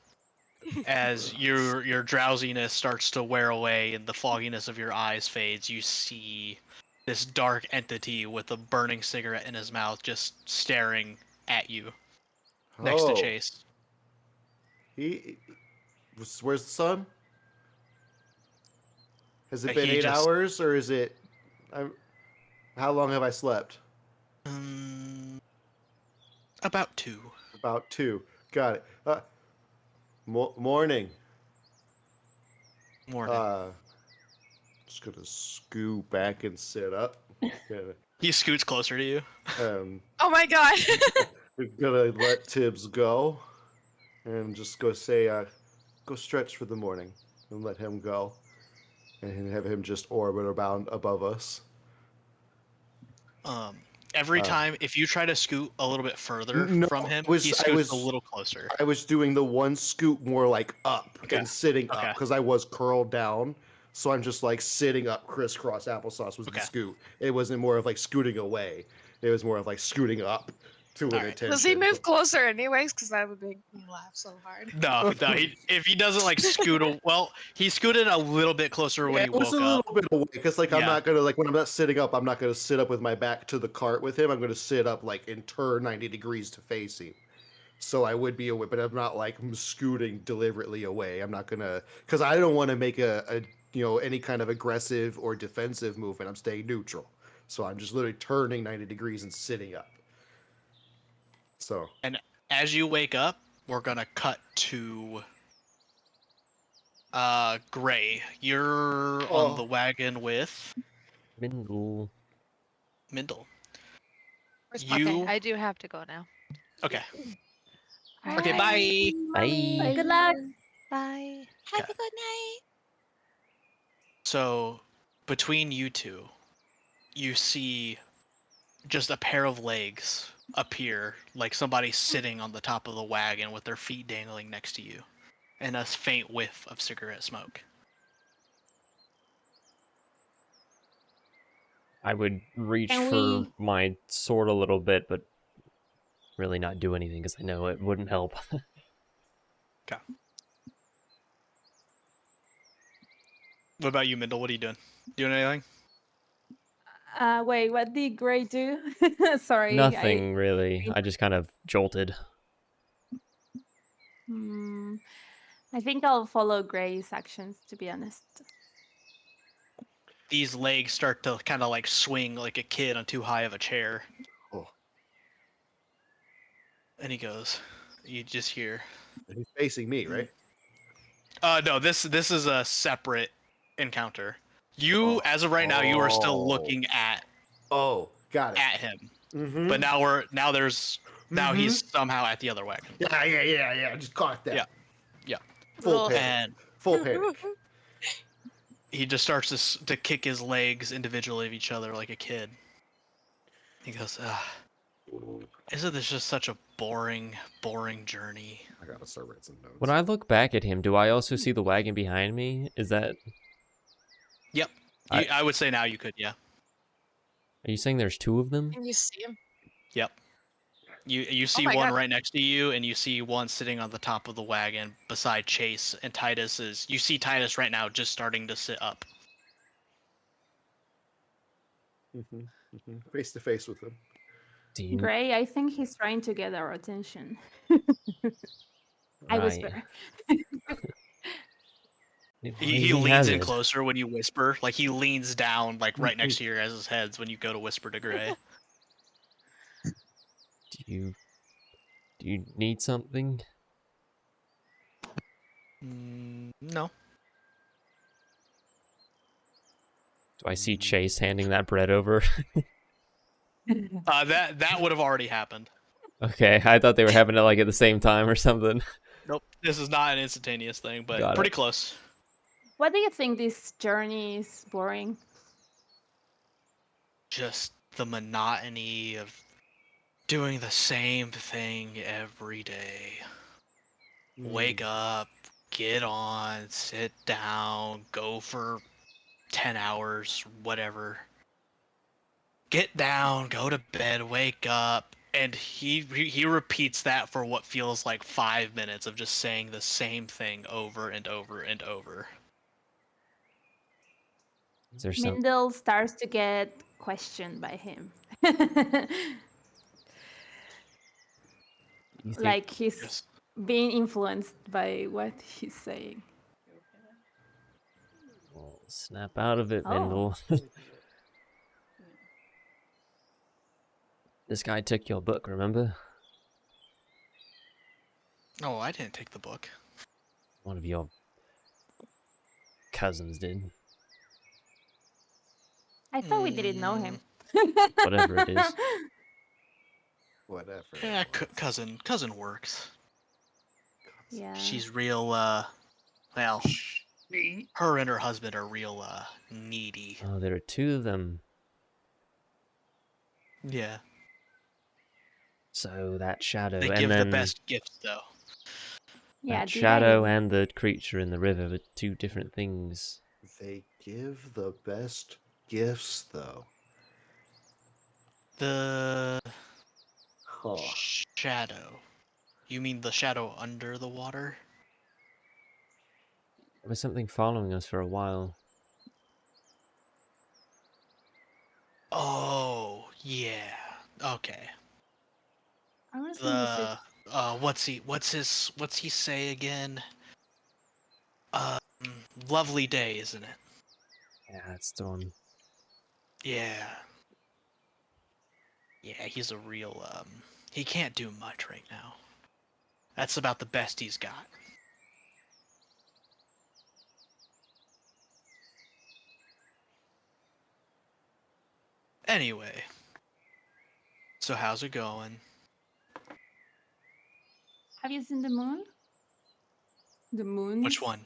As your drowsiness starts to wear away and the fogginess of your eyes fades, you see this dark entity with a burning cigarette in his mouth just staring at you next to Oh, Chase. where's the sun? Has it been He 8 hours, or is it? How long have I slept? About 2. About 2. Got it. Morning. Morning. Just gonna scoot back and sit up. He scoots closer to you. Oh my god. Gonna let Tibbs go, and just go say, go stretch for the morning, and let him go, and have him just orbit around above us. Every time, if you try to scoot a little bit further from him, he scoots a little closer. I was doing the one scoot more like up and sitting up because I was curled down. So I'm just like sitting up, crisscross applesauce was the scoot. It wasn't more of like scooting away. It was more of like scooting up to an attention. Does he move closer anyways? Because that would make me laugh so hard. No. If he doesn't like scoot, well, he scooted a little bit closer when he woke up. It was a little bit away because like I'm not gonna like when I'm not sitting up, I'm not gonna sit up with my back to the cart with him. I'm gonna sit up like and turn 90 degrees to face him. So I would be away, but I'm not like scooting deliberately away. I'm not gonna because I don't want to make a any kind of aggressive or defensive movement. I'm staying neutral. So I'm just literally turning 90 degrees and sitting up. So. And as you wake up, we're gonna cut to Gray. You're on the wagon with Mindle. Okay, I do have to go now. Okay. All Okay, right. bye. Bye. Good luck. Bye. Have a good night. So, between you two, you see just a pair of legs appear, like somebody sitting on the top of the wagon with their feet dangling next to you, and a faint whiff of cigarette smoke. I would reach for my sword a little bit, but really not do anything because I know it wouldn't help. Okay. What about you, Mindle? What are you doing? Doing anything? Wait, what did Gray do? Sorry. Nothing really. I just kind of jolted. I think I'll follow Gray's actions, to be honest. These legs start to kind of like swing like a kid on too high of a chair. Oh. And he goes, you just hear. He's facing me, right? No, this is a separate encounter. You, as of right now, you are still looking at. Oh, got it. At him. Mm-hmm. But now he's somehow at the other wagon. Yeah. I just caught that. Yeah. Full panic. Full panic. He just starts to kick his legs individually of each other like a kid. He goes, isn't this just such a boring journey? I gotta start writing some notes. When I look back at him, do I also see the wagon behind me? Is that... Yep. I would say now you could, yeah. Are you saying there's 2 of them? Can you see him? Yep. You see one right next to you, and you see one sitting on the top of the wagon beside Chase, and you see Titus right now just starting to sit up. Face to face with him. Gray, I think he's trying to get our attention. I whisper. He leans in closer when you whisper. Like he leans down, like right next to your guys' heads when you go to whisper to Gray. Do you need something? No. Do I see Chase handing that bread over? That would have already happened. Okay, I thought they were having it like at the same time or something. Nope, this is not an instantaneous thing, but pretty close. What do you think this journey is boring? Just the monotony of doing the same thing every day. Wake up, get on, sit down, go for 10 hours, whatever. Get down, go to bed, wake up, And he repeats that for what feels like 5 minutes of just saying the same thing over and over and over. Is there some? Mindel starts to get questioned by him. You think? Like he's Yes. being influenced by what he's saying. Well, snap out of it, Oh. Mindel. This guy took your book, remember? Oh, I didn't take the book. One of your cousins did. I thought we didn't know him. Whatever it is. Whatever. Yeah, it was. cousin works. Yeah. She's real. Well, her and her husband are real needy. Oh, there are two of them. Yeah. So that shadow, They and give the then best gifts though. Yeah, that did shadow I? and the creature in the river were two different things. They give the best gifts, though. The Huh. shadow. You mean the shadow under the water? There was something following us for a while. Oh, yeah. Okay. I was thinking we should. What's he say again? Um, lovely day, isn't it? Yeah, that's the one. Yeah. Yeah, he's a real he can't do much right now. That's about the best he's got. Anyway. So how's it going? Have you seen the moon? The moon? Which one?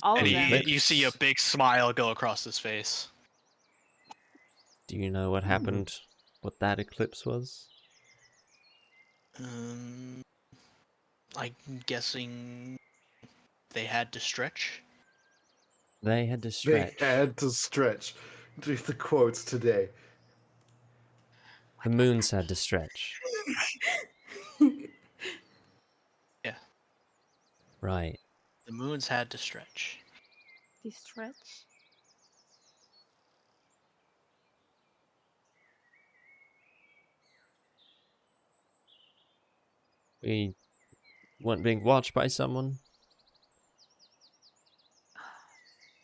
All And of them. you see a big smile go across his face. Do you know what happened? What that eclipse was? I'm guessing they had to stretch. They had to stretch. They had to stretch. Do the quotes today. The moons had to stretch. Yeah. Right. The moons had to stretch. The stretch? We weren't being watched by someone.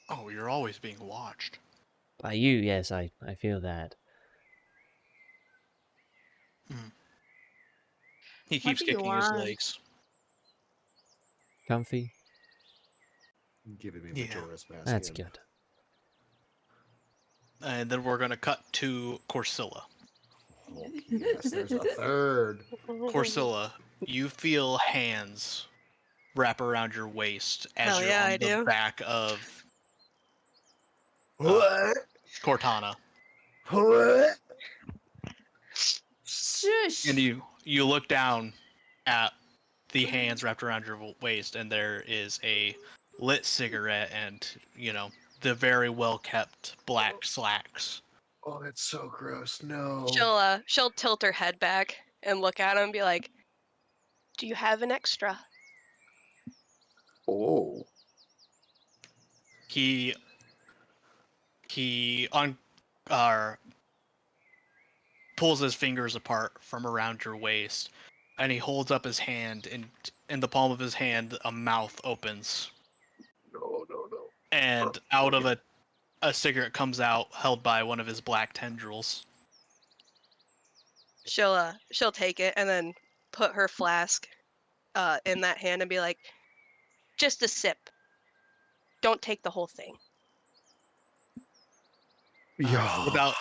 Oh, you're always being watched. By you, yes, I feel that. He What keeps do you kicking his want? legs. Comfy? Giving me Yeah. Majora's Mask. That's again. good. And then we're gonna cut to Corsilla. Oh, yes, there's a third. Corsilla, you feel hands wrap around your waist as Hell you're yeah, on I the do. back of What? Cortana. What? Shush! And you look down at the hands wrapped around your waist, and there is a lit cigarette and, the very well kept black slacks. Oh, that's so gross. No. She'll tilt her head back and look at him and be like, "Do you have an extra?" Oh. He pulls his fingers apart from around your waist, and he holds up his hand, and in the palm of his hand a mouth opens, No. and out of a cigarette comes out, held by one of his black tendrils. She'll take it and then put her flask in that hand and be like, "Just a sip. Don't take the whole thing." Yeah.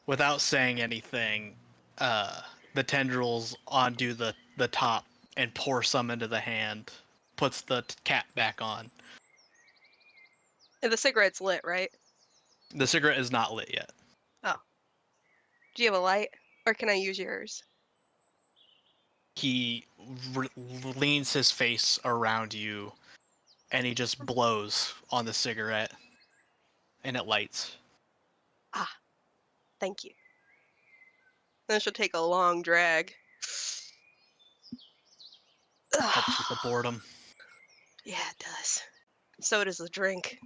Without saying anything, the tendrils undo the top and pour some into the hand, puts the cap back on. And the cigarette's lit, right? The cigarette is not lit yet. Oh. Do you have a light? Or can I use yours? He leans his face around you, and he just blows on the cigarette, and it lights. Ah, thank you. Then she'll take a long drag. Helps with the boredom. Yeah, it does. So does the drink.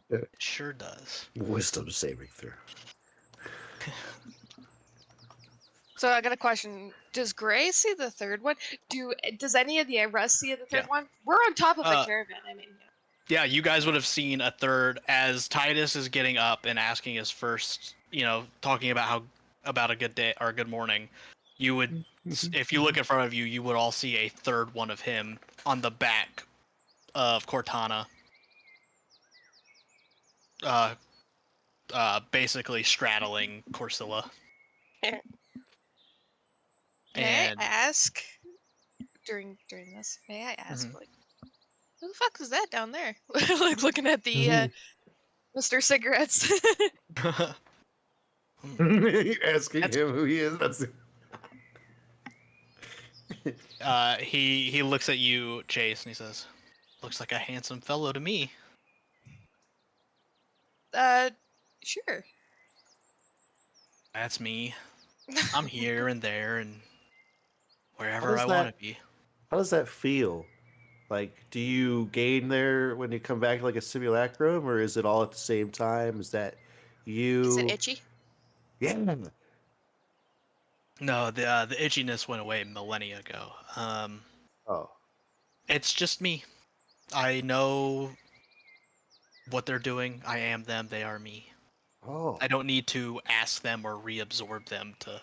It sure does. Wisdom saving throw. So I got a question. Does Gray see the third one? Does any of the rest see the third one? We're on top of a caravan. I mean, yeah, you guys would have seen a third as Titus is getting up and asking his first, talking about about a good day or a good morning. You would, if you look in front of you, you would all see a third one of him on the back of Cortana. Basically straddling Corsilla. May I ask during this? May I ask, like, who the fuck is that down there? Like looking at the Mr. Cigarettes. Asking him who he is. That's. He looks at you, Chase, and he says, "Looks like a handsome fellow to me." Sure. That's me. I'm here and there and wherever I want to be. How does that feel? Like, do you gain there when you come back like a simulacrum, or is it all at the same time? Is that you? Is it itchy? Yeah. No, the itchiness went away millennia ago. Oh. It's just me. I know what they're doing. I am them. They are me. Oh. I don't need to ask them or reabsorb them to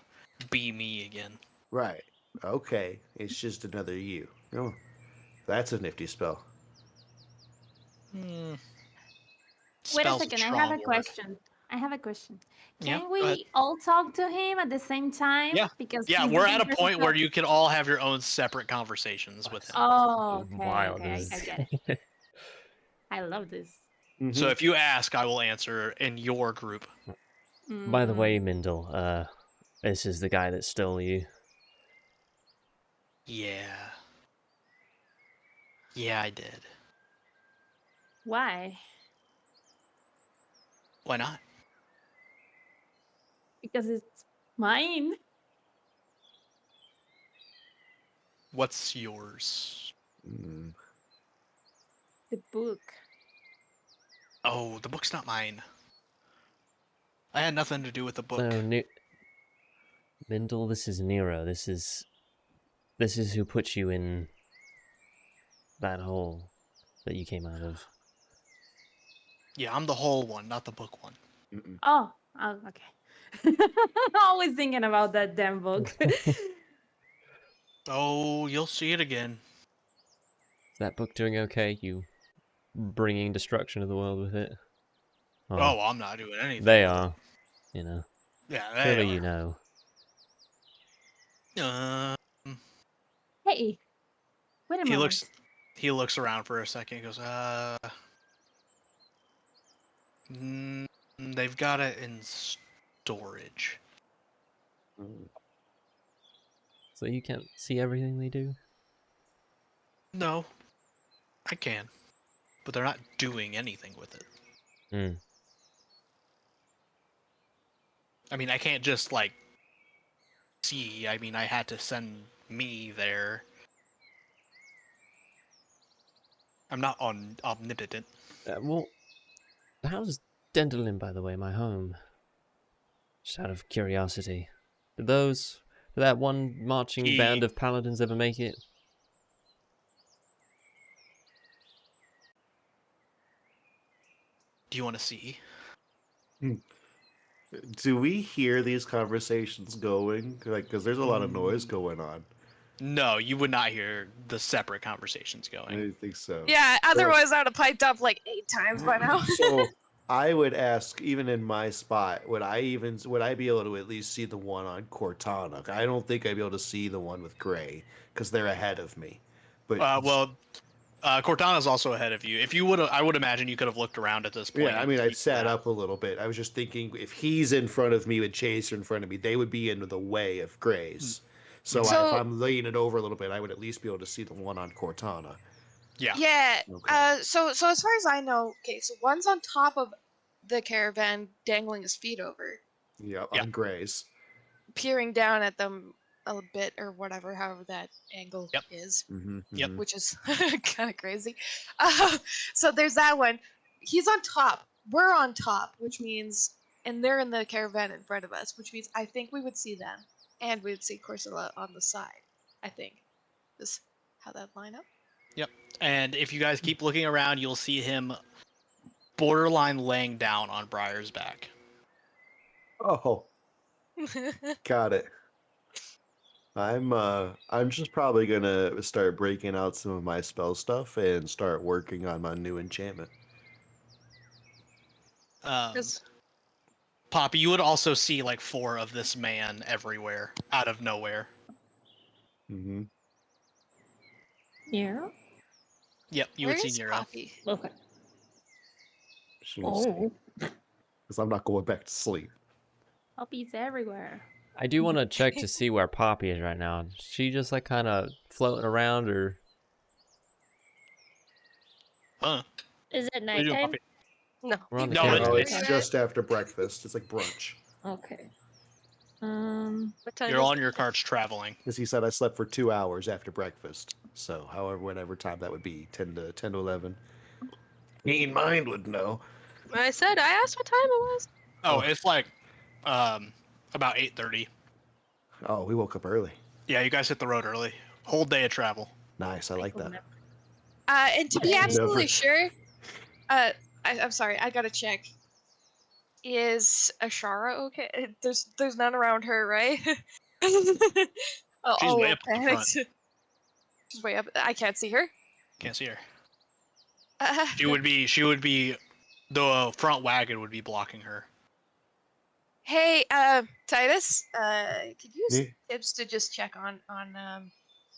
be me again. Right. Okay. It's just another you. Oh, that's a nifty spell. Wait a second. I have a question. Can we all talk to him at the same time? Yeah. Because yeah, we're at a point where you can all have your own separate conversations with him. Oh, okay. Wild Okay, I get it. I love this. So if you ask, I will answer in your group. By the way, Mindel, this is the guy that stole you. Yeah. Yeah, I did. Why? Why not? Because it's mine. What's yours? The book. Oh, the book's not mine. I had nothing to do with the book. No, Mindel, this is Nero. This is who put you in that hole that you came out of. Yeah, I'm the whole one, not the book one. Oh, okay. Always thinking about that damn book. Oh, you'll see it again. Is that book doing okay? You bringing destruction to the world with it? Oh, I'm not doing anything. They with are. You know. Yeah, they Surely are. you know. Hey, wait a moment. He looks around for a second. He goes, they've got it in storage. So you can't see everything they do? No, I can, but they're not doing anything with it. I mean, I can't just like see. I mean, I had to send me there. I'm not omnipotent. Well, how's Dendelin, by the way, my home? Just out of curiosity. Did that one marching band of paladins ever make it? Do you want to see? Do we hear these conversations going? Like, because there's a lot of noise going on. No, you would not hear the separate conversations going. I didn't think so. Yeah, otherwise I would have piped up like 8 times by now. So I would ask, even in my spot, would I be able to at least see the one on Cortana? I don't think I'd be able to see the one with Gray because they're ahead of me. But Cortana's also ahead of you. If you would, I would imagine you could have looked around at this point. Yeah, I mean, I've sat up a little bit. I was just thinking, if he's in front of me with Chase in front of me, they would be in the way of Gray's. So if I'm leaning over a little bit, I would at least be able to see the one on Cortana. Yeah. Yeah. Okay. So as far as I know, okay, so one's on top of the caravan, dangling his feet over. Yeah, on Gray's. peering down at them a bit or whatever, however that angle Yep. is, Yep. which is kind of crazy. So there's that one. He's on top. We're on top, which means, and they're in the caravan in front of us, which means I think we would see them, and we would see Corsola on the side. I think. Is how that line up? Yep. And if you guys keep looking around, you'll see him borderline laying down on Briar's back. Oh, got it. I'm just probably gonna start breaking out some of my spell stuff and start working on my new enchantment. Poppy, you would also see like 4 of this man everywhere, out of nowhere. Mm-hmm. Yeah. Yep, you Where would see is Nero. Poppy? Okay. Because I'm not going back to sleep. Puppies everywhere. I do want to check to see where Poppy is right now. Is she just like kind of floating around, or? Huh? Is it What are you doing, nighttime? Poppy? No. We're on the No, caravan. Oh, it's- it's just after breakfast. It's like brunch. Okay. What time You're is on your carts traveling. Because he said I slept for 2 hours after breakfast. So, however, whatever time that would be, 10 to 11. Keen mind would know. I said, I asked what time it was. Oh, it's like about 8:30. Oh, we woke up early. Yeah, you guys hit the road early. Whole day of travel. Nice, I like that. And to be Never. absolutely sure, I'm sorry, I gotta check. Is Ashara okay? There's none around her, right? She's way up at the front. panicked. She's way up. I can't see her. Can't see her. She would be. The front wagon would be blocking her. Hey, Titus, could you use Yeah. tips to just check on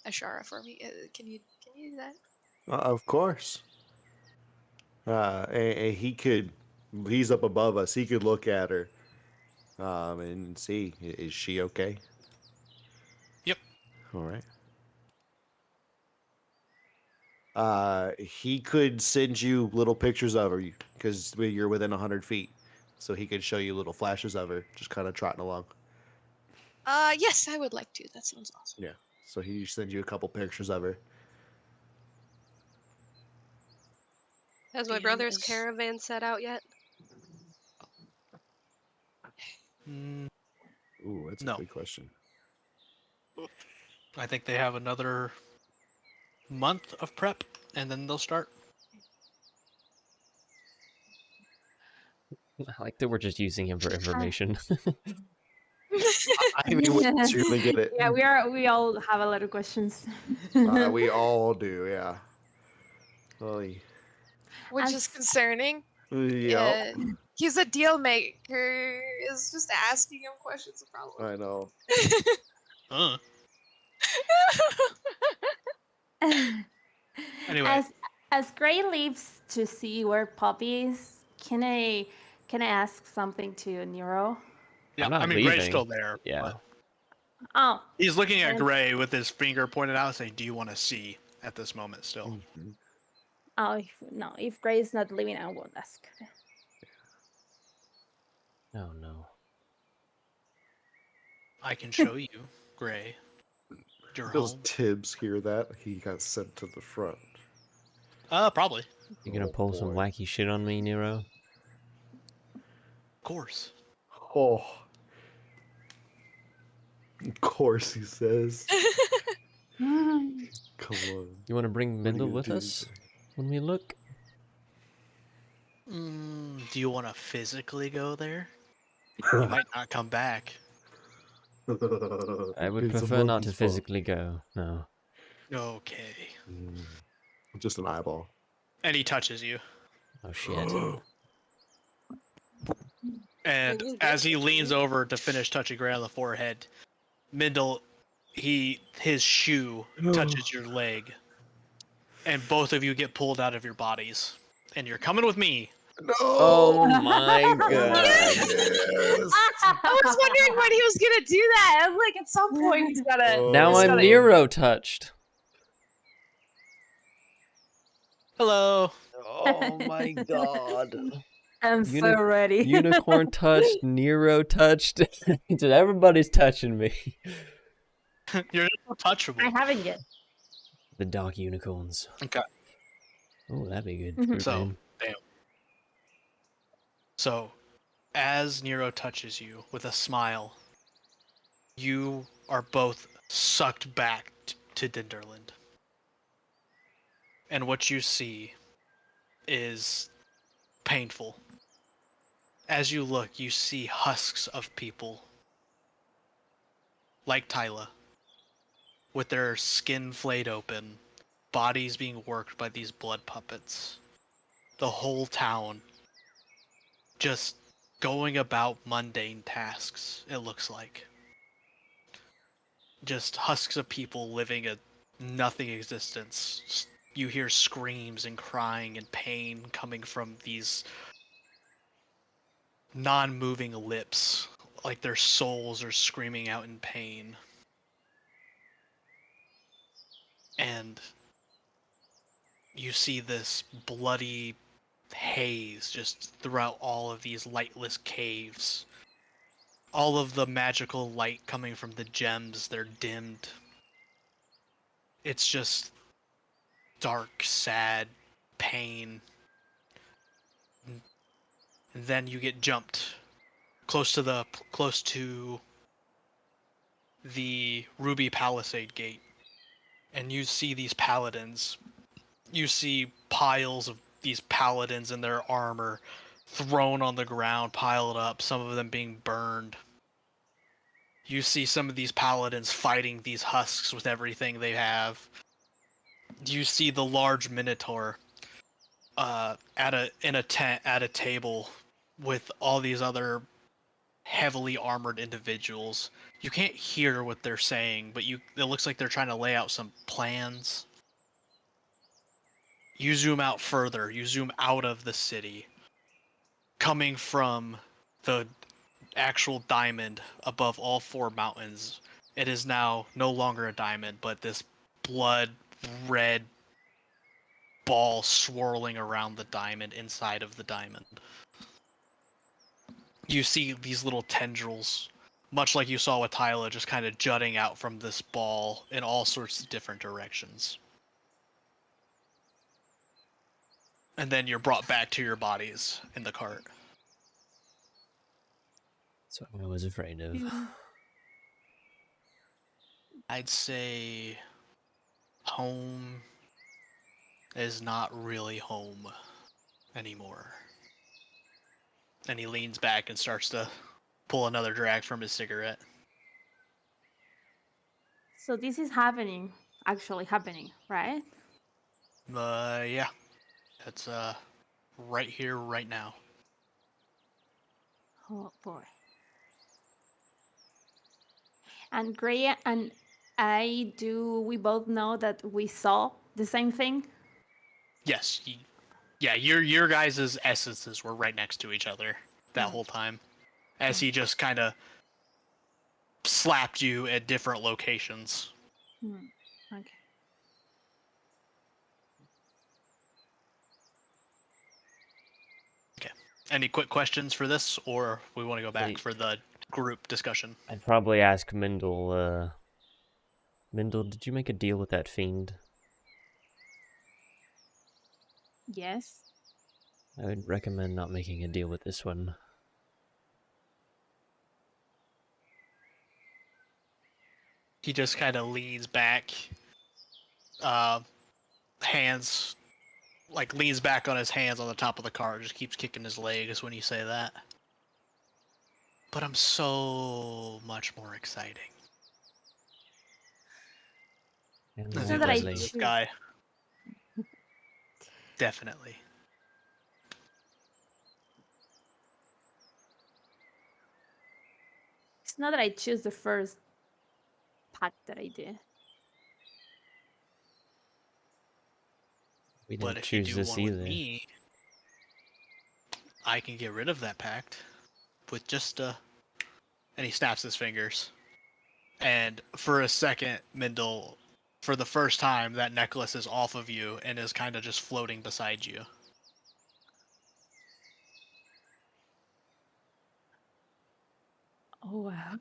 Ashara for me? Can you do that? Of course. He's up above us. He could look at her and see, is she okay? Yep. All right. He could send you little pictures of her because you're within 100 feet. So he could show you little flashes of her just kind of trotting along. Yes, I would like to. That sounds awesome. Yeah. So he sends you a couple pictures of her. Has my And brother's is- caravan set out yet? Mm, Ooh, that's No. a good question. I think they have another month of prep, and then they'll start. I like that we're just using him for information. I mean, once you really get it. Yeah, we all have a lot of questions. We all do, yeah. Oy. Which is concerning. Yeah, He's a deal maker. Is just asking him questions a problem. I know. Anyway. As Gray leaves to see where Poppy is, can I ask something to Nero? Yeah, I'm not I mean, Gray's leaving. still there. Yeah. but Oh, he's looking at And- Gray with his finger pointed out, saying, "Do you want to see?" At this moment, still. Mhm. oh if Gray is not leaving, I won't ask. Oh no. I can show you, Gray. Your Does home. Tibbs hear that? He got sent to the front. Probably. You gonna Oh, pull some boy. wacky shit on me, Nero? Of course. Oh. Of course, he says. Come on. You want to bring What are you Mendel gonna with do, us when we look? Do you want to physically go there? You might not come back. I would It's a prefer not to monkey's paw. physically go. No. Okay. Just an eyeball. And he touches you. Oh shit. And as he leans over to finish touching Gray on the forehead, Mindel, his shoe touches your leg, and both of you get pulled out of your bodies. And you're coming with me. No! Oh my god. Yes! I was wondering when he was gonna do that. I'm like, at some point he's gotta. Now he's I'm gotta- Nero touched. Hello. Oh my god. I'm so ready. Unicorn touched, Nero touched. Everybody's touching me. You're untouchable. I haven't yet. The dark unicorns. Okay. Oh, that'd be a good Mhm. group So, name. damn. So, as Nero touches you with a smile, you are both sucked back to Dinderland. And what you see is painful. As you look, you see husks of people, like Tyla, with their skin flayed open, bodies being worked by these blood puppets. The whole town just going about mundane tasks, it looks like. Just husks of people living a nothing existence. You hear screams and crying and pain coming from these non-moving lips, like their souls are screaming out in pain. And you see this bloody haze just throughout all of these lightless caves. All of the magical light coming from the gems, they're dimmed. It's just dark, sad, pain. And then you get jumped close to the Ruby Palisade gate, and you see these paladins. You see piles of these paladins in their armor thrown on the ground, piled up, some of them being burned. You see some of these paladins fighting these husks with everything they have. You see the large minotaur in a tent at a table with all these other heavily armored individuals. You can't hear what they're saying, but it looks like they're trying to lay out some plans. You zoom out further, you zoom out of the city, coming from the actual diamond above all four mountains. It is now no longer a diamond, but this blood red ball swirling around the diamond inside of the diamond. You see these little tendrils, much like you saw with Tyla, just kind of jutting out from this ball in all sorts of different directions. And then you're brought back to your bodies in the cart. That's what I was afraid of. I'd say home is not really home anymore. And he leans back and starts to pull another drag from his cigarette. So this is happening, actually happening, right? Yeah. That's right here, right now. Oh boy. And Gray and we both know that we saw the same thing? Yes. Your guys' essences were right next to each other that whole time. As he just kind of slapped you at different locations. Okay. Okay. Any quick questions for this, or we want to go back for the group discussion? I'd probably ask Mindel, Mindel, did you make a deal with that fiend? Yes. I would recommend not making a deal with this one. He just kind of leans back, hands, like leans back on his hands on the top of the car, just keeps kicking his legs when you say that. But I'm so much more exciting. And It's more not that I deadly. This choose. guy. Definitely. It's not that I choose the first pack that I did. We But didn't if you choose do this one with either. me, I can get rid of that pact with just and he snaps his fingers. And for a second, Mindel, for the first time, that necklace is off of you and is kind of just floating beside you. Oh wow.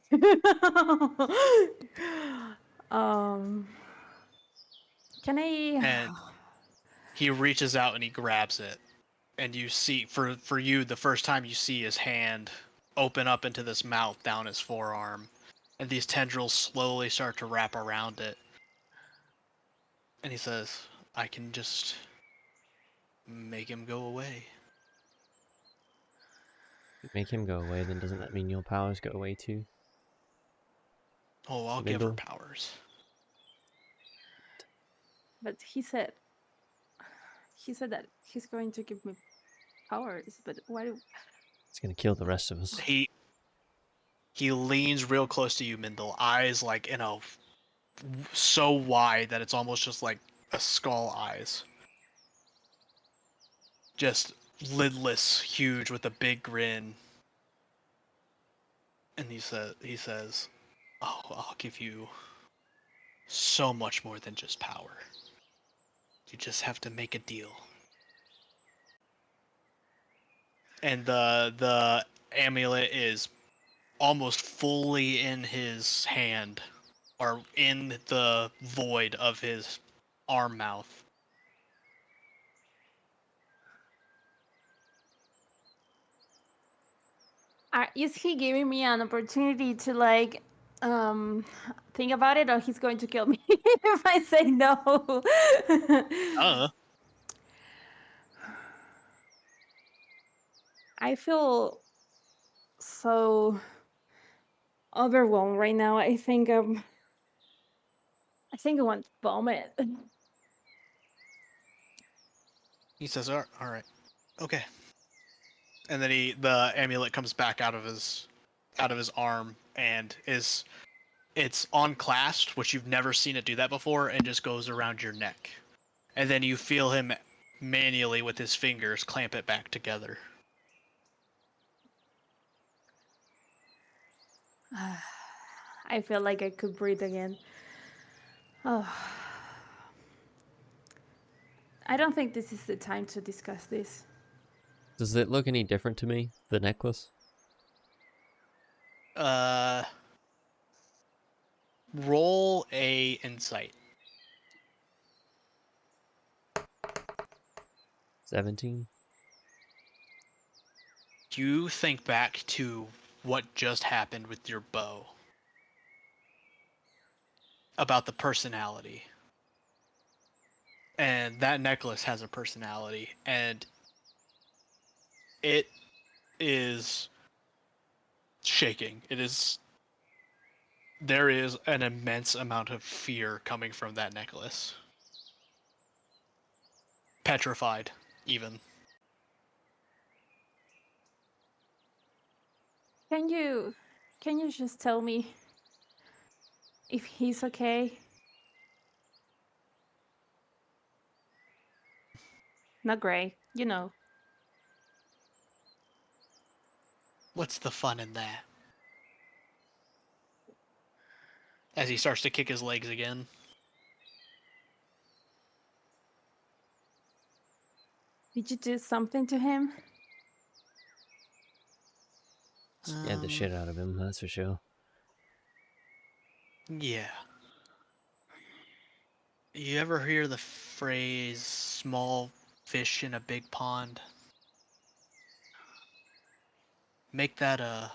Can I? And he reaches out and he grabs it, and you see, for you, the first time you see his hand open up into this mouth down his forearm, and these tendrils slowly start to wrap around it. And he says, "I can just make him go away." Make him go away, then doesn't that mean your powers go away too? Oh, I'll give her powers. But he said that he's going to give me powers. But why? It's gonna kill the rest of us. He leans real close to you, Mindel, eyes like in a so wide that it's almost just like a skull eyes. Just lidless, huge, with a big grin. And he says, "Oh, I'll give you so much more than just power. You just have to make a deal." And the amulet is almost fully in his hand, or in the void of his arm mouth. Is he giving me an opportunity to like think about it, or he's going to kill me if I say no? I feel so overwhelmed right now. I think I want to vomit. He says, "All right, okay." And then the amulet comes back out of his arm, and it's unclasped, which you've never seen it do that before, and just goes around your neck. And then you feel him manually with his fingers clamp it back together. I feel like I could breathe again. Oh. I don't think this is the time to discuss this. Does it look any different to me, the necklace? Roll a insight. 17. You think back to what just happened with your bow. About the personality. And that necklace has a personality, and it is shaking. There is an immense amount of fear coming from that necklace. Petrified, even. Can you just tell me if he's okay? Not Gray, you know. What's the fun in that? As he starts to kick his legs again. Did you do something to him? Scared the shit out of him, that's for sure. Yeah. You ever hear the phrase, small fish in a big pond? Make that I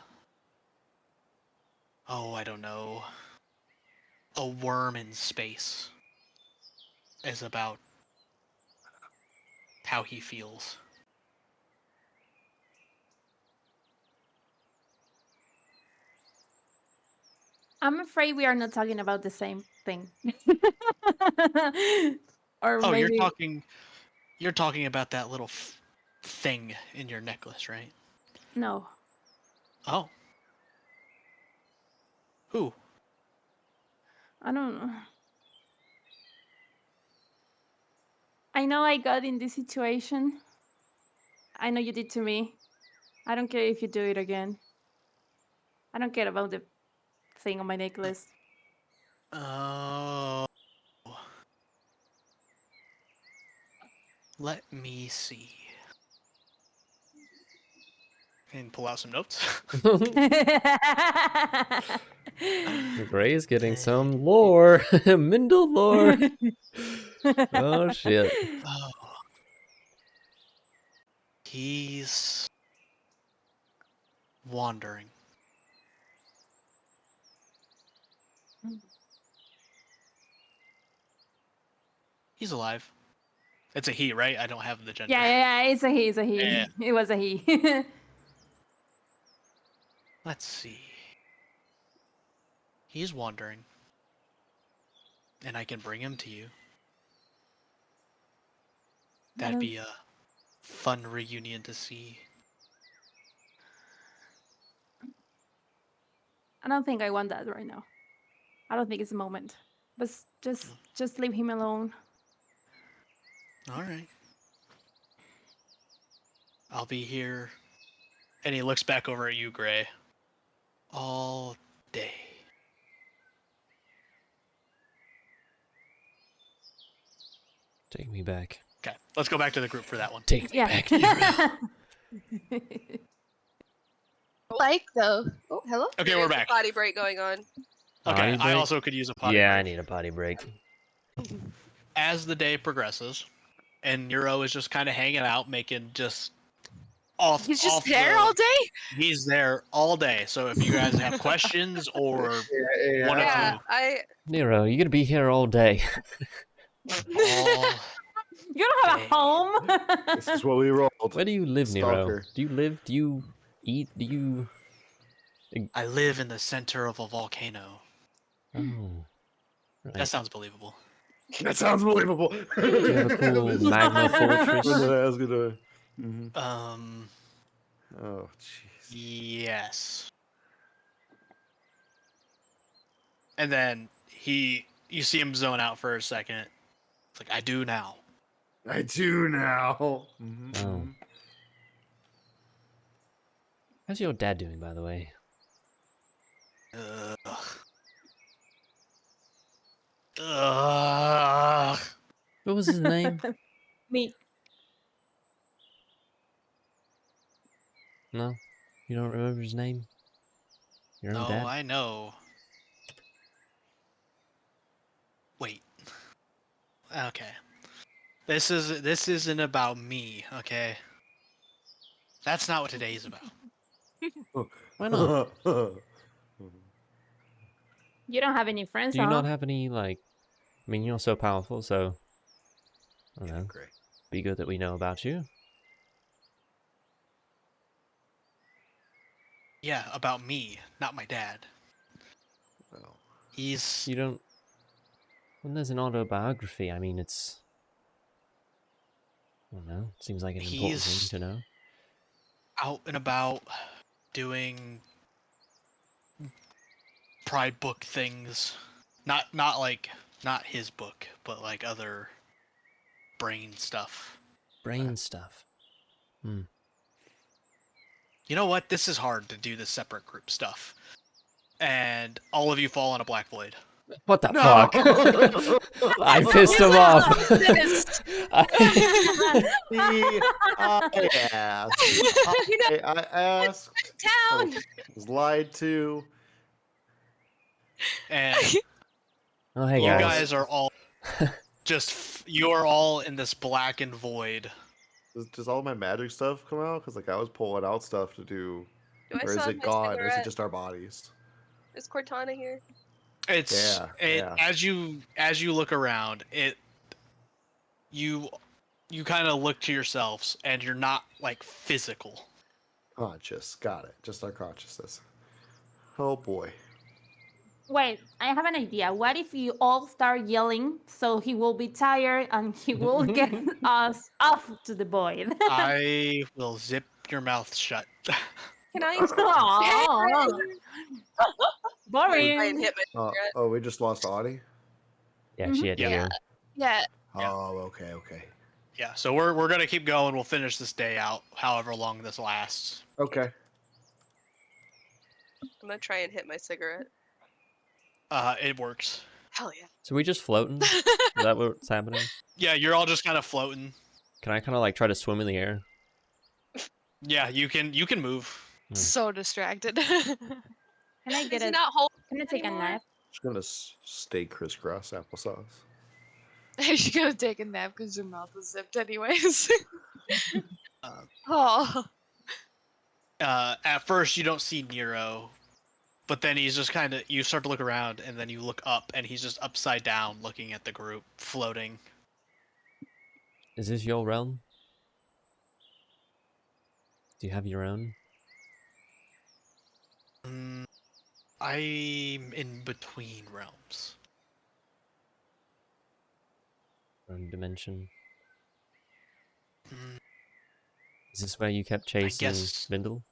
don't know, a worm in space is about how he feels. I'm afraid we are not talking about the same thing. Or Oh, maybe you're talking about that little thing in your necklace, right? no. Oh. Who? I don't know. I know I got in this situation. I know you did to me. I don't care if you do it again. I don't care about the thing on my necklace. Oh. Let me see. and pull out some notes. Gray's getting some lore. Mindle lore. Oh, shit. Oh. He's wandering. He's alive. It's a he, right? I don't have the gender. Yeah, it's a he, it's a he. Yeah. It was a he. Let's see. He's wandering. And I can bring him to you. That'd be a fun reunion to see. I don't think I want that right now. I don't think it's a moment. But just leave him alone. All right. I'll be here. And he looks back over at you, Gray. All day. Take me back. Okay, let's go back to the group for that one. Take me back, Nero. Like though. Oh, hello. Okay, There we're is a back. Potty break going on. Okay, Potty I break? also could use a potty Yeah, break. I need a potty break. As the day progresses, and Nero is just kind of hanging out, making just off. He's just off there the- all day. He's there all day. So if you guys have questions or wanted Yeah, Nero, you're gonna be here all day. to all You don't have a day. home. This is what we rolled. Where do you live, Nero? Stalker. Do you live? Do you eat? Do you... I live in the center of a volcano. Oh. That Right. sounds believable. That sounds believable. Do you have a cool magma fortress? Mhm. Oh, jeez. Yes. And then you see him zone out for a second. It's like, I do now. I do now. Mhm, Oh. mhm. How's your dad doing, by the way? Ugh. What was his name? Me. No? You don't remember his name? Your own No, dad? I know. Wait. Okay. This isn't about me, okay? That's not what today's about. Why not? You don't have any friends, Do you huh? not have any, like... I mean, you're so powerful, so... I don't know. Great. Be good that we know about you. Yeah, about me, not my dad. Well, He's You don't... When there's an autobiography, I mean, it's... I don't know. Seems like an important He's- thing to know. out and about doing pride book things. Not his book, but like other brain stuff. Brain stuff. You know what? This is hard to do this separate group stuff. And all of you fall on a black void. What the fuck? I pissed him off. I asked. Town. Was lied to. And Oh, hey you guys. guys are all you are all in this blackened void. Does all my magic stuff come out? Because like I was pulling out stuff to do. do I Or is still have it my gone? Or is it cigarette? just our bodies? Is Cortana here? It's Yeah. as you look around, you kind of look to yourselves and you're not like physical. Conscious. Got it. Just our consciousness. Oh boy. Wait, I have an idea. What if you all start yelling so he will be tired and he will get us off to the void? I will zip your mouth shut. Can I? Aw, Try boring. and hit my cigarette. Oh, we just lost Audie? Yeah, she had Yeah. Nero. Yeah. Yeah. Oh, okay. Yeah, so we're gonna keep going. We'll finish this day out, however long this lasts. Okay. I'm gonna try and hit my cigarette. It works. Hell yeah. So we just floating? Is that what's happening? Yeah, you're all just kind of floating. Can I kind of like try to swim in the air? Yeah, you can move. So distracted. Can I get Is he a? not holding Can I take a anymore? nap? Just gonna stay crisscross applesauce. She's gonna take a nap because her mouth is zipped anyways. Uh, Oh. At first, you don't see Nero, but then he's just kind of. You start to look around, and then you look up, and he's just upside down, looking at the group, floating. Is this your realm? Do you have your own? I'm in between realms. Own dimension? Mm, Is this where you kept chasing guess- Spindle?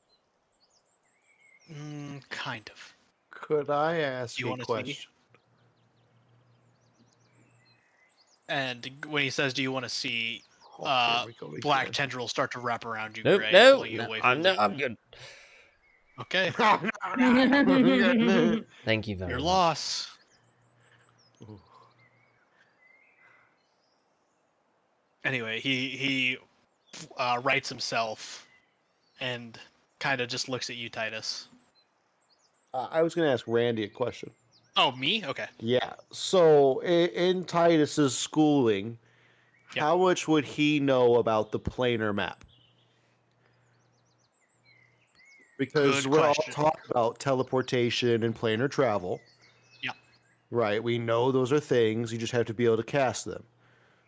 Kind of. Could I ask Do you a want to question? see? And when he says, "Do you want to see?" Oh, here we go Black again. tendrils start to wrap around you, Nope, Gray, no, pulling you no, away from I'm good. Okay, Thank you very your much. loss. Anyway, he rights himself and kind of just looks at you, Titus. I was going to ask Randy a question. Oh, me? Okay. Yeah. So in Titus's schooling, Yeah. how much would he know about the planar map? Because Good we're all question. talking about teleportation and planar travel. Yeah. Right. We know those are things. You just have to be able to cast them.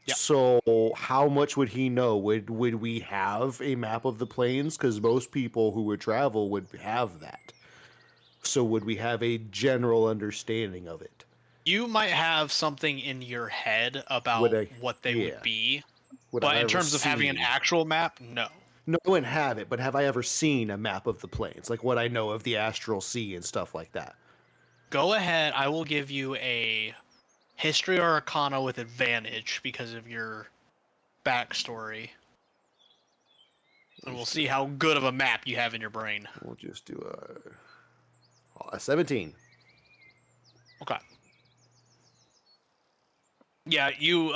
Yeah. So how much would he know? Would we have a map of the planes? Because most people who would travel would have that. So would we have a general understanding of it? You might have something in your head about what they would be, Would but I in ever terms of having an seen- actual map, no. No, I wouldn't have it, but have I ever seen a map of the planes? Like what I know of the astral sea and stuff like that. Go ahead. I will give you a history or arcana with advantage because of your backstory. And we'll see how good of a map you have in your brain. We'll just do a 17. Okay. Yeah, you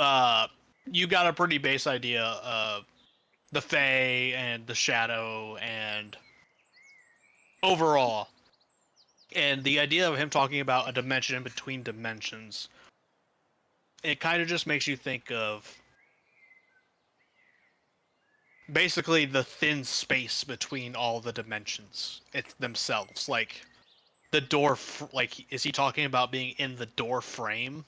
got a pretty base idea of the Fae and the Shadow and overall. And the idea of him talking about a dimension in between dimensions, it kind of just makes you think of basically the thin space between all the dimensions themselves. Like the door, like, is he talking about being in the door frame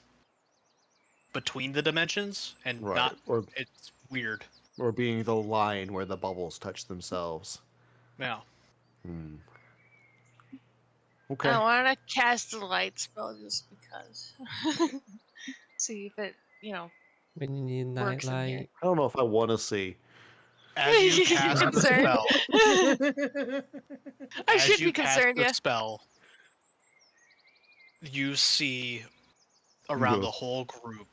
between the dimensions and Right. not? Or It's weird. Or being the line where the bubbles touch themselves. Yeah. Okay. I want to cast the light spell just because. See if it, When you need works in here. nightlight. I don't know if I want to see. As you cast the Concerned. spell, I as should you be cast concerned, the yeah. spell, you see around No. the whole group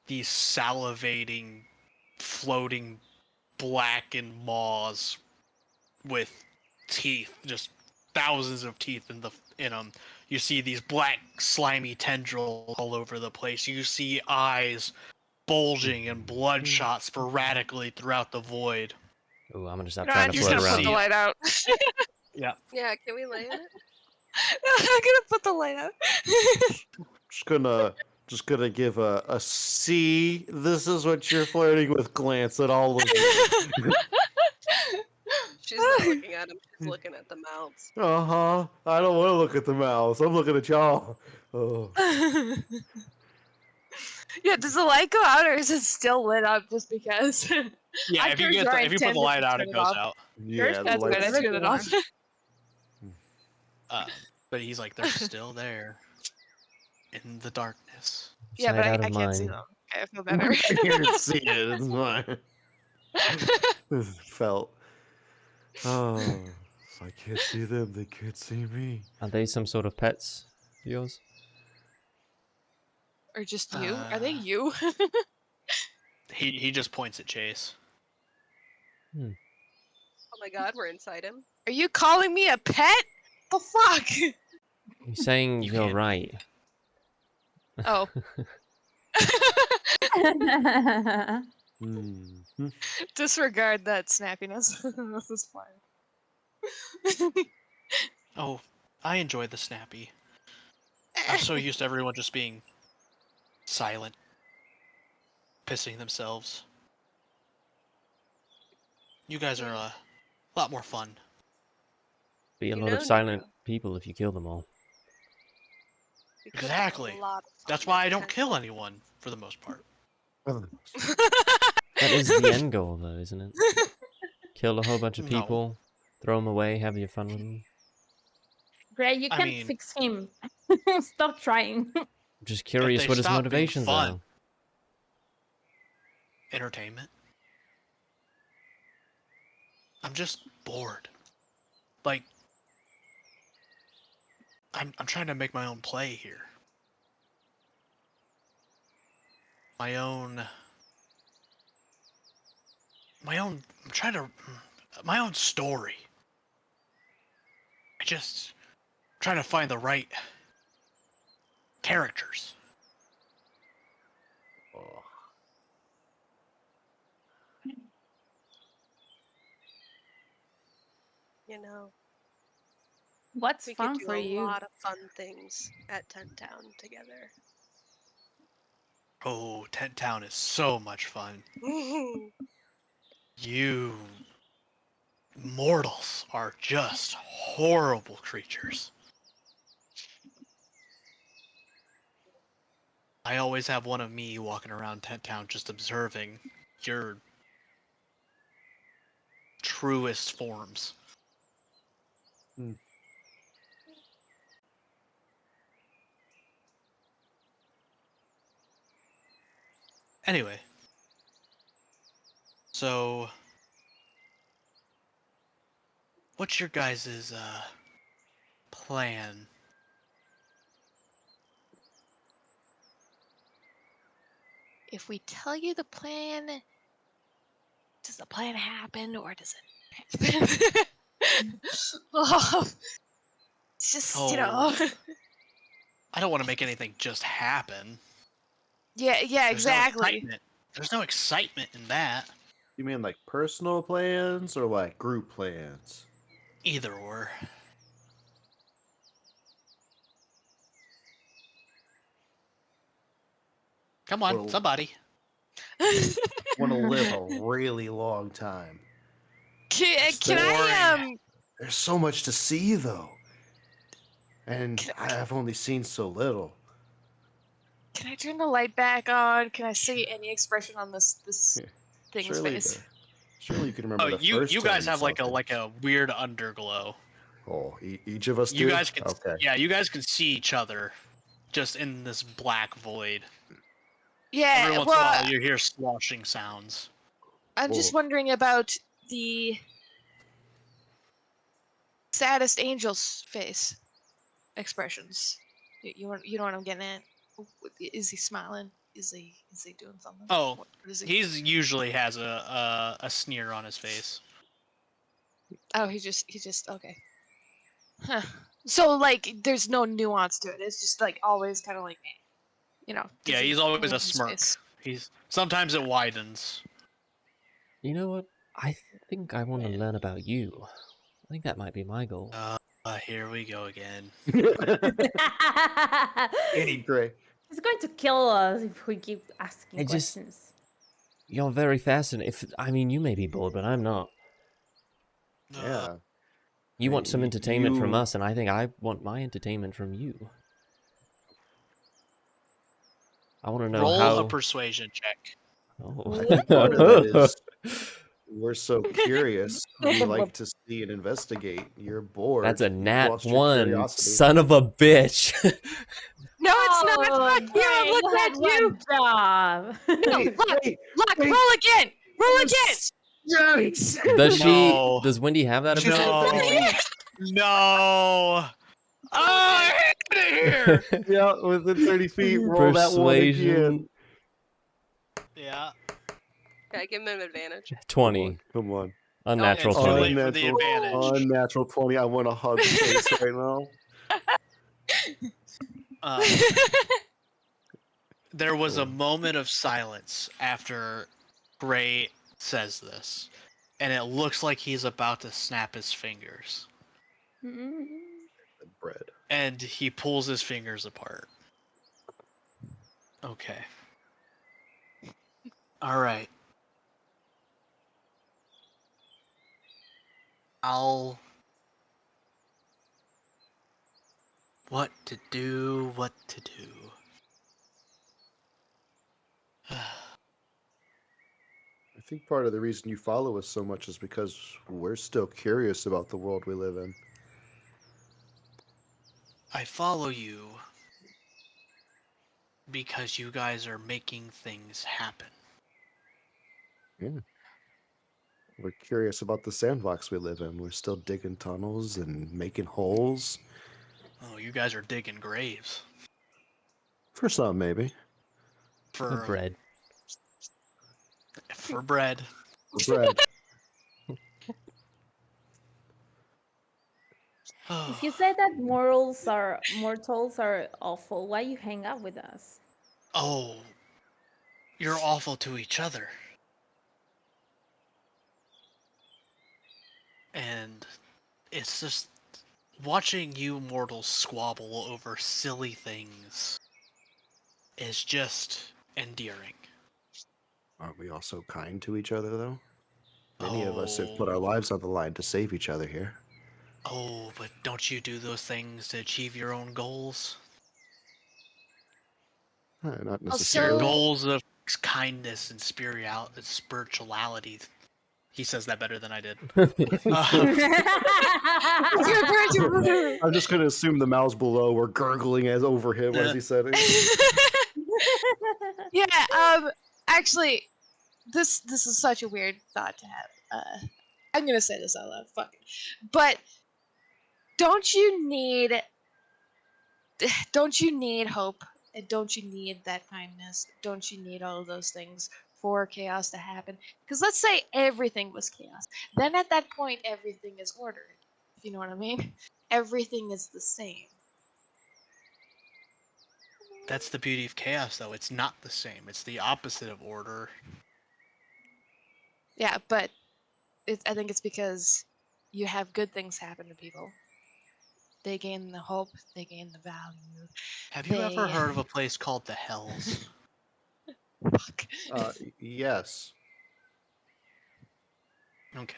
these salivating, floating, blackened maws with teeth, just thousands of teeth in them. You see these black, slimy tendrils all over the place. You see eyes bulging and bloodshot sporadically throughout the void. Oh, I'm gonna stop No, trying I'm to just float gonna put around. the light out. Yeah. Yeah, can we light it? I'm gonna put the light out. Just gonna give a see. This is what you're flirting with glance at all of you. She's not looking at him. She's looking at the mouths. I don't want to look at the mouse. I'm looking at y'all. Oh. Yeah, does the light go out or is it still lit up just because? Yeah, if you put the light out, it goes out. Yeah, the That's good. I lights. turned it off. But he's like, they're still there in the darkness. Yeah, but Sight out I of can't see mind. them. Okay, I feel better. I can't see it. It's fine. Felt. Oh, if I can't see them, they can't see me. Are they some sort of pets of yours? Or just you? Are they you? He just points at Chase. Oh my god, we're inside him. Are you calling me a pet? The fuck? He's saying You you're can't. right. Oh. Disregard that snappiness. This is fine. Oh, I enjoy the snappy. I'm so used to everyone just being silent, pissing themselves. You guys are a lot more fun. Be a You lot know, of silent Nico, people if you kill them all. we could have Exactly. a lot of fun That's why I at don't 10. kill anyone for the most part. That is the end goal, though, isn't it? Kill a whole bunch of No. people, throw them away, have your fun with them. Gray, you I can't mean- fix him. Stop trying. I'm just curious they what his stop being motivations fun. are. Entertainment. I'm just bored. Like, I'm trying to make my own play here. My own story. I just trying to find the right characters. Oh. You know, What's we fun could do for a you? lot of fun things at Tent Town together. Oh, Tent Town is so much fun. You mortals are just horrible creatures. I always have one of me walking around Tent Town just observing your truest forms. Hmm. Anyway. So, what's your guys' plan? If we tell you the plan, does the plan happen or does it happen? Oh, it's just, you know. I don't want to make anything just happen. Yeah, There's exactly. No excitement. There's no excitement in that. You mean like personal plans or like group plans? Either or. Come on, Well- somebody. Want to live a really long time. Can I There's so much to see though, and I've only seen so little. Can I turn the light back on? Can I see any expression on this thing's Surely, face? surely you can remember the you first. guys time have like something. a weird underglow. Oh, each of us do. You guys can Okay. Yeah, you guys can see each other just in this black void. Yeah, Every once in a while you hear sloshing sounds. I'm just wondering about the saddest angel's face expressions. You know what I'm getting at? Is he smiling? Is he doing something? Oh, What is he? he's usually has a sneer on his face. Oh, he just okay. Huh. So like, there's no nuance to it. It's just like always kind of like, you know. Yeah, he's always a his smirk. face. Sometimes it widens. You know what? I think I want to learn about you. I think that might be my goal. Here we go again. Any Gray. He's going to kill us if we keep asking questions. You're very fascinating. I mean, you may be bored, but I'm not. Yeah. You want some entertainment from you- us, and I think I want my entertainment from you. I want to know Roll how. a persuasion check. Oh. Part of that is we're so curious. We like to see and investigate. You're bored. That's a You've nat lost your 1, curiosity. son of a bitch. No, it's not. Fuck you! I'm Gray, looking at you. Job. No, Wait, look, wait, look, wait. roll again. Roll again. Yes. No. Does Wendy have that She's ability? at 30 feet. No. Oh, I hate it here. Yeah, within 30 feet. Roll that one again. Persuasion. Yeah. Okay, give him an advantage. 20. Come on. Unnatural It's too 20. late for the advantage. Unnatural 20. I want to hug the face right now. There was a moment of silence after Gray says this, and it looks like he's about to snap his fingers. Bread. And he pulls his fingers apart. Okay. All right. What to do, what to do. I think part of the reason you follow us so much is because we're still curious about the world we live in. I follow you because you guys are making things happen. Yeah. We're curious about the sandbox we live in. We're still digging tunnels and making holes. Oh, you guys are digging graves. For some, maybe. For bread. For bread. For bread. If you say that mortals are awful, why you hang out with us? Oh, you're awful to each other. And it's just watching you mortals squabble over silly things is just endearing. Aren't we also kind to each other, though? Many of us have put our lives on the line to save each other here. Oh, but don't you do those things to achieve your own goals? Not Your necessarily. goals of kindness and spirituality. He says that better than I did. I'm just going to assume the mouths below were gurgling as over him as he said it. Yeah, actually, this is such a weird thought to have. I'm gonna say this out loud, fuck it. But don't you need hope, and don't you need that kindness? Don't you need all of those things for chaos to happen? Because let's say everything was chaos, then at that point everything is ordered. If you know what I mean, everything is the same. That's the beauty of chaos, though. It's not the same. It's the opposite of order. Yeah, but I think it's because you have good things happen to people. They gain the hope, they gain the value. Have you ever heard of a place called the Hells? Fuck. Yes. Okay.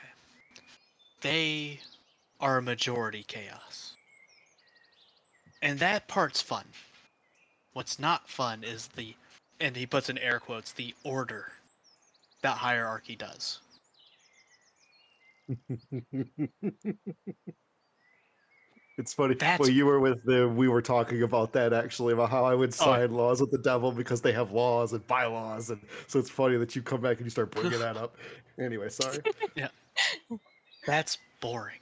They are a majority chaos. And that part's fun. What's not fun is and he puts in air quotes, the order that hierarchy does. It's funny. Well, you were with them. We were talking about that actually, about how I would sign laws with the devil because they have laws and bylaws, and so it's funny that you come back and you start bringing that up. Anyway, sorry. Yeah. That's boring.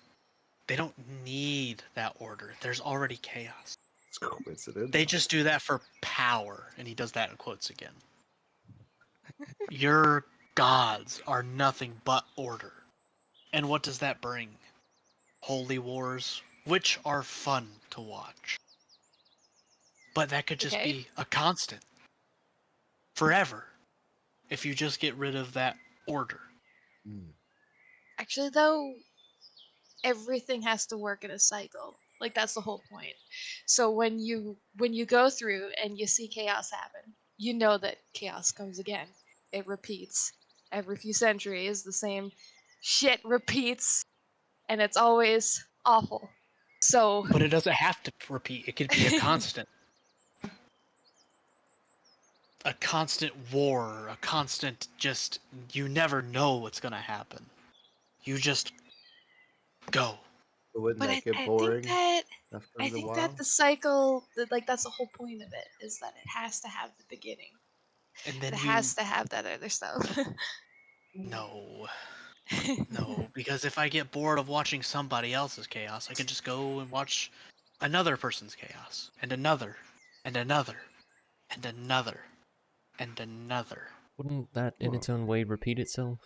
They don't need that order. There's already chaos. It's coincidence. They just do that for power, and he does that in quotes again. Your gods are nothing but order. And what does that bring? Holy wars, which are fun to watch. But that could just be a constant. Forever. If you just get rid of that order. Actually, though, everything has to work in a cycle. Like, that's the whole point. So when you go through and you see chaos happen, you know that chaos comes again. It repeats. Every few centuries, the same shit repeats, and it's always awful. So But it doesn't have to repeat. It could be a constant. A constant war, a constant just, you never know what's going to happen. You just go. But wouldn't But that get boring I after a think while? that the cycle, like that's the whole point of it, is that it has to have the beginning. And then it has to have that other stuff. No. No, because if I get bored of watching somebody else's chaos, I can just go and watch another person's chaos, and another, and another, and another, and another. Wouldn't that in its own way repeat itself?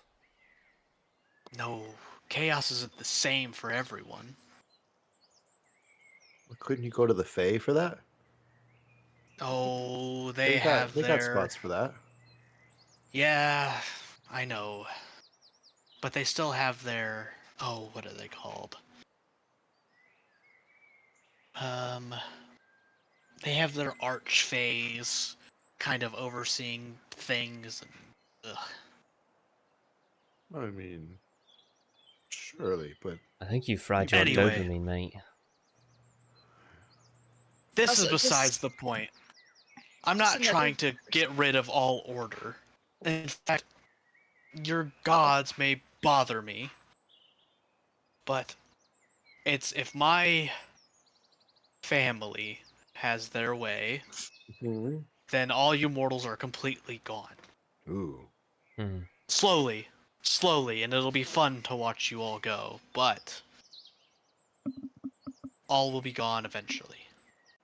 No, chaos isn't the same for everyone. Couldn't you go to the Fae for that? Oh, They got spots for that. Yeah, I know. but they still have their what are they called? They have their archfays kind of overseeing things. And, I mean, surely, but I think you fried your Anyway. dopamine, mate. This Also, is besides the point. I'm just not another trying to get rid of all order. In fact, your gods may bother me, but it's if my family has their way, then all you mortals are completely gone. ooh, Hmm. Slowly, and it'll be fun to watch you all go, but all will be gone eventually.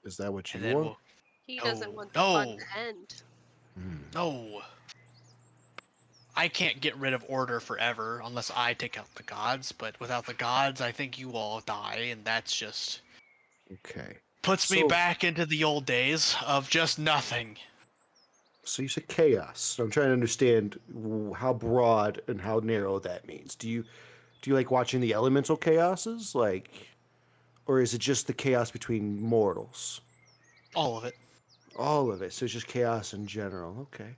is that what And you then want? He doesn't want the No. fun to end. No. I can't get rid of order forever unless I take out the gods, but without the gods, I think you all die, and that's just Okay. puts me So- back into the old days of just nothing. So you said chaos. So I'm trying to understand how broad and how narrow that means. Do you like watching the elemental chaoses, like, or is it just the chaos between mortals? All of it. All of it. So it's just chaos in general. Okay,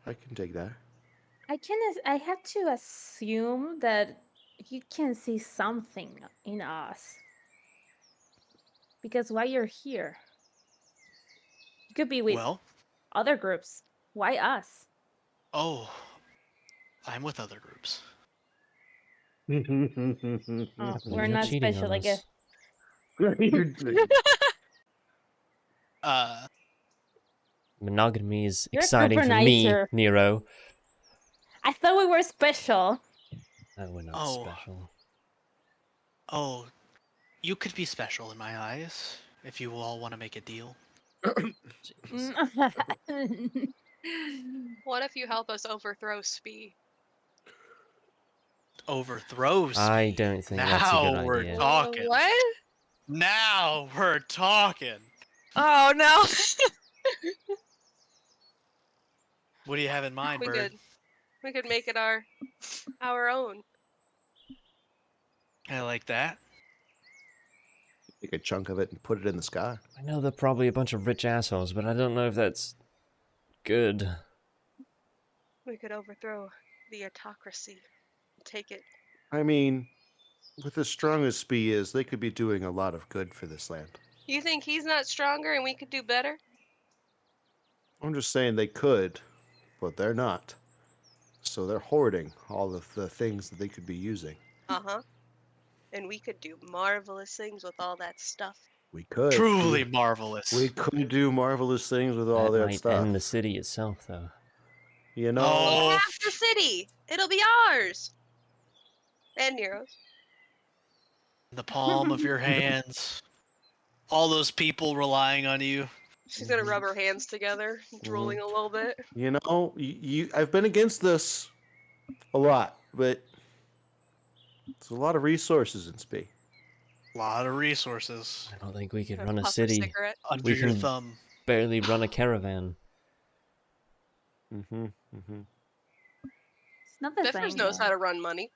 I can take that. I have to assume that you can see something in us. Because why you're here? You could be with Well, other groups. Why us? oh, I'm with other groups. Oh, Well, we're you're not cheating special, on I guess. Uh, Monogamy is You're a exciting for me, Copernicer. Nero. I thought we were special. No, we're not Oh. special. oh, you could be special in my eyes if you all want to make a deal. Jeez. What if you help us overthrow Spee? Overthrows I me. don't think that's a good Now we're idea. talking. What? Now we're talking. Oh no. What do you have in mind, We Bird? could make it our own. I like that. Take a chunk of it and put it in the sky. I know they're probably a bunch of rich assholes, but I don't know if that's good. We could overthrow the autocracy. Take it. I mean, with as strong as Spee is, they could be doing a lot of good for this land. You think he's not stronger and we could do better? I'm just saying they could, but they're not. So they're hoarding all of the things that they could be using. Uh-huh. And we could do marvelous things with all that stuff. We could. Truly marvelous. We could do marvelous things with all That that might stuff. end the city itself, though. You know? Oh, Half the city! It'll be ours! And Nero's. in the palm of your hands. All those people relying on you. She's gonna rub her hands together, drooling a little bit. You know, I've been against this a lot, but it's a lot of resources in Spee. A lot of resources I don't think we could Gonna run a puff her city. cigarette. under We your can- thumb. Barely run a caravan. Mm-hmm. It's not the Biffers same. knows yeah. how to run money.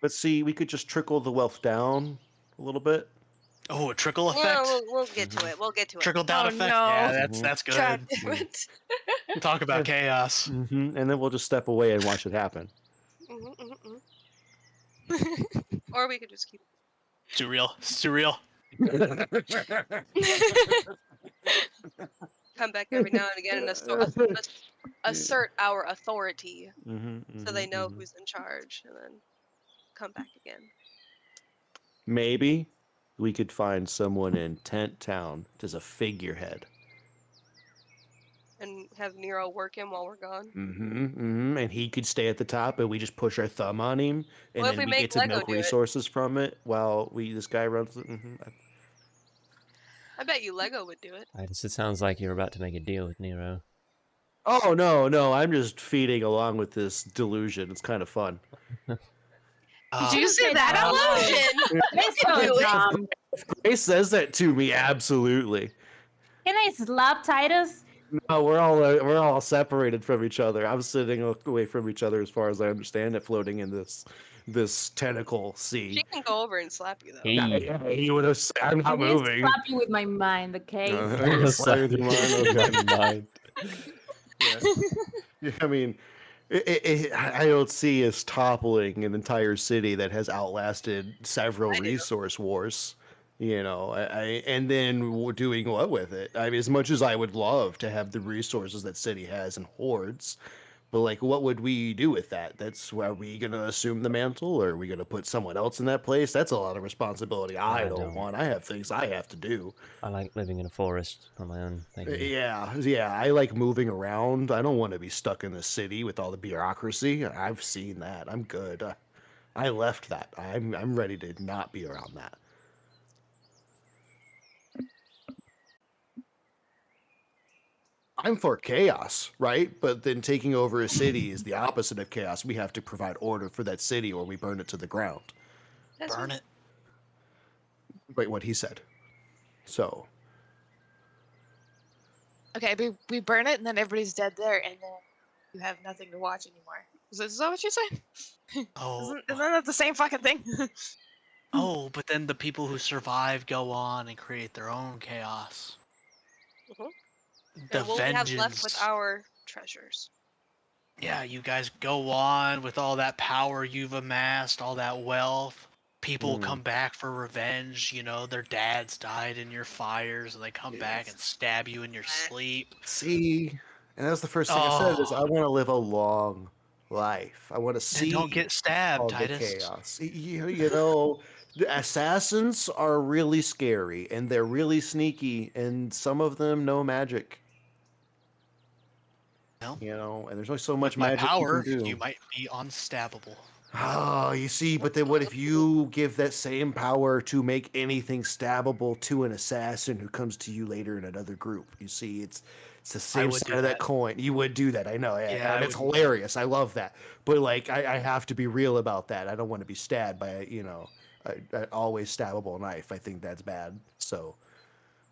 But see, we could just trickle the wealth down a little bit. Oh, a trickle effect. Yeah, we'll get to it. We'll get to it. Trickle down Oh, effect. no. Yeah, that's God good. damn it. Talk about chaos. Mm-hmm. And then we'll just step away and watch it happen. Or we could just keep. Too real. It's too real. Come back every now and again and assert our authority, so they know who's in charge, and then come back again. Maybe we could find someone in Tent Town as a figurehead. And have Nero work him while we're gone. And he could stay at the top, and we just push our thumb on him, and What if then we we make get to Lego milk do it? resources from it while this guy runs it. I bet you Lego would do it. It sounds like you're about to make a deal with Nero. Oh no! I'm just feeding along with this delusion. It's kind of fun. Did you see that illusion? It's so dumb. Grace says that to me, absolutely. Can I slap Titus? No, we're all separated from each other. I'm sitting away from each other as far as I understand it, floating in this tentacle sea. She can go over and slap you though. Hey. You would have. I'm I not will moving. slap you with my mind, okay? Slap with your mind. Okay. Mind. Yeah. Yeah, I mean, I don't see us toppling an entire city that has outlasted several I do. resource wars. And then doing what with it? I mean, as much as I would love to have the resources that city has and hordes, but like, what would we do with that? Are we gonna assume the mantle, or are we gonna put someone else in that place? That's a lot of responsibility I don't don't. want. I have things I have to do. I like living in a forest on my own. Thank you. Yeah, I like moving around. I don't want to be stuck in the city with all the bureaucracy. I've seen that. I'm good. I left that. I'm ready to not be around that. I'm for chaos, right? But then taking over a city is the opposite of chaos. We have to provide order for that city, or we burn it to the ground. That's Burn right. it. Wait, what he said. So Okay, we burn it and then everybody's dead there, and then you have nothing to watch anymore. Is that what you're saying? Oh, Isn't that the same fucking thing? oh, but then the people who survive go on and create their own chaos. Mhm. The And what we have left vengeance. with our treasures. Yeah, you guys go on with all that power you've amassed, all that wealth. People come back for revenge. Their dads died in your fires, and they come back and stab you in your sleep. see, and that's the first thing I said is I Oh, want to live a long life. I want to then don't see get stabbed, all the Titus. chaos. The assassins are really scary and they're really sneaky, and some of them know magic. Well, And there's only so with much my magic you can power, you do. might be unstabbable. Oh, you see, but then what if you give that same power to make anything stabbable to an assassin who comes to you later in another group? You see, it's the same would side do of that that. coin. You would do that, I know, Yeah, and I it's would. hilarious. I love that, but like, I have to be real about that. I don't want to be stabbed by a always stabbable knife. I think that's bad. So,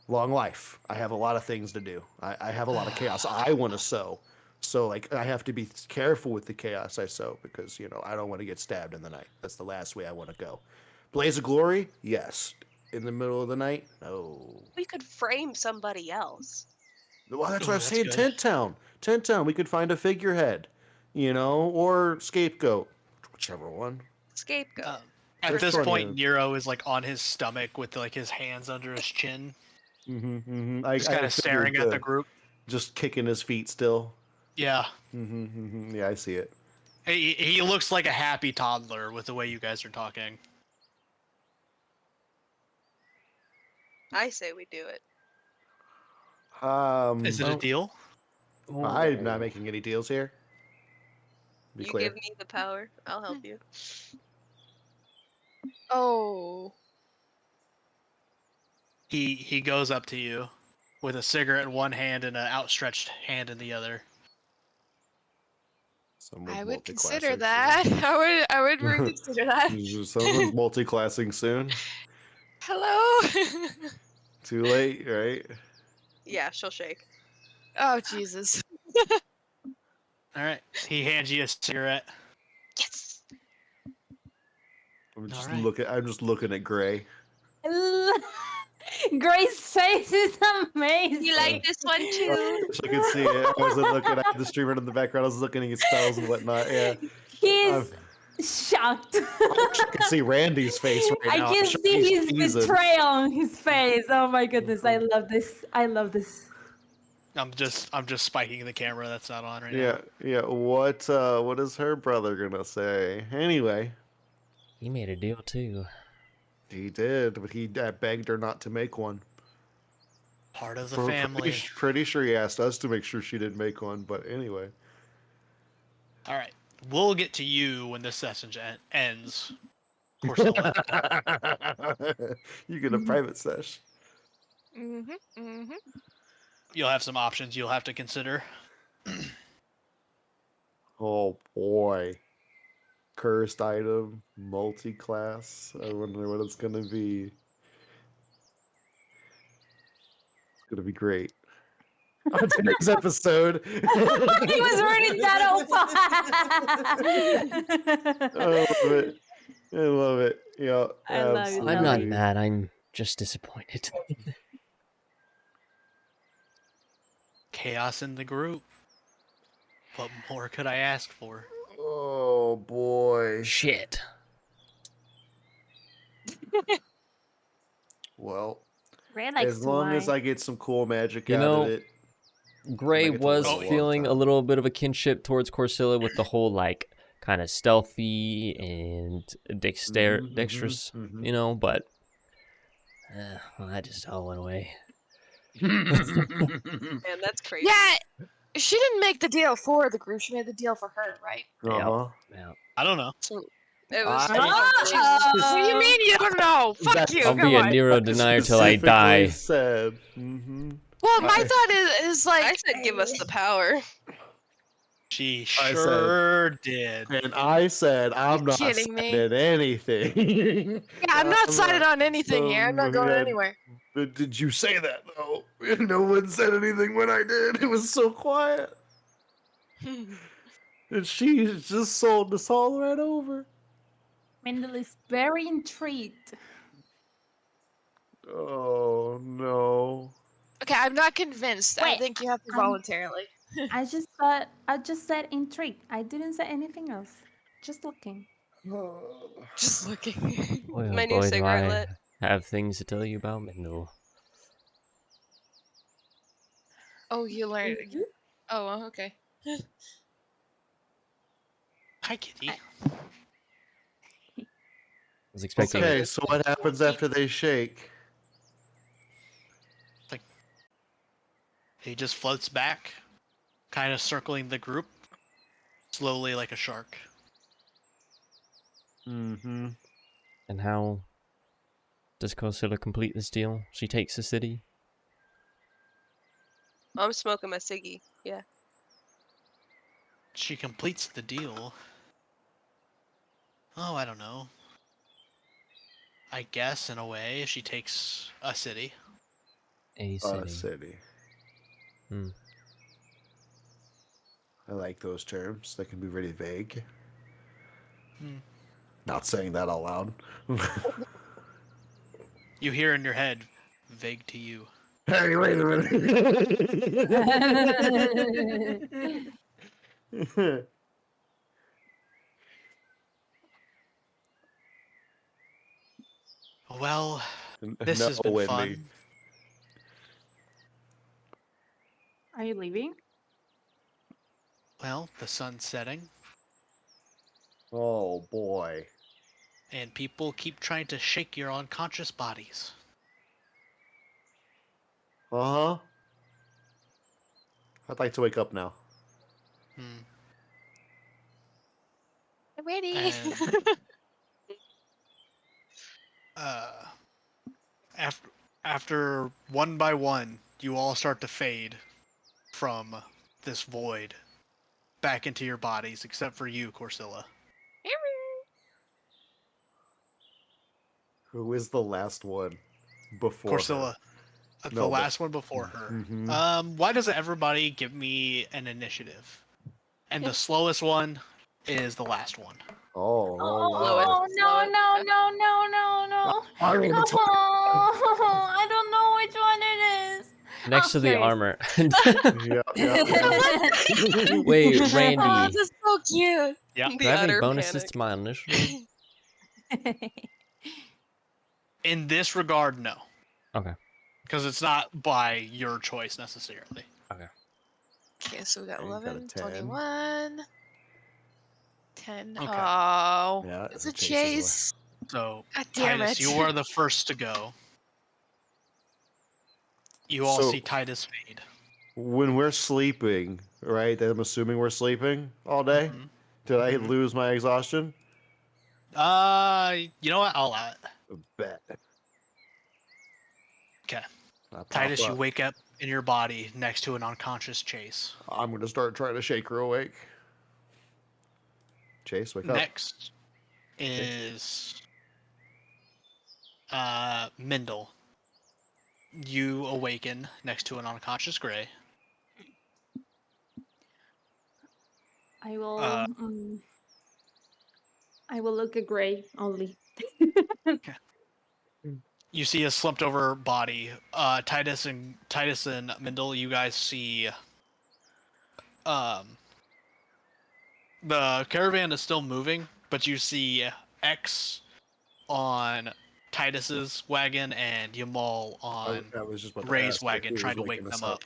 long life. I have a lot of things to do. I have a lot of chaos I want to sow. So like I have to be careful with the chaos I sow because I don't want to get stabbed in the night. That's the last way I want to go. Blaze of glory, yes. In the middle of the night, no. We could frame somebody else. Well, that's what I Ooh, was that's saying. good. Tent Town, Tent Town. We could find a figurehead, or scapegoat, whichever one. Scapegoat. At There's this plenty point, of- Nero is like on his stomach with like his hands under his chin, I just kind of staring at the group. just kicking his feet still. Yeah, Yeah, I see it. he looks like a happy toddler with the way you guys are talking. I say we do it. Is it a deal? I'm not making any deals here. Be You clear. give me the power, I'll help you. Oh. He goes up to you with a cigarette in one hand and an outstretched hand in the other. Someone's I would consider multi-classing that. I would reconsider that. soon. Someone's multi-classing soon. Hello. Too late, right? Yeah, she'll shake. Oh Jesus. All right, he hands you a cigarette. Yes. I'm just right. looking at Gray. Gray's face is amazing. You like this one too? I wish I could see it. I was looking at the streamer in the background. I was looking at his spells and whatnot. Yeah, He's shocked. I wish I could see Randy's face right now. I can I'm sure see he's his seasoned. betrayal on his face. Oh my goodness, I love this. I love this. I'm just spiking the camera that's not on right Yeah, now. yeah. What is her brother gonna say? Anyway, He made a deal too. he did, but he begged her not to make one. Part of the For family. pretty sure he asked us to make sure she didn't make one. But anyway. All right, we'll get to you when this session ends. Of course, he'll let You get a private sesh. You'll have some options you'll have to consider. Oh boy. Cursed item, multi-class. I wonder what it's gonna be. It's gonna be great. On today's episode. He was reading that I love it. I love it. Yeah, I love it, I'm not Ellie. mad. I'm just disappointed. Chaos in the group. What more could I ask for? Oh boy. Shit. Well, Ray likes as to long as lie. I get some cool magic You out know, of it, Gray I get to was live a long feeling a time. little bit of a kinship towards Corsilla with the whole like kind of stealthy and dexterous, mhm. you know, but well, that just all went away. Man, that's crazy. Yeah, she didn't make the deal for the group. She made the deal for her, right? Uh-huh. Yeah. I don't know. So it was. What do you mean you don't know? Fuck That- you. I'll be a Come on. Nero denier till I die. Said. Well, my thought is like I said, give us the power. She I sure did. And I said, I'm not kidding me? signing anything. Yeah, I'm not signing on anything here. I'm not going yeah, anywhere. But did you say that, though? No one said anything when I did. It was so quiet. And she just sold us all right over. Mendel is very intrigued. Oh, no. Okay, I'm not convinced. I Wait, think you have to voluntarily. I just said intrigued. I didn't say anything else. Just looking. Just looking. Boy, oh My new boy, do cigarette I lit. have things to tell you about Mendel. Oh, you learned. Oh, okay. Hi, Kitty. I was expecting. Okay, so what happens after they shake? He just floats back, kind of circling the group, slowly like a shark. Mm-hmm. And how does Corsilla complete this deal? She takes the city. I'm smoking my ciggy. Yeah. She completes the deal. Oh, I don't know. I guess, in a way, she takes a city. A city. Hmm. I like those terms. They can be really vague. Hmm. Not saying that out loud. You hear in your head, vague to you. Hey, wait a minute. Well, this No, has been Wendy. fun. Are you leaving? Well, the sun's setting, Oh boy. and people keep trying to shake your unconscious bodies. Uh-huh. I'd like to wake up now. Hmm. I'm ready. And after one by one, you all start to fade from this void back into your bodies, except for you, Corsilla. Who is the last one before Corsilla, her? the No, last one before her. Mhm. Why doesn't everybody give me an initiative? And the slowest one is the last one. Oh, Oh, Lois. no, Lois. no, no, no, no, no. I don't even talk- Oh, I don't know which one it is. Next to the curious. armor. Yeah. Wait, Oh, Randy. this is so cute. Yeah. Do The I have any utter bonuses panic. to my initiative? In this regard, no. Okay. Because it's not by your choice necessarily. Okay, so we got Okay, you got a 11, 10. 21, 10. Okay. Oh, Yeah, it's a Chase is chase. So, God damn Titus, it. you are the first to go. You all So- see Titus fade. When we're sleeping, right? I'm assuming we're sleeping all day. Mhm. Did I Mhm. lose my exhaustion? You know what? I'll allow it. Bet. Okay. I pop Titus, you up. wake up in your body next to an unconscious Chase. I'm gonna start trying to shake her awake. Chase, wake up. Next is Mendel. You awaken next to an unconscious Gray. I will. I will look at Gray only. You see a slumped over body. Titus and Mindel, you guys see the caravan is still moving, but you see X on Titus's wagon and Yamal on I was just about to Ray's ask if wagon he was trying to waking wake us them up.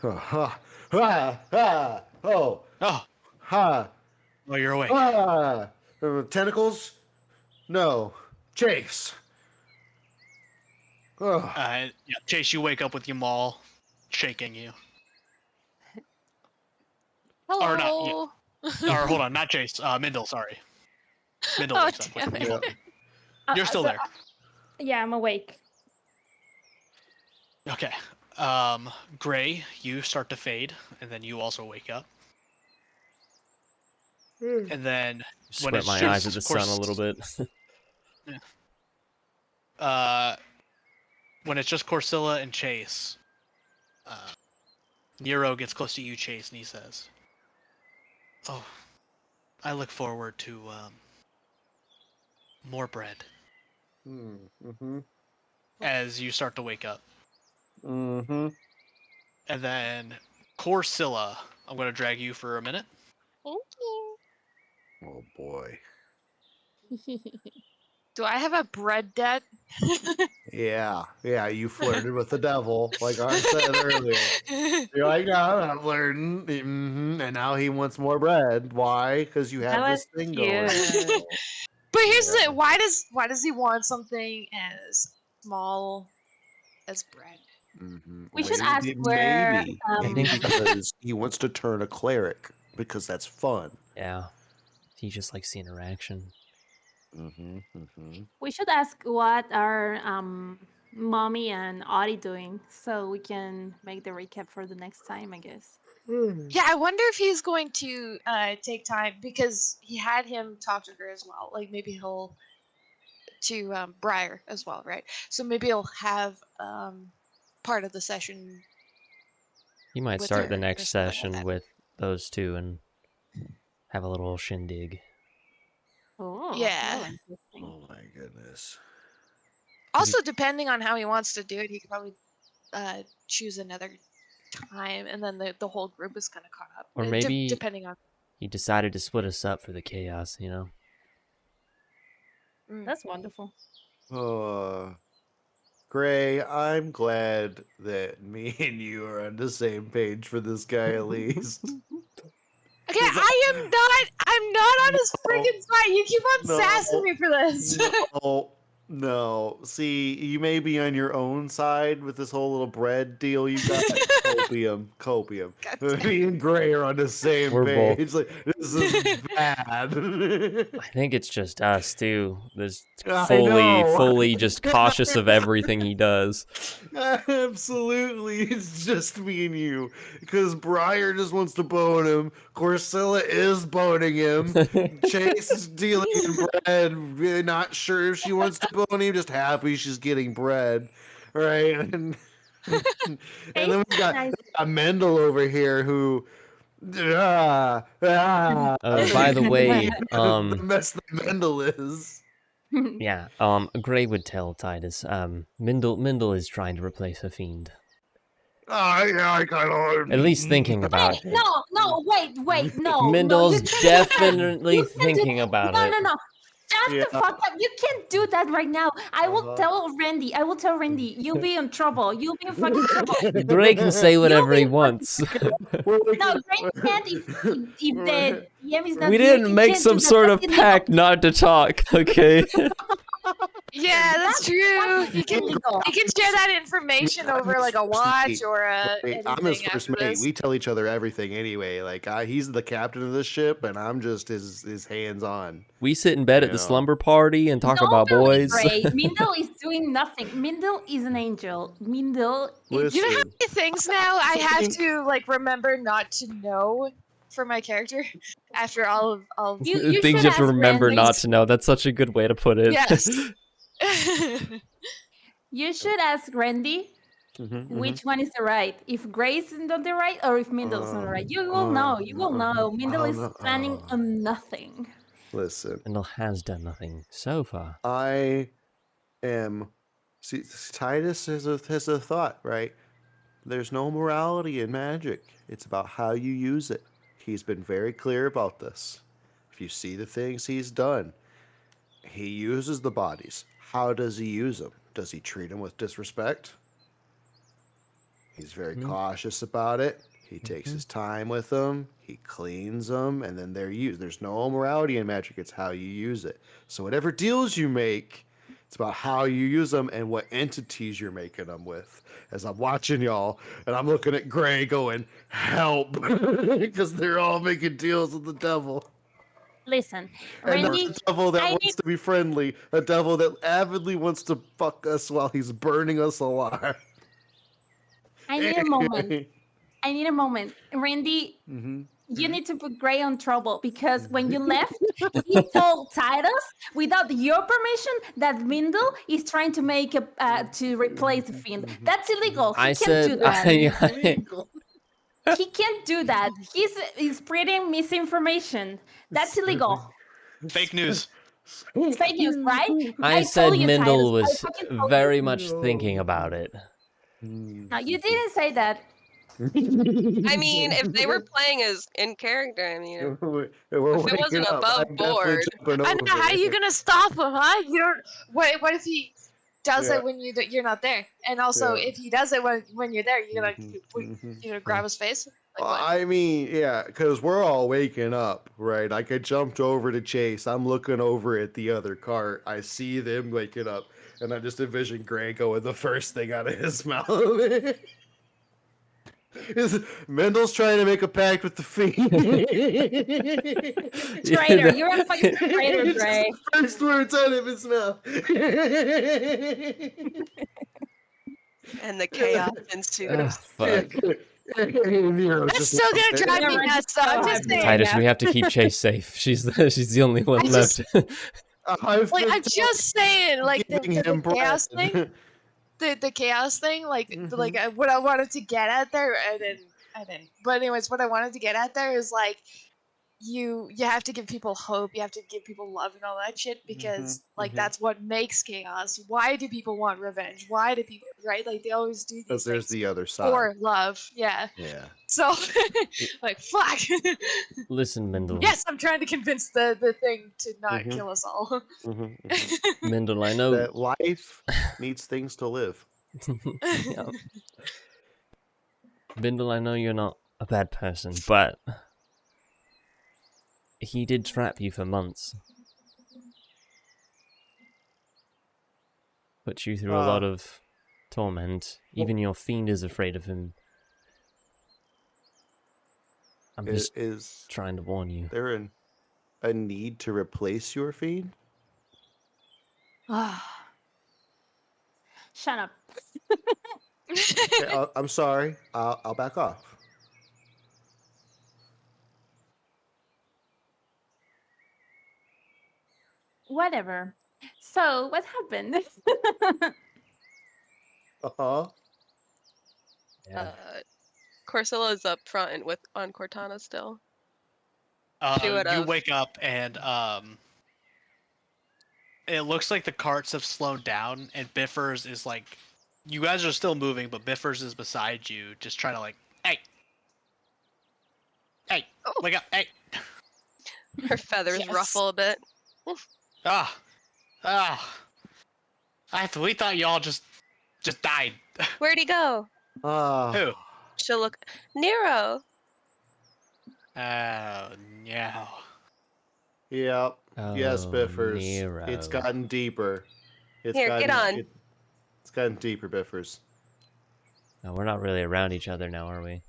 Ha ha ha! Oh Oh, ha! well, you're awake. Tentacles? No. Chase. Oh. Yeah, Chase, you wake up with Yamal shaking you. Or not, Hello. or hold on, not Chase. Mindel, sorry. Mindel Oh, wakes up with damn it. Yamal. You're still So, there. yeah, I'm awake. Okay. Gray, you start to fade, and then you also wake up. And then when Squint it's my just eyes at the sun a little bit. when it's just Corsilla and Chase, Nero gets close to you, Chase, and he says, "Oh, I look forward to more bread." Mm-hmm. As you start to wake up. Mm-hmm. And then Corsilla, I'm going to drag you for a minute. Thank you. Oh boy. Do I have a bread debt? Yeah, you flirted with the devil, like I said earlier. You're like, no, I'm flirting, and now he wants more bread. Why? Because you have That this was thing going. cute. But here's Yeah. the why does he want something as small as bread? Mm-hmm. We should ask where. Maybe because he wants to turn a cleric because that's fun. Yeah. He just likes the interaction. Mm-hmm. Mm-hmm. We should ask what are Mommy and Audie doing so we can make the recap for the next time, I guess. Yeah, I wonder if he's going to take time because he had him talk to her as well. Like maybe he'll to Briar as well, right? So maybe he'll have part of the session. He might with start the her or next something like session that. with those two and have a little shindig. Oh, Yeah. interesting. Oh my goodness. Also, depending on how he wants to do it, he could probably choose another time, and then the whole group is kind of caught up. Or maybe depending on. he decided to split us up for the chaos, you know? That's wonderful. Gray, I'm glad that me and you are on the same page for this guy at least. Okay, I'm not on his freaking side. You keep on sassing me for this. No. See, you may be on your own side with this whole little bread deal you got. Copium. Me and Gray are on the same We're both. page. Like, this is bad. I think it's just us, too. There's I fully know. just cautious of everything he does. Absolutely, it's just me and you. Because Briar just wants to bone him. Corsilla is boning him. Chase is dealing in bread. Really not sure if she wants to bone him. Just happy she's getting bread, right? And then we got Mendel over here who. By the way, the mess that Mendel is. Yeah, Gray would tell Titus, Mindel is trying to replace a fiend. I kind of... At least thinking about it. No, wait, no. Mindel's you can't definitely do that. thinking about it. No. Shut the fuck up. You can't do that right now. I will tell Randy. You'll be in trouble. You'll be in fucking trouble. Gray can say whatever he wants. No, Gray can't if the DM is not We here, didn't you make can't some do that. sort of That's illegal. pact not to talk, okay? Yeah, that's true. You can share that information over like a watch or I'm his anything first after mate. this. We tell each other everything anyway. Like he's the captain of this ship, and I'm just his hands on. We sit in bed at the slumber party and talk about boys. Gray. Mindel is doing nothing. Mindel is an angel. Mindel is... You know how many things now I have to like remember not to know for my character after all of You Things you have to remember Randy. not to know. That's such a good way to put it. Yes. You should ask Randy which one is the right? If Grace is not the right, or if Mindle's not the right? You will know. You will know. Mindle is planning on nothing. Listen, Mindle has done nothing so far. I am. See, Titus has a thought, right? There's no morality in magic. It's about how you use it. He's been very clear about this. If you see the things he's done, he uses the bodies. How does he use them? Does he treat them with disrespect? He's very cautious about it. He takes his time with them. He cleans them, and then they're used. There's no morality in magic. It's how you use it. So whatever deals you make, it's about how you use them and what entities you're making them with. As I'm watching y'all, and I'm looking at Gray going, help, because they're all making deals with the devil. Listen, And not Randy, a devil that I wants need, to be friendly, a devil that avidly wants to fuck us while he's burning us alive. I need a moment. I need a moment. Randy, you need to put Gray on trouble because when you left, he told Titus, without your permission, that Mindle is trying to make to replace the Fiend. That's illegal. He I can't said do that. Illegal. He can't do that. He's spreading misinformation. That's illegal. Fake news. It's fake news, right? I said told you, Titus. Mindle I was fucking told very you. much thinking about it. No, you didn't say that. I mean, if they were playing as in character, I mean, We're if it waking wasn't up. above I'm definitely board. jumping I know. over How are you it. gonna stop him, huh? You don't. What if he does Yeah. it when you're not there? And also, Yeah. if he does it when you're there, you're gonna grab his face. Like what? I mean, yeah, because we're all waking up, right? Like I jumped over to Chase. I'm looking over at the other cart. I see them waking up, and I just envision Gray going the first thing out of his mouth. Is Mendel's trying to make a pact with the Fiend. Traitor. You're a fucking traitor, It's just Gray. the first words out of his mouth. And the chaos ensues. Fuck. That's still gonna drive me nuts, though. I'm just saying. Titus, we have to keep Chase safe. She's the only one I left. I'm just saying, like the chaos thing. The chaos thing, like what I wanted to get at there, I didn't. But anyways, what I wanted to get at there is like you have to give people hope, you have to give people love and all that shit because that's what makes chaos. Why do people want revenge? Why do people, right? Like they always do these Because there's things the other side. for love. Yeah. So like fuck. Listen, Mindle. Yes, I'm trying to convince the thing to not kill us all. Mindle, I know that life needs things to live. Yeah. Mindle, I know you're not a bad person, but he did trap you for months. Put you through a lot of torment. Even your fiend is afraid of him. I'm just trying to warn you. There a need to replace your Fiend? Shut up. Okay, I'm sorry. I'll back off. Whatever. So, what happened? Corsilla's up front and on Cortana still. You wake up and it looks like the carts have slowed down and Biffers is like, you guys are still moving, but Biffers is beside you, just trying to like, hey, wake up, hey. Her feathers ruffle a bit. We thought y'all just died. Where'd he go? Who? She'll look. Nero. Oh, no. Yep. Yes, Biffers. Nero. It's gotten deeper. Get on. It's gotten deeper, Biffers. No, we're not really around each other now, are we?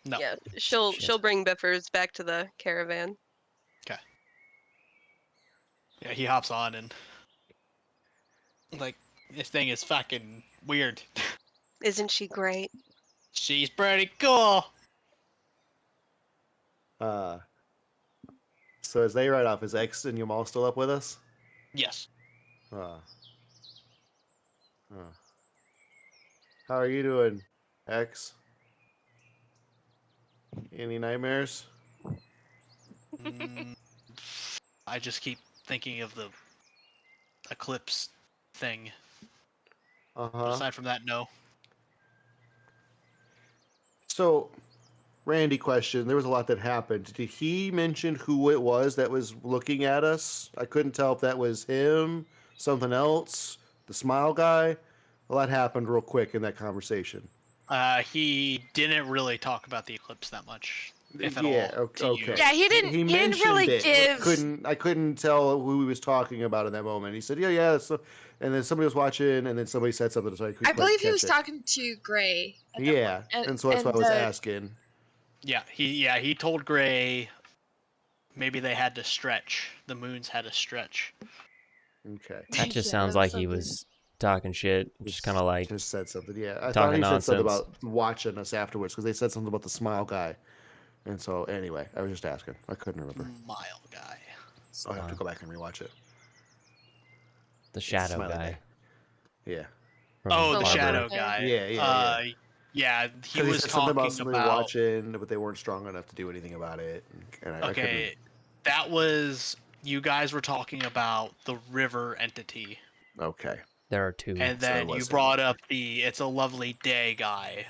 No. Yeah, she'll bring Biffers back to the caravan. Okay. Yeah, he hops on and like, this thing is fucking weird. Isn't she great? She's pretty cool. So as they ride off, is X and Yamal still up with us? Yes. How are you doing, X? Any nightmares? Mm, I just keep thinking of the eclipse thing. But Uh-huh. aside from that, no. So, Randy question, there was a lot that happened. Did he mention who it was that was looking at us? I couldn't tell if that was him, something else, the smile guy. A lot happened real quick in that conversation. He didn't really talk about the eclipse that much, if at Yeah, all, to you. okay. Yeah, he He didn't mentioned really it. give. I couldn't tell who he was talking about in that moment. He said, "Yeah." So, and then somebody was watching, and then somebody said something, so I couldn't I quite believe he catch was it. talking to Gray at that Yeah, point. And, and so that's why I was asking. Yeah, he told Gray maybe they had to stretch. The moons had to stretch. Okay. That just Yeah, sounds that's like he something. was talking shit, just kind of like Just said something. Yeah, I thought talking he said something nonsense. about watching us afterwards because they said something about the smile guy. And so anyway, I was just asking. I couldn't remember. Mile guy. I'll have to Smile. go back and rewatch it. The It's a shadow smiley guy. Yeah. from Oh, the The shadow Barber. guy. Yeah. Yeah, he Because he was said something about talking somebody about. watching, but they weren't strong enough to do anything about it. And I couldn't. Okay, that was you guys were talking about the river entity, Okay. There are two. and So it then you was him. brought up the "It's a Lovely Day" guy,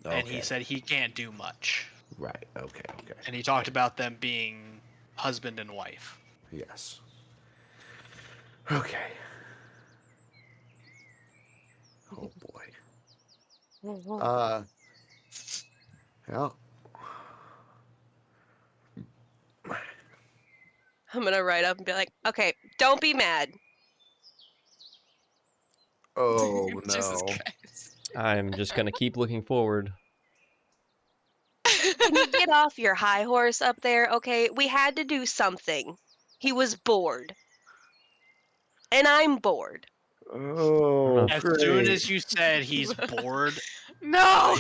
and he Okay. said he can't do much, Right. Okay. and he talked about them being husband and wife. Yes. Okay. Oh boy. Yeah. I'm gonna write up and be like, okay, don't be mad. Oh Jesus no. Christ. I'm just gonna keep looking forward. Can you get off your high horse up there? Okay, we had to do something. He was bored. And I'm bored. Oh, As great. soon as you said he's bored, No.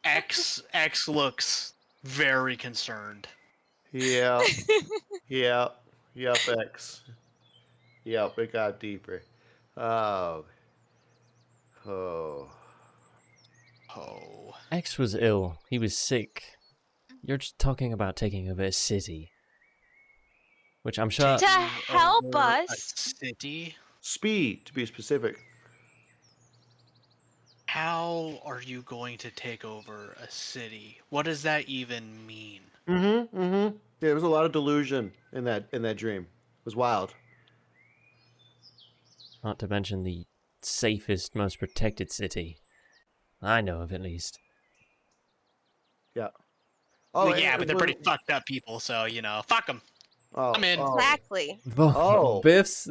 X looks very concerned. Yeah. Yep. X. Yep, it got deeper. Oh. Oh. Oh, X was ill. He was sick. You're just talking about taking over a city. Which I'm sure... To help over a us. city. Speed, to be specific. How are you going to take over a city? What does that even mean? Yeah, there was a lot of delusion in that dream. It was wild. Not to mention the safest, most protected city. I know of, at least. Yeah. Well, yeah, but they're pretty fucked up people, so, fuck them. Oh, I'm in. Exactly. Oh. Biff's...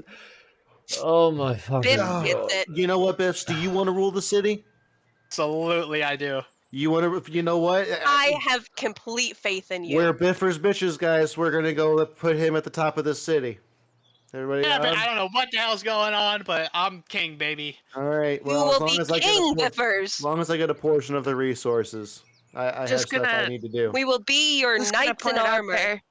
Oh my fucking... Biff Oh. gets it. You know what, Biffs? Do you want to rule the city? Absolutely, I do. You want to? You know what? I have complete faith in you. We're Biffers bitches, guys. We're gonna go put him at the top of the city. Everybody Yeah, but on? I don't know what the hell's going on, but I'm king, baby. All right. You Well, as will long be as I get king, as Biffers. long as I get a portion of the resources, I have Just stuff I gonna- need to do. We will be your Just gonna knights put in it out armor. there.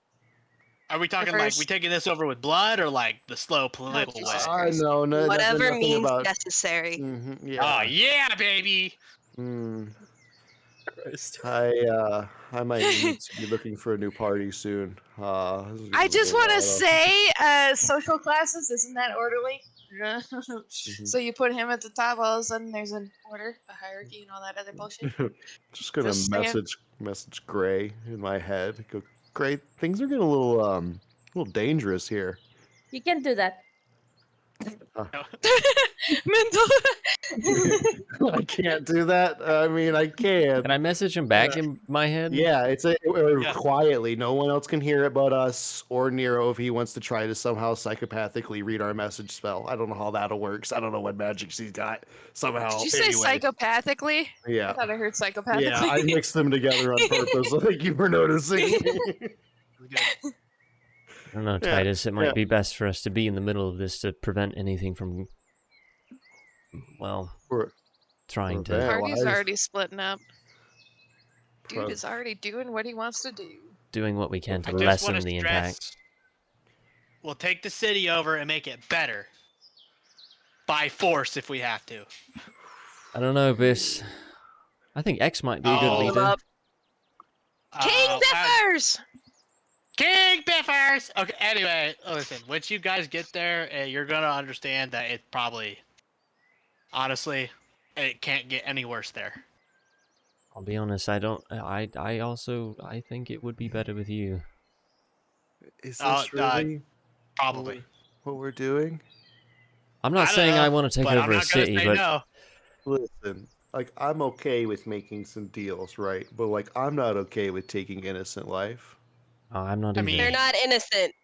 Are we talking first- we taking this over with blood or like the slow political way? Jesus. No, Whatever nothing means about. necessary. Yeah. Oh yeah, baby. I might need to be looking for a new party soon. I just want to say, social classes, isn't that orderly? So you put him at the top, all of a sudden there's an order, a hierarchy, and all that other bullshit. Just gonna Just saying. message Gray in my head. Go, Gray, things are getting a little dangerous here. You can do that. Mental. I can't do that. I mean, I can. Can I message him back in my head? Yeah, it's quietly. No one else can hear it but us or Nero if he wants to try to somehow psychopathically read our message spell. I don't know how that'll work. I don't know what magic she's got. Somehow. Did you say anyway. psychopathically? Yeah. I thought I heard psychopathically. Yeah, I mixed them together on purpose. Thank you for noticing. I don't know, Titus. It might be best for us to be in the middle of this to prevent anything from, well, trying to... Party's already splitting up. Dude is already doing what he wants to do. Doing what we can to I just lessen wanna the stress, impact. We'll take the city over and make it better. By force if we have to. I don't know, Biss. I think X might be a good Oh. Hold leader. up. King Biffers! King Biffers! Okay, anyway, listen, once you guys get there, you're gonna understand that it probably, honestly, it can't get any worse there. I'll be honest, I think it would be better with you. Is this really Probably. what we're doing? I'm not I don't saying I know, want to take but I'm over a not gonna city, say but no. Listen, like I'm okay with making some deals, right? But like I'm not okay with taking innocent life. I'm not I either. mean- They're not innocent.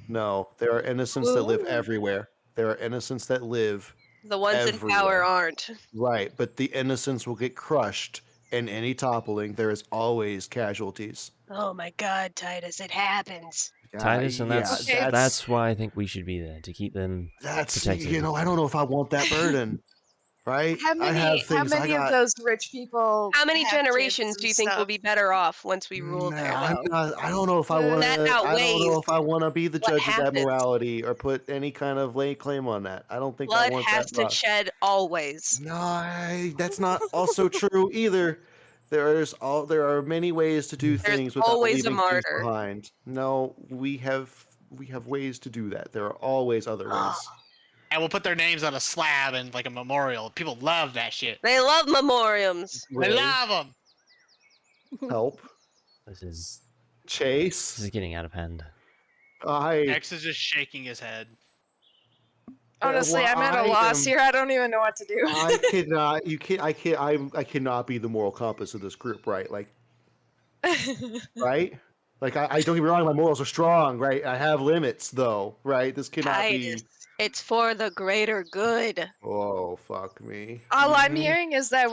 No, there are innocents that live Ooh. everywhere. There are innocents that live The ones in everywhere. power aren't. Right, but the innocents will get crushed in any toppling. There is always casualties. Oh my god, Titus, it happens. Titus, and that's Okay. that's why I think we should be there to keep them protected. you know, I don't know if I want that burden. Right? How I have things I many of got. those rich people? How many have kids generations and do you think will stuff? be better off once we rule there, I'm though? not, I don't know if I That want to. I don't know outweighs if I want to be the what judge of that happens. morality or put any kind of lay claim on that. I don't think I Blood want has that. to shed always. No, that's not also true either. There are many ways to do There's things without always a leaving things martyr. behind. No, we have ways to do that. There are always other ways. And we'll put their names on a slab and like a memorial. People love that shit. They love memoriams. They Ray, love them. help. This is Chase. getting out of hand. X is just shaking his head. Honestly, well, I'm at a loss here. I don't even know what to do. I cannot. You can't. I cannot be the moral compass of this group, right? Like, right? Like, I don't get me wrong. My morals are strong, right? I have limits, though, right? This cannot Titus, be. it's for the greater good. Oh, fuck me. All I'm Mhm. hearing is that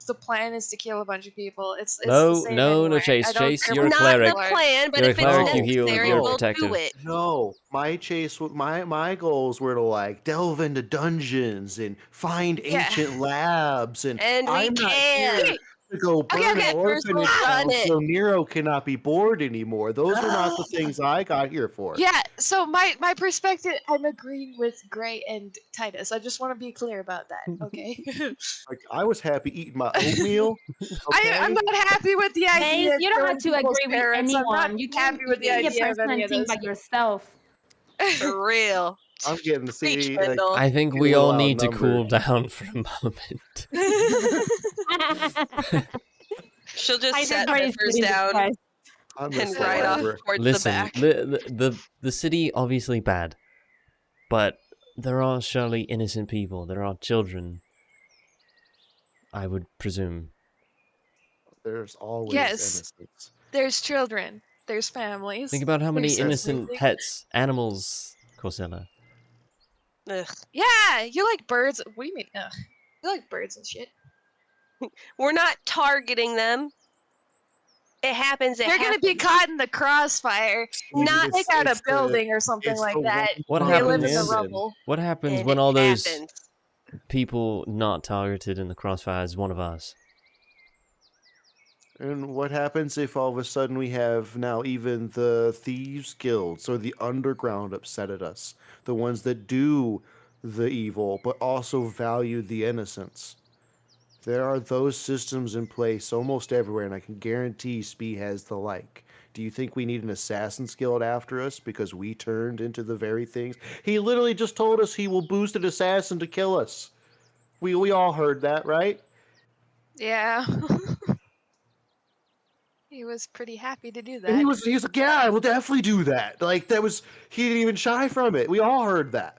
the plan is to kill a bunch of people. It's the No, same no, anyway. Chase. I don't Chase, care you're a what Not the cleric. plan, but You're a if cleric, it's you heal, necessary, you're a we'll protective. do it. No, my chase. My goals were to like delve into dungeons and find Yeah. ancient labs, and And we I'm not can. here to go burn okay, an first we'll orphanage run down it. so Nero cannot be bored anymore. Those are not the things I got here for. Yeah, so my perspective, I'm agreeing with Gray and Titus. I just want to be clear about that, okay? Like I was happy eating my oatmeal. Okay? I'm not happy with the idea. Hey, of you don't have killing to people's agree with parents. I'm not anyone. You happy can with the be a idea of person any and of think this. by yourself. For real. I'm getting to Preach, see. Like, Kendall. I think Get a we all little need to cool outnumbered. down for a moment. She'll just I set agree, Biffers Jesus down Christ. I'm gonna and start ride off over. towards Listen, the back. the city obviously bad, but there are surely innocent people. There are children. I would presume. There's always Yes. innocence. There's children. There's families. Think about how many there's innocent everything. pets, animals, Corsella. Ugh. Yeah, you like birds. What do you mean? Ugh. You like birds and shit. We're not targeting them. It happens. They're gonna be caught in the crossfire. Not Take out a building or something it's like the that. What They live in the happens- rubble. What happens And when it all those happens. people not targeted in the crossfire is one of us? And what happens if all of a sudden we have now even the thieves guilds or the underground upset at us? The ones that do the evil but also value the innocents. There are those systems in place almost everywhere, and I can guarantee Spee has the like. Do you think we need an assassin's guild after us because we turned into the very things? He literally just told us he will boost an assassin to kill us. We all heard that, right? Yeah. He was pretty happy to do that. And he was like, yeah, I will definitely do that. Like he didn't even shy from it. We all heard that.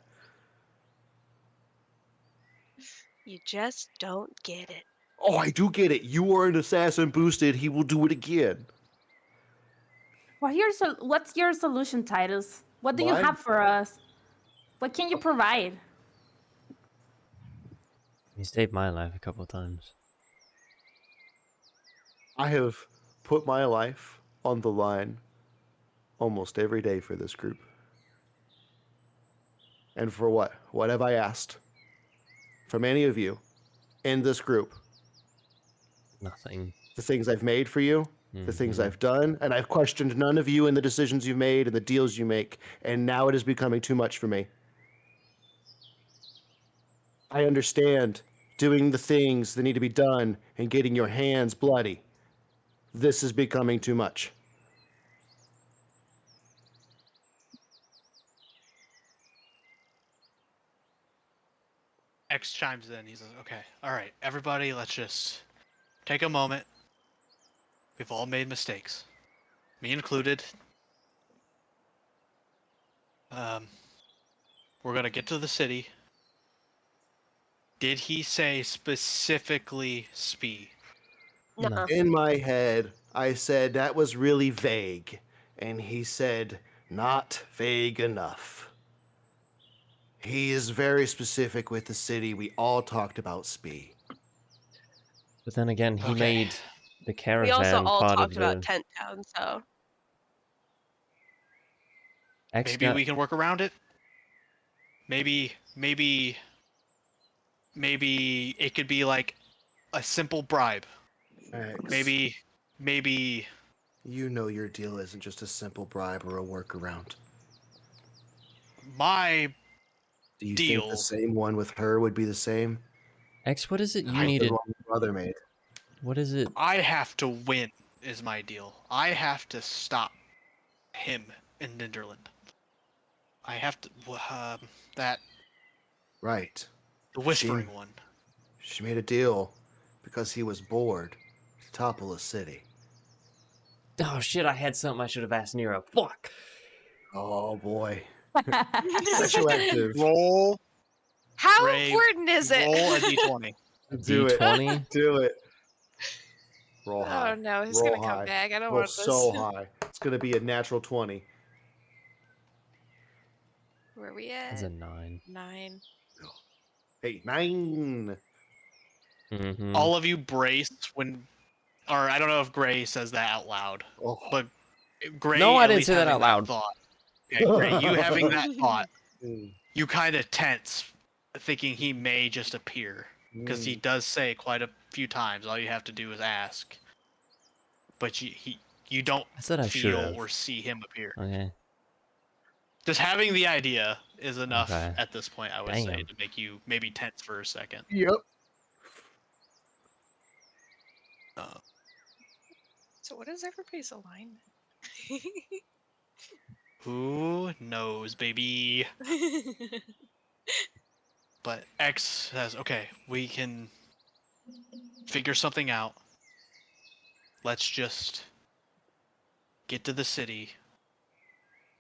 You just don't get it. Oh, I do get it. You are an assassin boosted. He will do it again. What's your solution, Titus? What do you Mine? have for us? What can you provide? He saved my life a couple of times. I have put my life on the line almost every day for this group. And for what? What have I asked from any of you in this group? Nothing. The things I've made for you, the things I've done, and I've questioned none of you in the decisions you've made and the deals you make, and now it is becoming too much for me. I understand doing the things that need to be done and getting your hands bloody. This is becoming too much. X chimes in. He says, "Okay, all right, everybody, let's just take a moment. We've all made mistakes, me included. We're gonna get to the city. Did he say specifically Spee?" Nuh-uh. In my head, I said that was really vague. And he said, not vague enough. He is very specific with the city. We all talked about Spee. But then again, he Okay. made the We also caravan all part of talked about the Tent Town, so X Maybe got we can work around it. Maybe it could be like a simple bribe. X, Maybe you know your deal isn't just a simple bribe or a workaround. my Do you think deal. the same one with her would be the same? X. What is it you I- needed? The one my brother made. What is it? I have to win is my deal. I have to stop him in Ninderland. I have to that Right. the whispering one. She made a deal because he was bored to topple a city. Oh shit! I had something I should have asked Nero. Fuck. Oh boy. Retroactive. Roll. How Ray, important is it? Roll a d20. Do it. D20. Do it. Roll high. Oh no, he's Roll gonna come high. back. I don't Roll want this. so high. It's gonna be a natural 20. Where are we That's at? a 9. 9. Hey, 9. Mm-hmm. All of you brace when, or I don't know if Gray says that out loud, Oh. but Gray No, I at didn't least say that having out loud. thought. Okay, Gray, you having that thought, Mm. you kind of tense, thinking he may just appear, because he does say quite a few times, all you have to do is ask, but you don't I said I should feel have. or see him appear. Okay. Just having the idea is enough Okay. at this point, I would say, Damn. to make you maybe tense for a second. Yep. So what is everybody's alignment? Who knows, baby? But X says, okay, we can figure something out. Let's just get to the city,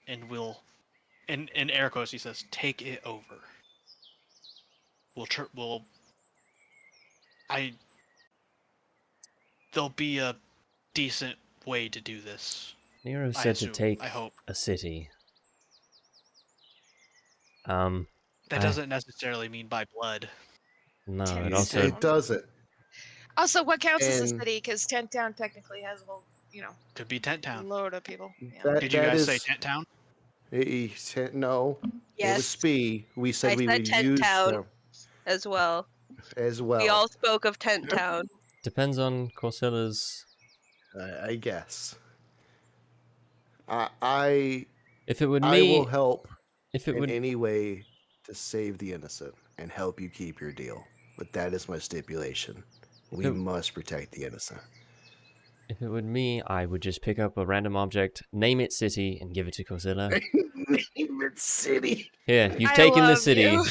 and we'll. In air quotes, he says, "Take it over." We'll. There'll be a decent way to do this. Nero I said to assume. take I hope. a city. That I- doesn't necessarily mean by blood. No, it Tense also It doesn't. Also, what counts as a And- city? Because Tent Town technically has a whole, Could be Tent Town. load of people. Yeah. Did you guys say Tent Town? No. It was yes, Spee. We said I we said would Tent use Town them as well. as well. We all spoke of Tent Town. depends on Corsella's. I guess. I If it would I will me, help if it in would, any way to save the innocent and help you keep your deal. But that is my stipulation. We it- must protect the innocent. if it would me, I would just pick up a random object, name it city, and give it to Corsella. Name it city. Here, you've I taken the love city. you.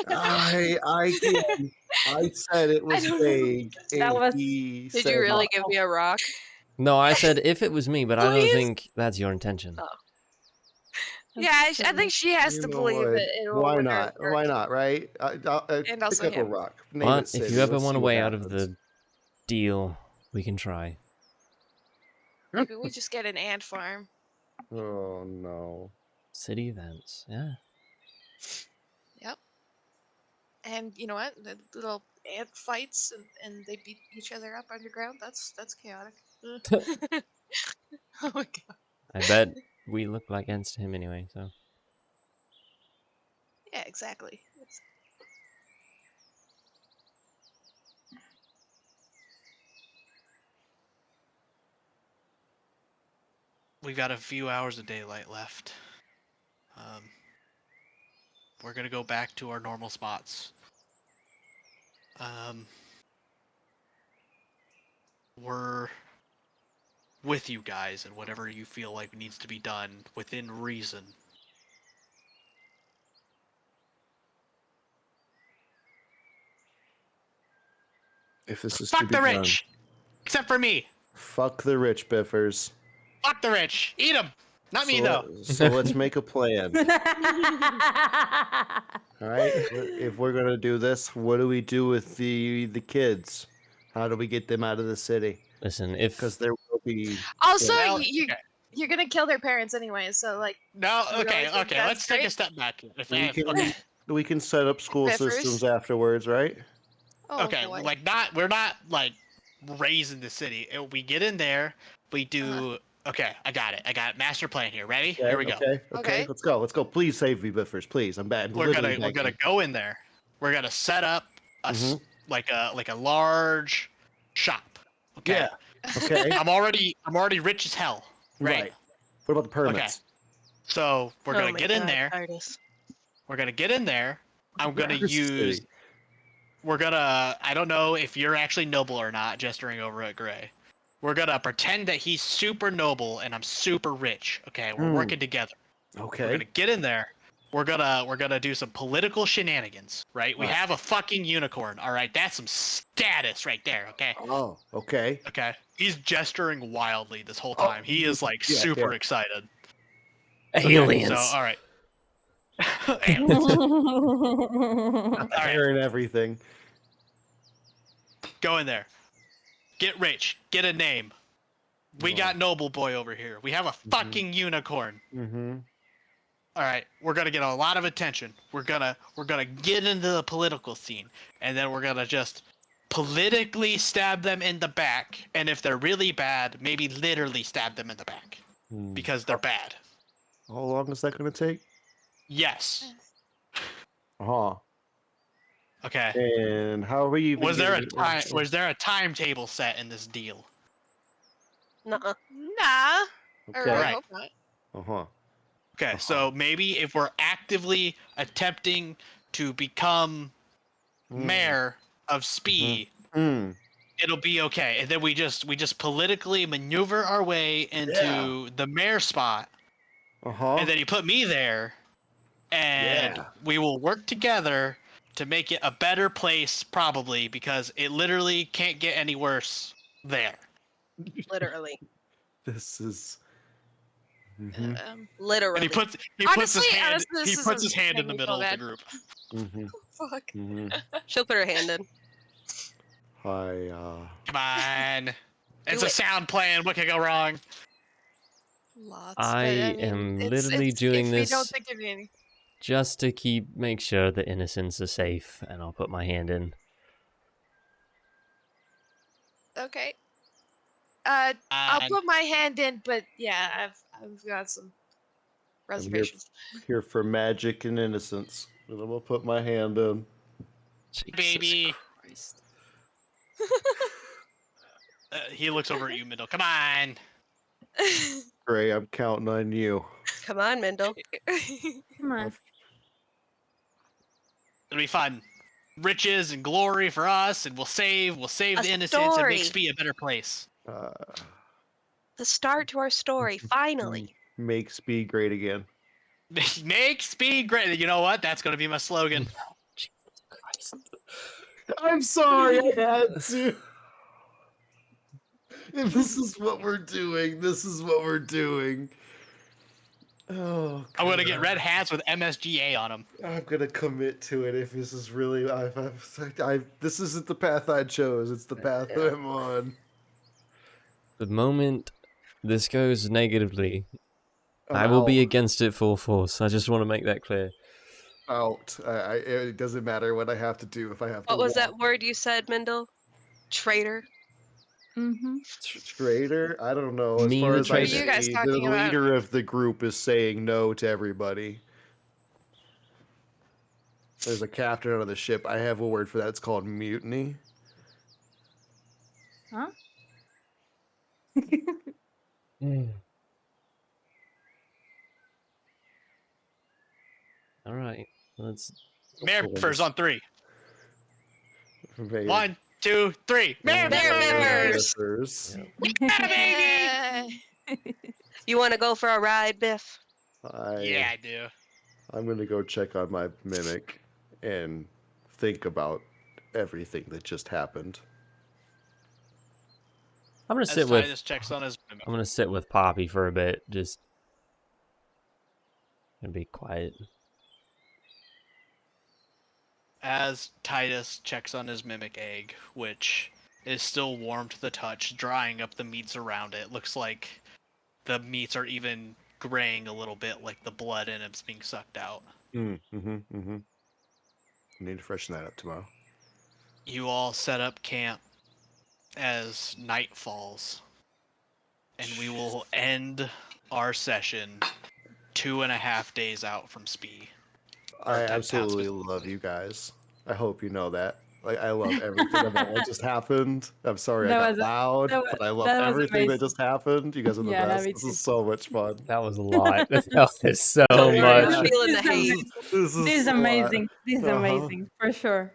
I said it was don't- vague. That and was- he Did said, you really give me a rock? No, I said if it was me, but I don't Please? think that's your intention. Oh. Yeah, I think she has You to know believe what? it. It will Why work not? out. Why not? Right? And Pick also up a him. rock. Name But it city. if you ever Let's want see a what way out of happens. the deal, we can try. Maybe we just get an ant farm. Oh no. City events, yeah. Yep. And you know what? The little ant fights and they beat each other up underground. That's chaotic. Oh my god. I bet we look like ants to him anyway, so. Yeah, exactly. We've got a few hours of daylight left. We're gonna go back to our normal spots. We're with you guys, and whatever you feel like needs to be done within reason. If this is Fuck to be the done. rich! Except for me! Fuck the rich, Biffers. Fuck the rich! Eat them! Not me, though. So let's make a plan. All right. If we're gonna do this, what do we do with the kids? How do we get them out of the city? Listen, if Because there will be. Also, Well, you're gonna kill their parents anyway, so like. No, You really okay, think okay. that's Let's take a great? step back. We can set up school Biffers? systems afterwards, right? Oh, Okay, boy. like we're not like raising the city. We get in there, we do. Okay, I got it. Master plan here. Ready? Okay, Here we go. Okay. Let's go. Please save me, Biffers. Please, I'm bad. We're gonna go in there. We're gonna set up like a large shop. Okay. Yeah. Okay. I'm already rich as hell. Right. What about the permits? Okay. So we're Oh gonna my get in God, there. Artis. We're gonna get in there. I'm gonna Where's the use. city? We're gonna. I don't know if you're actually noble or not, gesturing over at Gray. We're gonna pretend that he's super noble and I'm super rich. Okay, we're working together. Okay. We're gonna get in there. We're gonna do some political shenanigans, right? We Right. have a fucking unicorn. All right, that's some status right there. Okay. Oh, okay. Okay. He's gesturing wildly this whole time. He is like Yeah, super yeah. excited. aliens. Okay, so all right. Aliens. Not the All right. hair and everything. Go in there. Get rich. Get a name. We got Noble Boy over here. We have a fucking unicorn. Mm-hmm. All right, we're gonna get a lot of attention. We're gonna get into the political scene, and then we're gonna just politically stab them in the back. And if they're really bad, maybe literally stab them in the back because they're bad. How long is that going to take? Yes. Okay. And how are we even? Was there a getting- time? Was there a timetable set in this deal? Nuh-uh. Nah. Or Okay. I Right. hope not. Okay, so maybe if we're actively attempting to become mayor of Spee, it'll be okay. And then we just politically maneuver our way into the mayor spot. And then you put me there, and we will work together to make it a better place, probably, because it literally can't get any worse there. Literally. This is. Literally. And he puts Honestly, his hand in the middle of the group. Fuck. She'll put her hand in. Hi. Come on. It's a it. sound plan. What could go wrong? Lots. I am literally doing We this don't think of any. just to make sure the innocents are safe, and I'll put my hand in. Okay. I'll put my hand in, but yeah, I've got some reservations. I'm here for magic and innocence. And I'm gonna put my hand in. Jesus Baby. Christ. He looks over at you, Middle. Come on. Gray, I'm counting on you. Come on, Mendel. Come on. It'll be fun. Riches and glory for us, and we'll save the innocents and make story. Spee a better place. The start to our story, finally. Make Speed great again. Make Spee great. You know what? That's gonna be my slogan. Jesus Christ. I'm sorry, I had to. If this is what we're doing, this is what we're doing. Oh, I'm gonna get God. red hats with MSGA on them. I'm gonna commit to it if this is really. This isn't the path I chose. It's the path that I'm on. The moment this goes negatively, I'm I will be out. against it full force. I just want to make that clear. Out. It doesn't matter what I have to do if I have to. What was that walk. word you said, Mendel? Traitor? Mm-hmm. Traitor? I don't know. As Me far the as I traitor. What are you guys see, the talking about? leader of the group is saying no to everybody. There's a captain on the ship. I have a word for that. It's called mutiny. Huh? All right, let's. Mayor first on 3. Maybe. 1, 2, 3. Bear Members! members. Yeah, baby! You want to go for a ride, Biff? Yeah, I do. I'm gonna go check on my mimic and think about everything that just happened. I'm gonna As sit with. Titus checks on his mimic. I'm gonna sit with Poppy for a bit, just and be quiet. As Titus checks on his mimic egg, which is still warm to the touch, drying up the meats around it. Looks like the meats are even graying a little bit, like the blood in it's being sucked out. I need to freshen that up tomorrow. You all set up camp as night falls, and we will end our session 2.5 days out from Spee. I absolutely love you guys. I hope you know that. Like, I love everything about what just happened. I'm sorry I got loud, but I love everything that just happened. You guys are the best. This is so much fun. That was a lot. That was so Don't worry, much. I'm feeling the hate. This is amazing. This is amazing for sure.